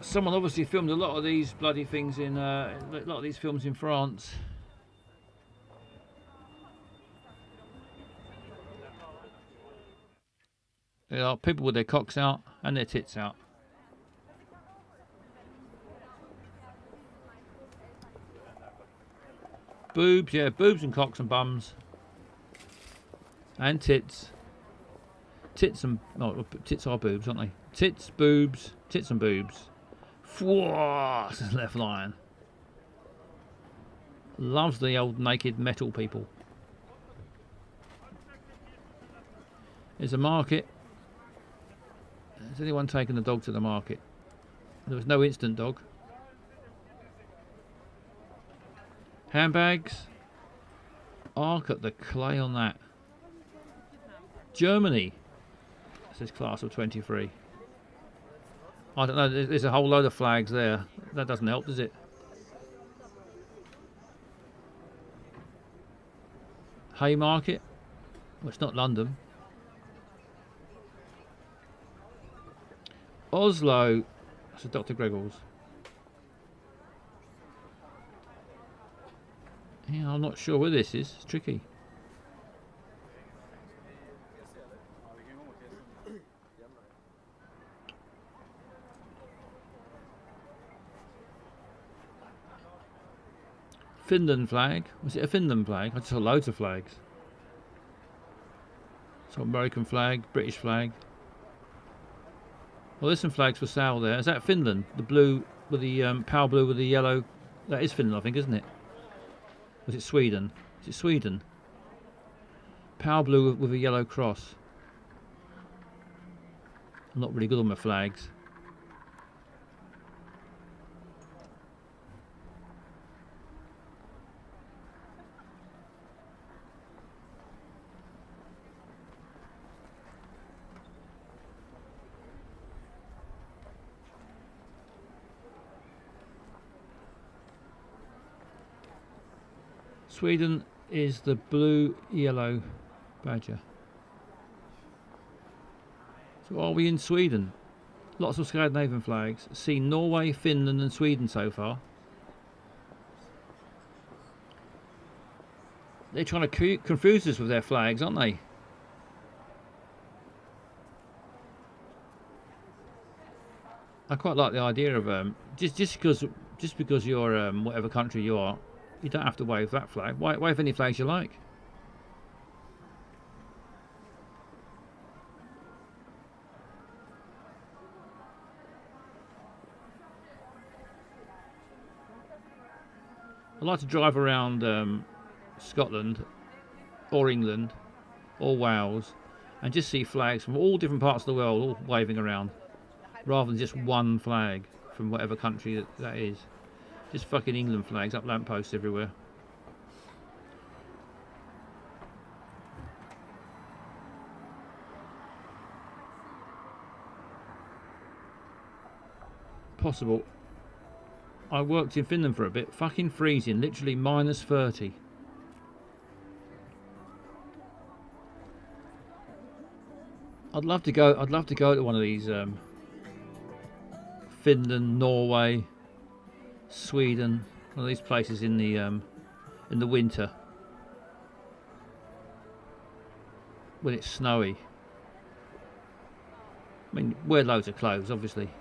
[SPEAKER 3] Someone obviously filmed a lot of these bloody things in a lot of these films in France. There are people with their cocks out and their tits out. Boobs, yeah, boobs and cocks and bums. And tits. Tits and... Oh, tits are boobs, aren't they? Tits, boobs, tits and boobs. Whoa, says Left Lion. Loves the old naked metal people. There's a market. Has anyone taken the dog to the market? There was no instant dog. Handbags. Look at the clay on that. Germany. Says class of 23. I don't know, there's a whole load of flags there. That doesn't help, does it? Haymarket. Well, it's not London. Oslo. That's a Dr. Greggles. Yeah, I'm not sure where this is. It's tricky. Finland flag. Was it a Finland flag? I just saw loads of flags. So American flag, British flag. Well, there's some flags for sale there. Is that Finland? The blue with the power blue with the yellow. That is Finland, I think, isn't it? Was it Sweden? Is it Sweden? Power blue with a yellow cross. I'm not really good on my flags. Sweden is the blue-yellow badger. So are we in Sweden? Lots of Scandinavian flags. See Norway, Finland and Sweden so far. They're trying to confuse us with their flags, aren't they? I quite like the idea of just because you're whatever country you are, you don't have to wave that flag. Wave any flags you like. I like to drive around Scotland or England or Wales and just see flags from all different parts of the world all waving around, rather than just one flag from whatever country that is. Just fucking England flags up lampposts everywhere. Possible. I worked in Finland for a bit. Fucking freezing. Literally minus 30. I'd love to go to one of these Finland, Norway, Sweden, one of these places in the winter when it's snowy. I mean, wear loads of clothes, obviously.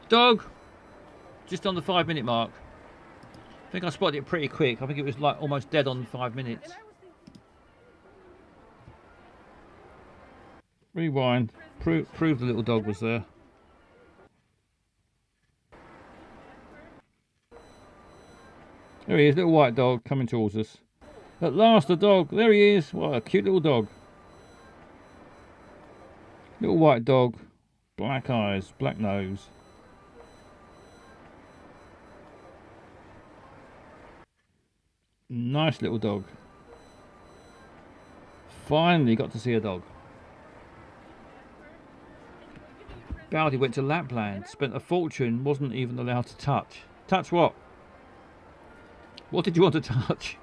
[SPEAKER 3] Dog! Just on the 5-minute mark. I think I spotted it pretty quick. I think it was like almost dead on 5 minutes. Rewind. Prove the little dog was there. There he is, little white dog coming towards us. At last, a dog. There he is. What a cute little dog. Little white dog. Black eyes, black nose. Nice little dog. Finally got to see a dog. Baldy went to Lapland, spent a fortune, wasn't even allowed to touch. Touch what? What did you want to touch?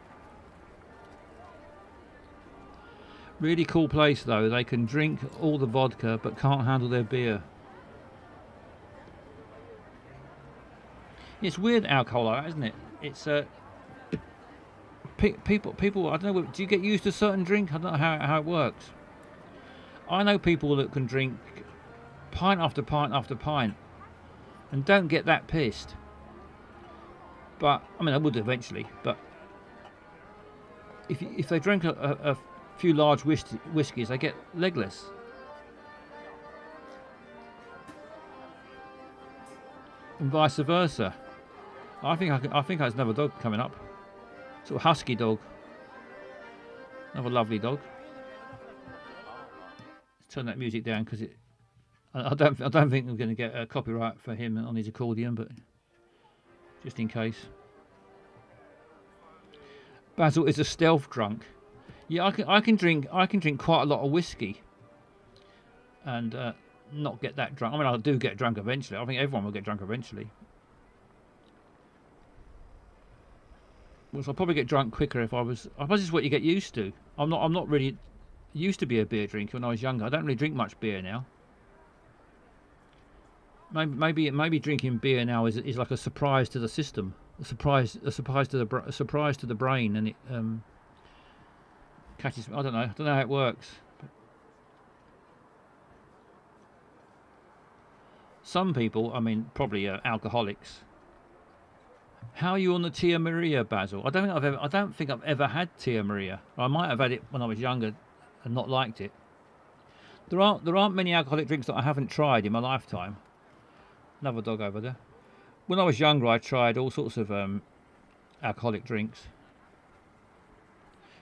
[SPEAKER 3] Really cool place though. They can drink all the vodka but can't handle their beer. It's weird alcohol, like that, isn't it? It's people. I don't know. Do you get used to certain drink? I don't know how it works. I know people that can drink pint after pint after pint and don't get that pissed. But I mean, I would eventually. But if they drink a few large whiskies, they get legless. And vice versa. I think there's another dog coming up. Sort of husky dog. Another lovely dog. Let's turn that music down because I don't think we're going to get a copyright for him on his accordion, but just in case. Basil is a stealth drunk. Yeah, I can drink quite a lot of whiskey, and not get that drunk. I mean, I do get drunk eventually. I think everyone will get drunk eventually. Well, so I'll probably get drunk quicker if I suppose it's what you get used to. I'm not really used to be a beer drinker when I was younger. I don't really drink much beer now. Maybe drinking beer now is like a surprise to the system, a surprise to the brain, and it catches. I don't know how it works. But some people, I mean, probably alcoholics. How are you on the Tia Maria, Basil? I don't think I've ever had Tia Maria. I might have had it when I was younger and not liked it. There aren't many alcoholic drinks that I haven't tried in my lifetime. Another dog over there. When I was younger, I tried all sorts of alcoholic drinks.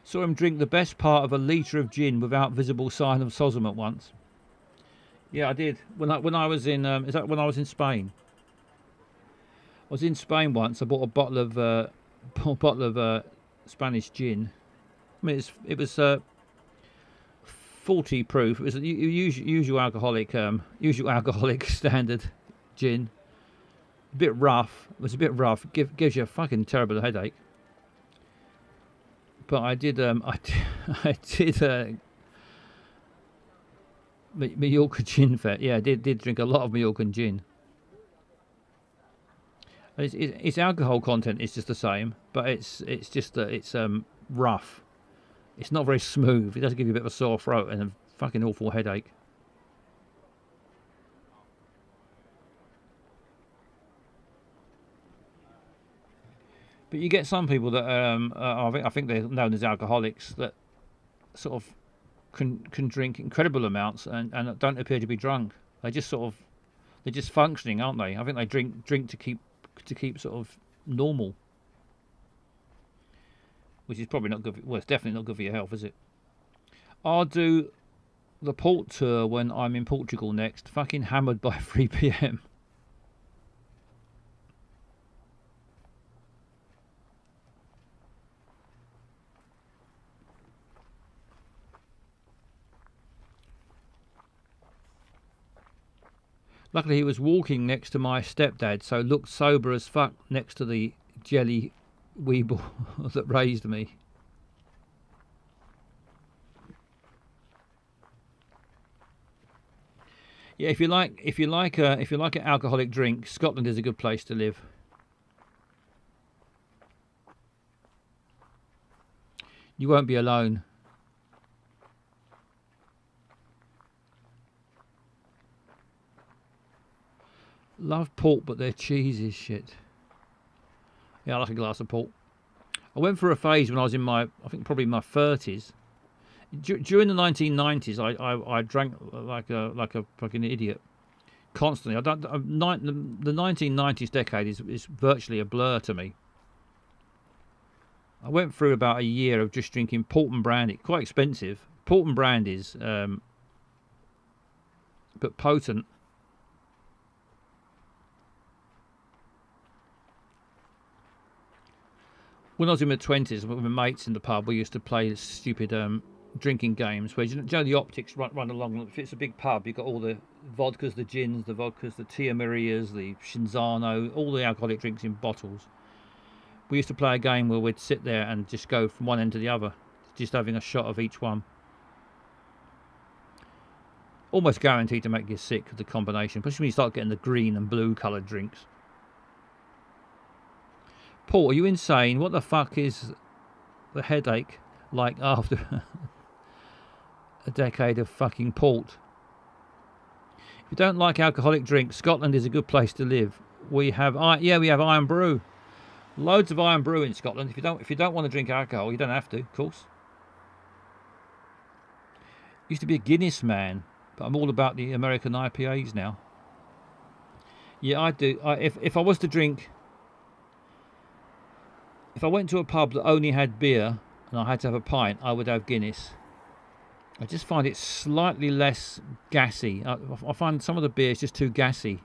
[SPEAKER 3] Saw him drink the best part of a litre of gin without visible sign of sosum once. Yeah, I did. When I was in when I was in Spain? I was in Spain once. I bought a bottle of Spanish gin. I mean, it was 40 proof. It was a usual alcoholic standard gin. A bit rough. It was a bit rough. Gives you a fucking terrible headache. But I did Mallorca gin fest. Yeah, I did drink a lot of Mallorca gin. Its alcohol content is just the same, but it's just that it's rough. It's not very smooth. It does give you a bit of a sore throat and a fucking awful headache. But you get some people that I think they're known as alcoholics that sort of can drink incredible amounts and don't appear to be drunk. They're just functioning, aren't they? I think they drink to keep sort of normal, which is probably not good. Well, it's definitely not good for your health, is it? I'll do the port tour when I'm in Portugal next. Fucking hammered by 3 p.m. Luckily, he was walking next to my stepdad, so looked sober as fuck next to the jelly weeble that raised me. Yeah, if you like an alcoholic drink, Scotland is a good place to live. You won't be alone. Love port, but their cheese is shit. Yeah, I like a glass of port. I went through a phase when I was in I think probably my 30s. During the 1990s, I drank like a fucking idiot, constantly. The 1990s decade is virtually a blur to me. I went through about a year of just drinking port and brandy, quite expensive. Port and brandies, but potent. When I was in my 20s with my mates in the pub, we used to play stupid drinking games where, you know, the optics run along. If it's a big pub, you've got all the vodkas, the gins, the vodkas, the Tia Marias, the Shinzano, all the alcoholic drinks in bottles. We used to play a game where we'd sit there and just go from one end to the other, just having a shot of each one. Almost guaranteed to make you sick with the combination, especially when you start getting the green and blue coloured drinks. Paul, are you insane? What the fuck is the headache like after a decade of fucking port? If you don't like alcoholic drinks, Scotland is a good place to live. We have Iron Brew. Loads of Iron Brew in Scotland. If you don't want to drink alcohol, you don't have to, of course. Used to be a Guinness man, but I'm all about the American IPAs now. Yeah, I do. If I was to drink, if I went to a pub that only had beer and I had to have a pint, I would have Guinness. I just find it slightly less gassy. I find some of the beers just too gassy.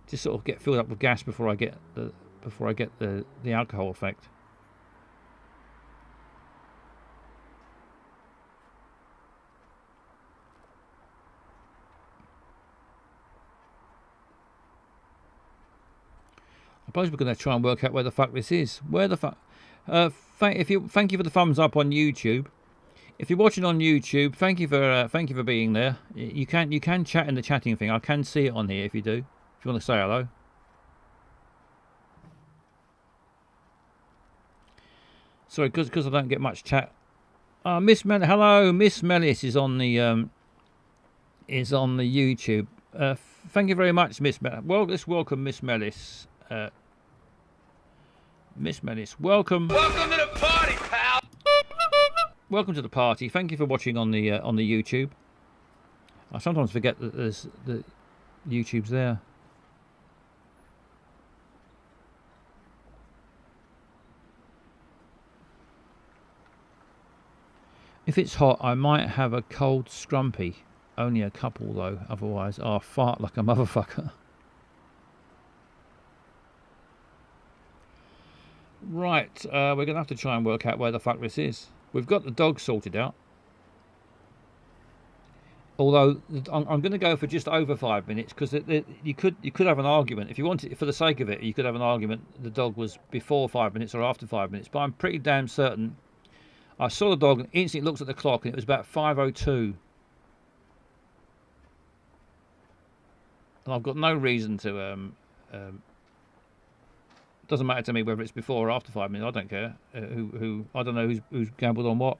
[SPEAKER 3] Just sort of get filled up with gas before I get the alcohol effect. I suppose we're going to try and work out where the fuck this is. Where the fuck? Thank you for the thumbs up on YouTube. If you're watching on YouTube, thank you for being there. You can chat in the chatting thing. I can see it on here if you do. If you want to say hello. Sorry, because I don't get much chat. Hello, Miss Mellis is on the YouTube. Thank you very much, Miss Mellis. Well, let's welcome Miss Mellis. Miss Mellis, welcome.
[SPEAKER 4] Welcome to the party, pal.
[SPEAKER 3] Welcome to the party. Thank you for watching on the YouTube. I sometimes forget that the YouTube's there. If it's hot, I might have a cold scrumpy. Only a couple though, otherwise I'll fart like a motherfucker. Right, we're going to have to try and work out where the fuck this is. We've got the dog sorted out. Although I'm going to go for just over 5 minutes because you could have an argument if you wanted, for the sake of it. You could have an argument the dog was before 5 minutes or after 5 minutes. But I'm pretty damn certain. I saw the dog and instantly looked at the clock and it was about 5:02. And I've got no reason to. Doesn't matter to me whether it's before or after 5 minutes. I don't care. I don't know who's gambled on what.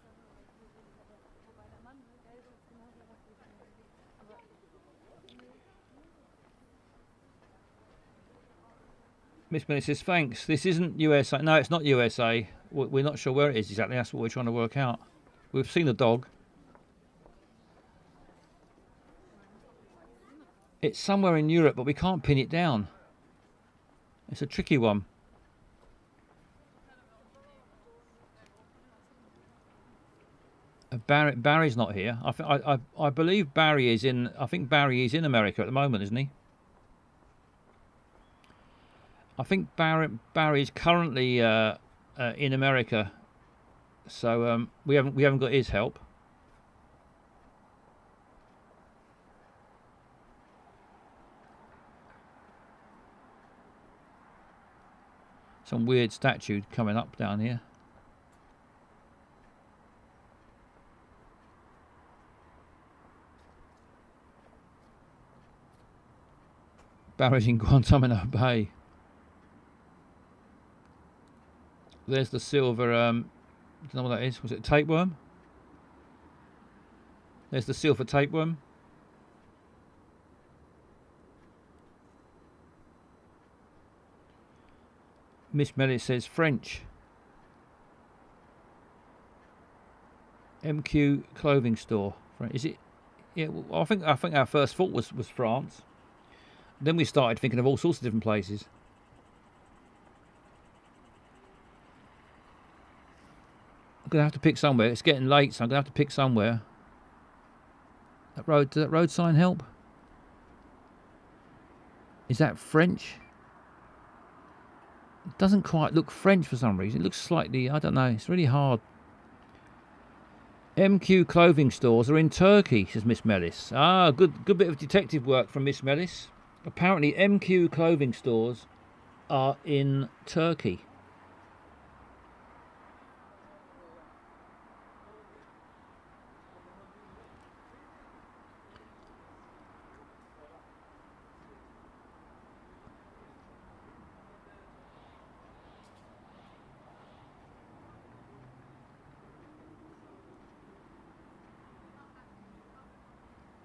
[SPEAKER 3] Miss Minnie says, thanks. This isn't USA. No, it's not USA. We're not sure where it is exactly. That's what we're trying to work out. We've seen the dog. It's somewhere in Europe, but we can't pin it down. It's a tricky one. Barry's not here. I believe Barry is in. I think Barry is in America at the moment, isn't he? I think Barry's currently in America, so we haven't got his help. Some weird statue coming up down here. Barry's in Guantanamo Bay. There's the silver, I don't know what that is. Was it a tapeworm? There's the silver tapeworm. Miss Melly says French. MQ clothing store. Is it? Yeah, well, I think our first thought was France. Then we started thinking of all sorts of different places. I'm gonna have to pick somewhere. It's getting late, so I'm gonna have to pick somewhere. Does that road sign help? Is that French? Doesn't quite look French for some reason. It looks slightly, I don't know, it's really hard. MQ clothing stores are in Turkey, says Miss Mellis. Ah, good bit of detective work from Miss Mellis. Apparently MQ clothing stores are in Turkey.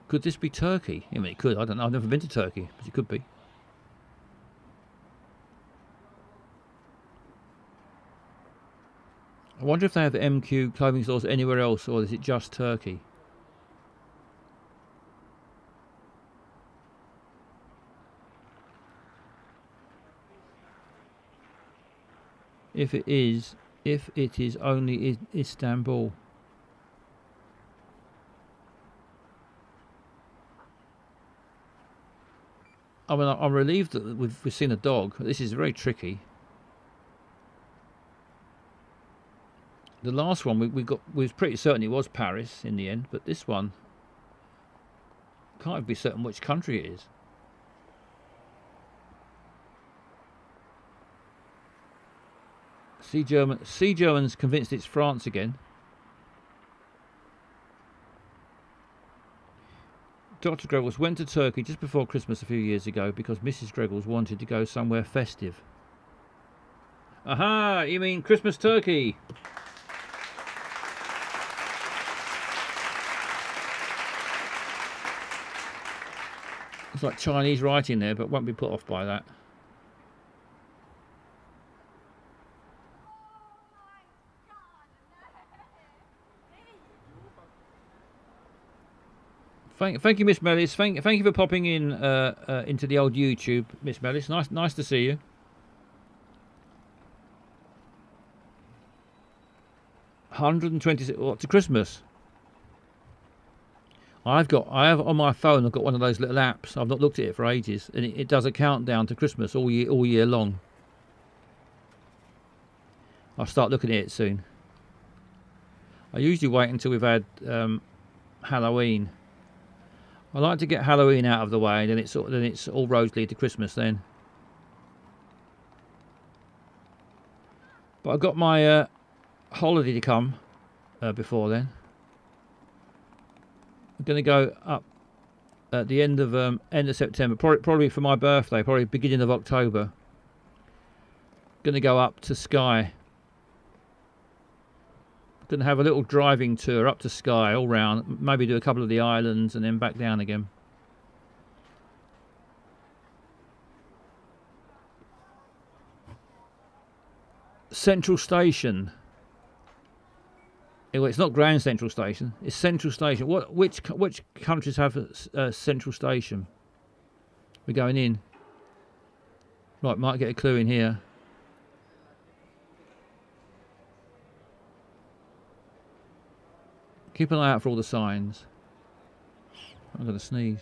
[SPEAKER 3] Could this be Turkey? I mean, it could. I don't know. I've never been to Turkey, but it could be. I wonder if they have MQ clothing stores anywhere else, or is it just Turkey? If it is only Istanbul. I mean, I'm relieved that we've seen a dog. This is very tricky. The last one we was pretty certain it was Paris in the end, but this one can't be certain which country it is. Sea German's convinced it's France again. Dr. Greggles went to Turkey just before Christmas a few years ago because Mrs. Greggles wanted to go somewhere festive. Aha! You mean Christmas turkey? It's like Chinese writing there, but won't be put off by that. Thank you, Miss Mellis. Thank you for popping in into the old YouTube, Miss Mellis. Nice to see you. 126. What, to Christmas? I have on my phone. I've got one of those little apps. I've not looked at it for ages, and it does a countdown to Christmas all year long. I'll start looking at it soon. I usually wait until we've had Halloween. I like to get Halloween out of the way, then it's all rosily to Christmas then. But I've got my holiday to come before then. I'm going to go up at the end of September, probably for my birthday, probably beginning of October. Going to go up to Skye. Going to have a little driving tour up to Skye all round, maybe do a couple of the islands and then back down again. Central Station. Well, it's not Grand Central Station. It's Central Station. Which countries have a Central Station? We're going in. Right, might get a clue in here. Keep an eye out for all the signs. I'm going to sneeze.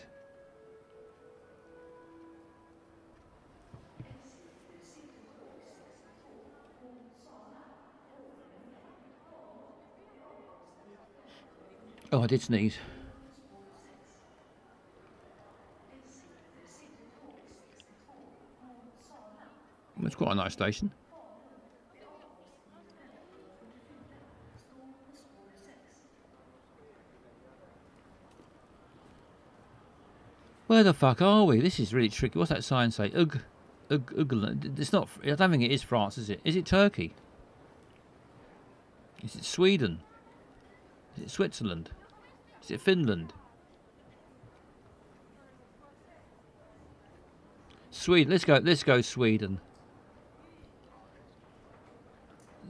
[SPEAKER 3] Oh, I did sneeze. It's quite a nice station. Where the fuck are we? This is really tricky. What's that sign say? It's not. I don't think it is France, is it? Is it Turkey? Is it Sweden? Is it Switzerland? Is it Finland? Sweden. Let's go Sweden.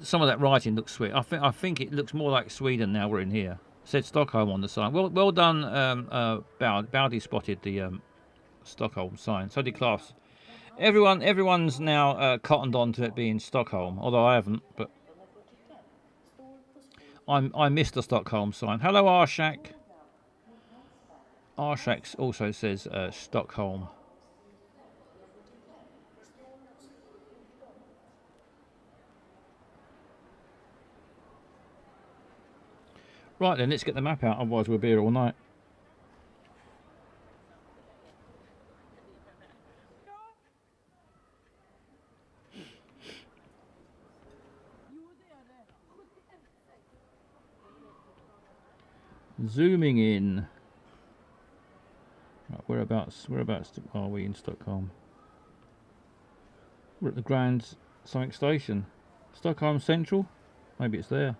[SPEAKER 3] Some of that writing looks sweet. I think it looks more like Sweden now we're in here. Said Stockholm on the sign. Well done, Bowdy spotted the Stockholm sign. So did Klaus. Everyone's now cottoned on to it being Stockholm, although I haven't. But I missed the Stockholm sign. Hello, Arshak. Arshak also says Stockholm. Right then, let's get the map out, otherwise we'll be here all night. Zooming in. Right, whereabouts are we in Stockholm? We're at the Grand something station. Stockholm Central? Maybe it's there.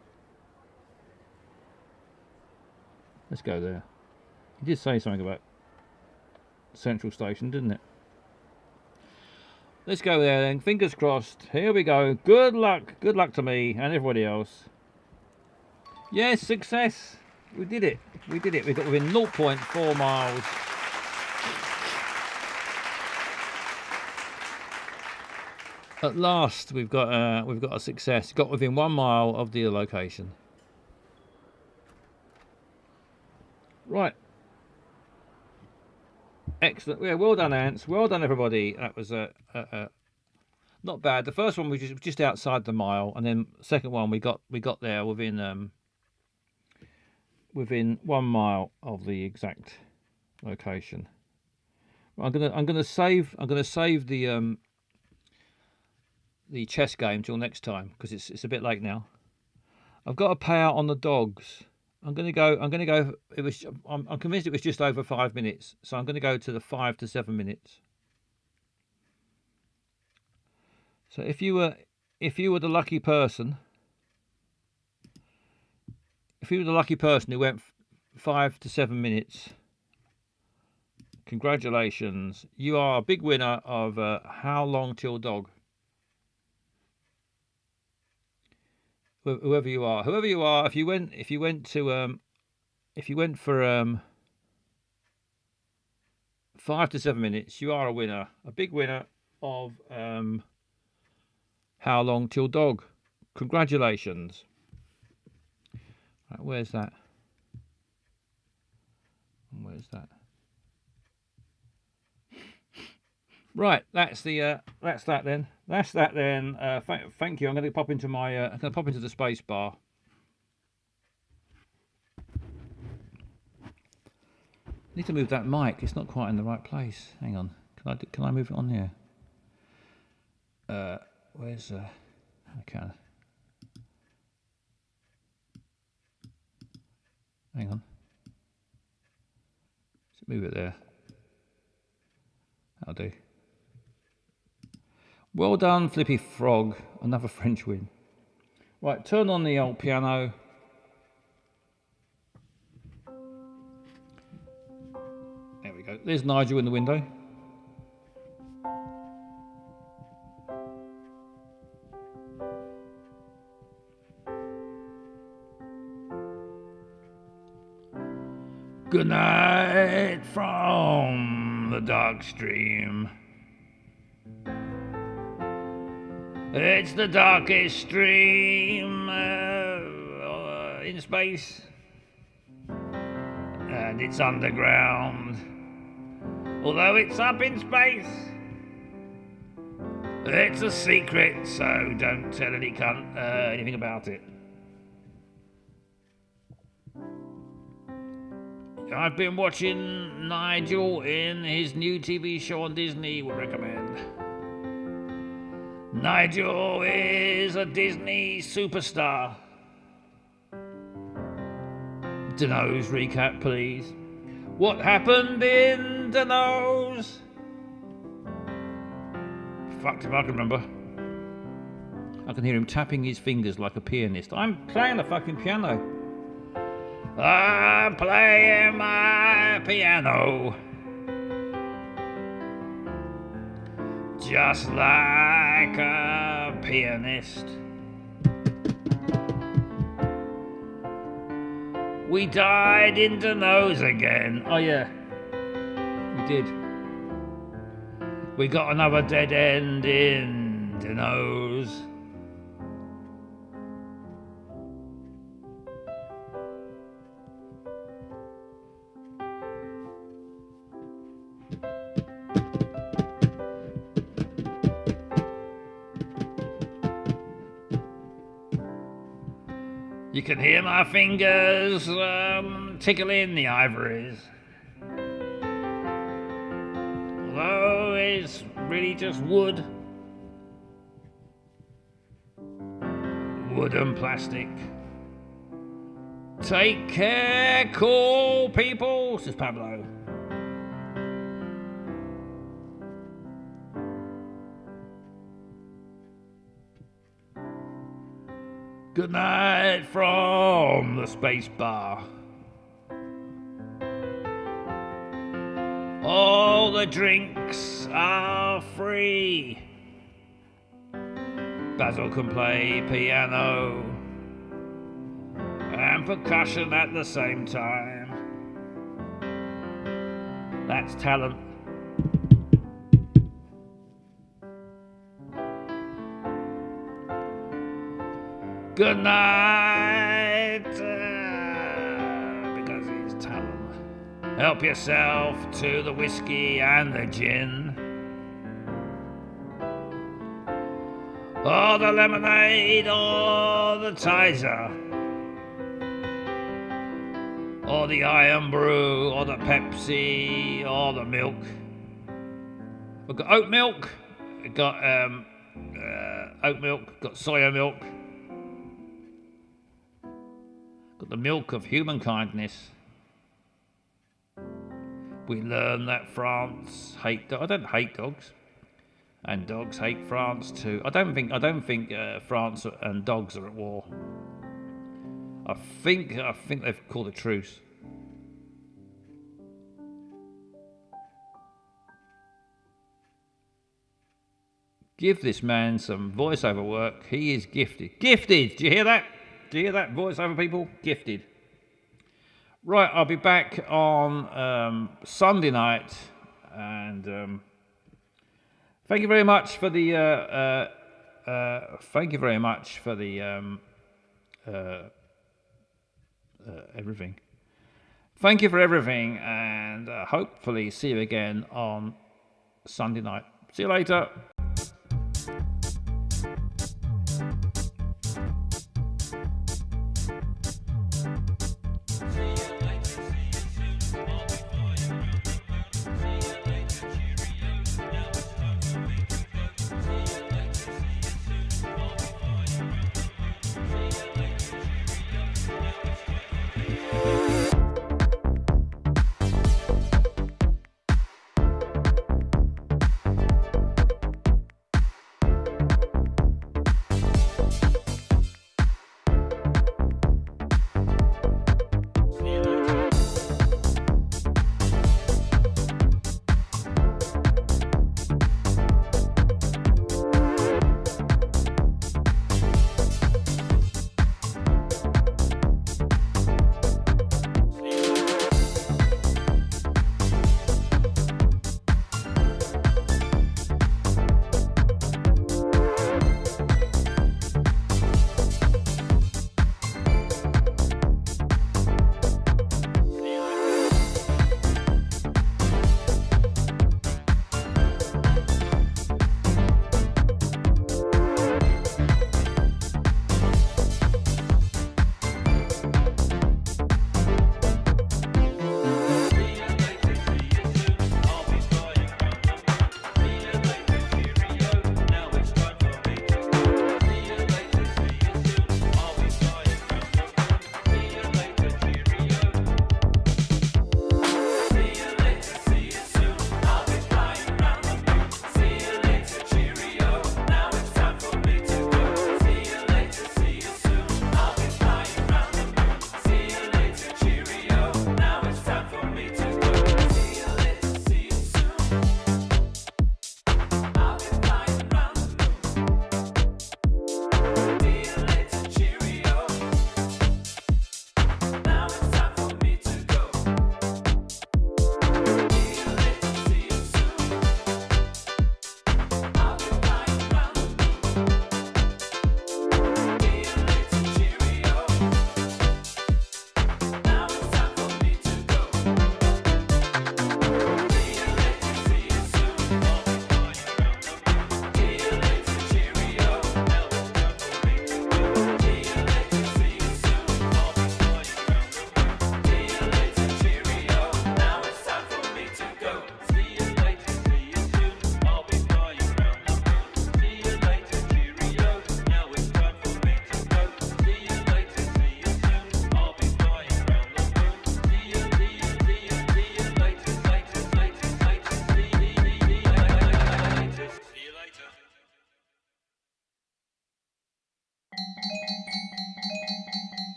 [SPEAKER 3] Let's go there. He did say something about Central Station, didn't it? Let's go there then. Fingers crossed. Here we go. Good luck. Good luck to me and everybody else. Yes, success. We did it. We did it. We got within 0.4 miles. At last, we've got a success. Got within 1 mile of the location. Right. Excellent. Yeah, well done, Ants. Well done, everybody. That was not bad. The first one was just outside the mile, and then second one we got there within 1 mile of the exact location. I'm gonna save the chess game till next time because it's a bit late now. I've got to pay out on the dogs. I'm gonna go. I'm convinced it was just over 5 minutes, so I'm gonna go to the 5 to 7 minutes. So if you were the lucky person, who went 5 to 7 minutes, congratulations! You are a big winner of How Long Till Dog. Whoever you are, if you went for 5 to 7 minutes, you are a winner, a big winner of How Long Till Dog. Congratulations. Right, where's that? Where's that? Right, that's that then. Thank you. I'm going to pop into the space bar. Need to move that mic. It's not quite in the right place. Hang on. Can I move it on here? Where's I can. Hang on. Let's move it there. That'll do. Well done, Flippy Frog. Another French win. Right, turn on the old piano. There we go. There's Nigel in the window. Good night from the dark stream. It's the darkest stream in space, and it's underground. Although it's up in space, it's a secret, so don't tell any cunt anything about it. I've been watching Nigel in his new TV show on Disney, would recommend. Nigel is a Disney superstar. Dano's recap, please. What happened in Dano's? Fucked if I can remember. I can hear him tapping his fingers like a pianist. I'm playing the fucking piano. I'm playing my piano. Just like a pianist. We died in Dano's again. Oh yeah, we did. We got another dead end in Dano's. You can hear my fingers tickling the ivories. Although it's really just wood. Wood and plastic. Take care, cool people, says Pablo. Good night from the space bar. All the drinks are free. Basil can play piano and percussion at the same time. That's talent. Good night, because he's talent. Help yourself to the whiskey and the gin. Or the lemonade, or the Tizer. Or the Iron Brew, or the Pepsi, or the milk. We've got oat milk, we've got oat milk, got soya milk. Got the milk of human kindness. We learn that France hate. I don't hate dogs, and dogs hate France too. I don't think France and dogs are at war. I think they've called a truce. Give this man some voiceover work. He is gifted. Gifted. Do you hear that? Do you hear that, voiceover people? Gifted. Right, I'll be back on Sunday night, and thank you very much for the everything. Thank you for everything, and hopefully see you again on Sunday night. See you later.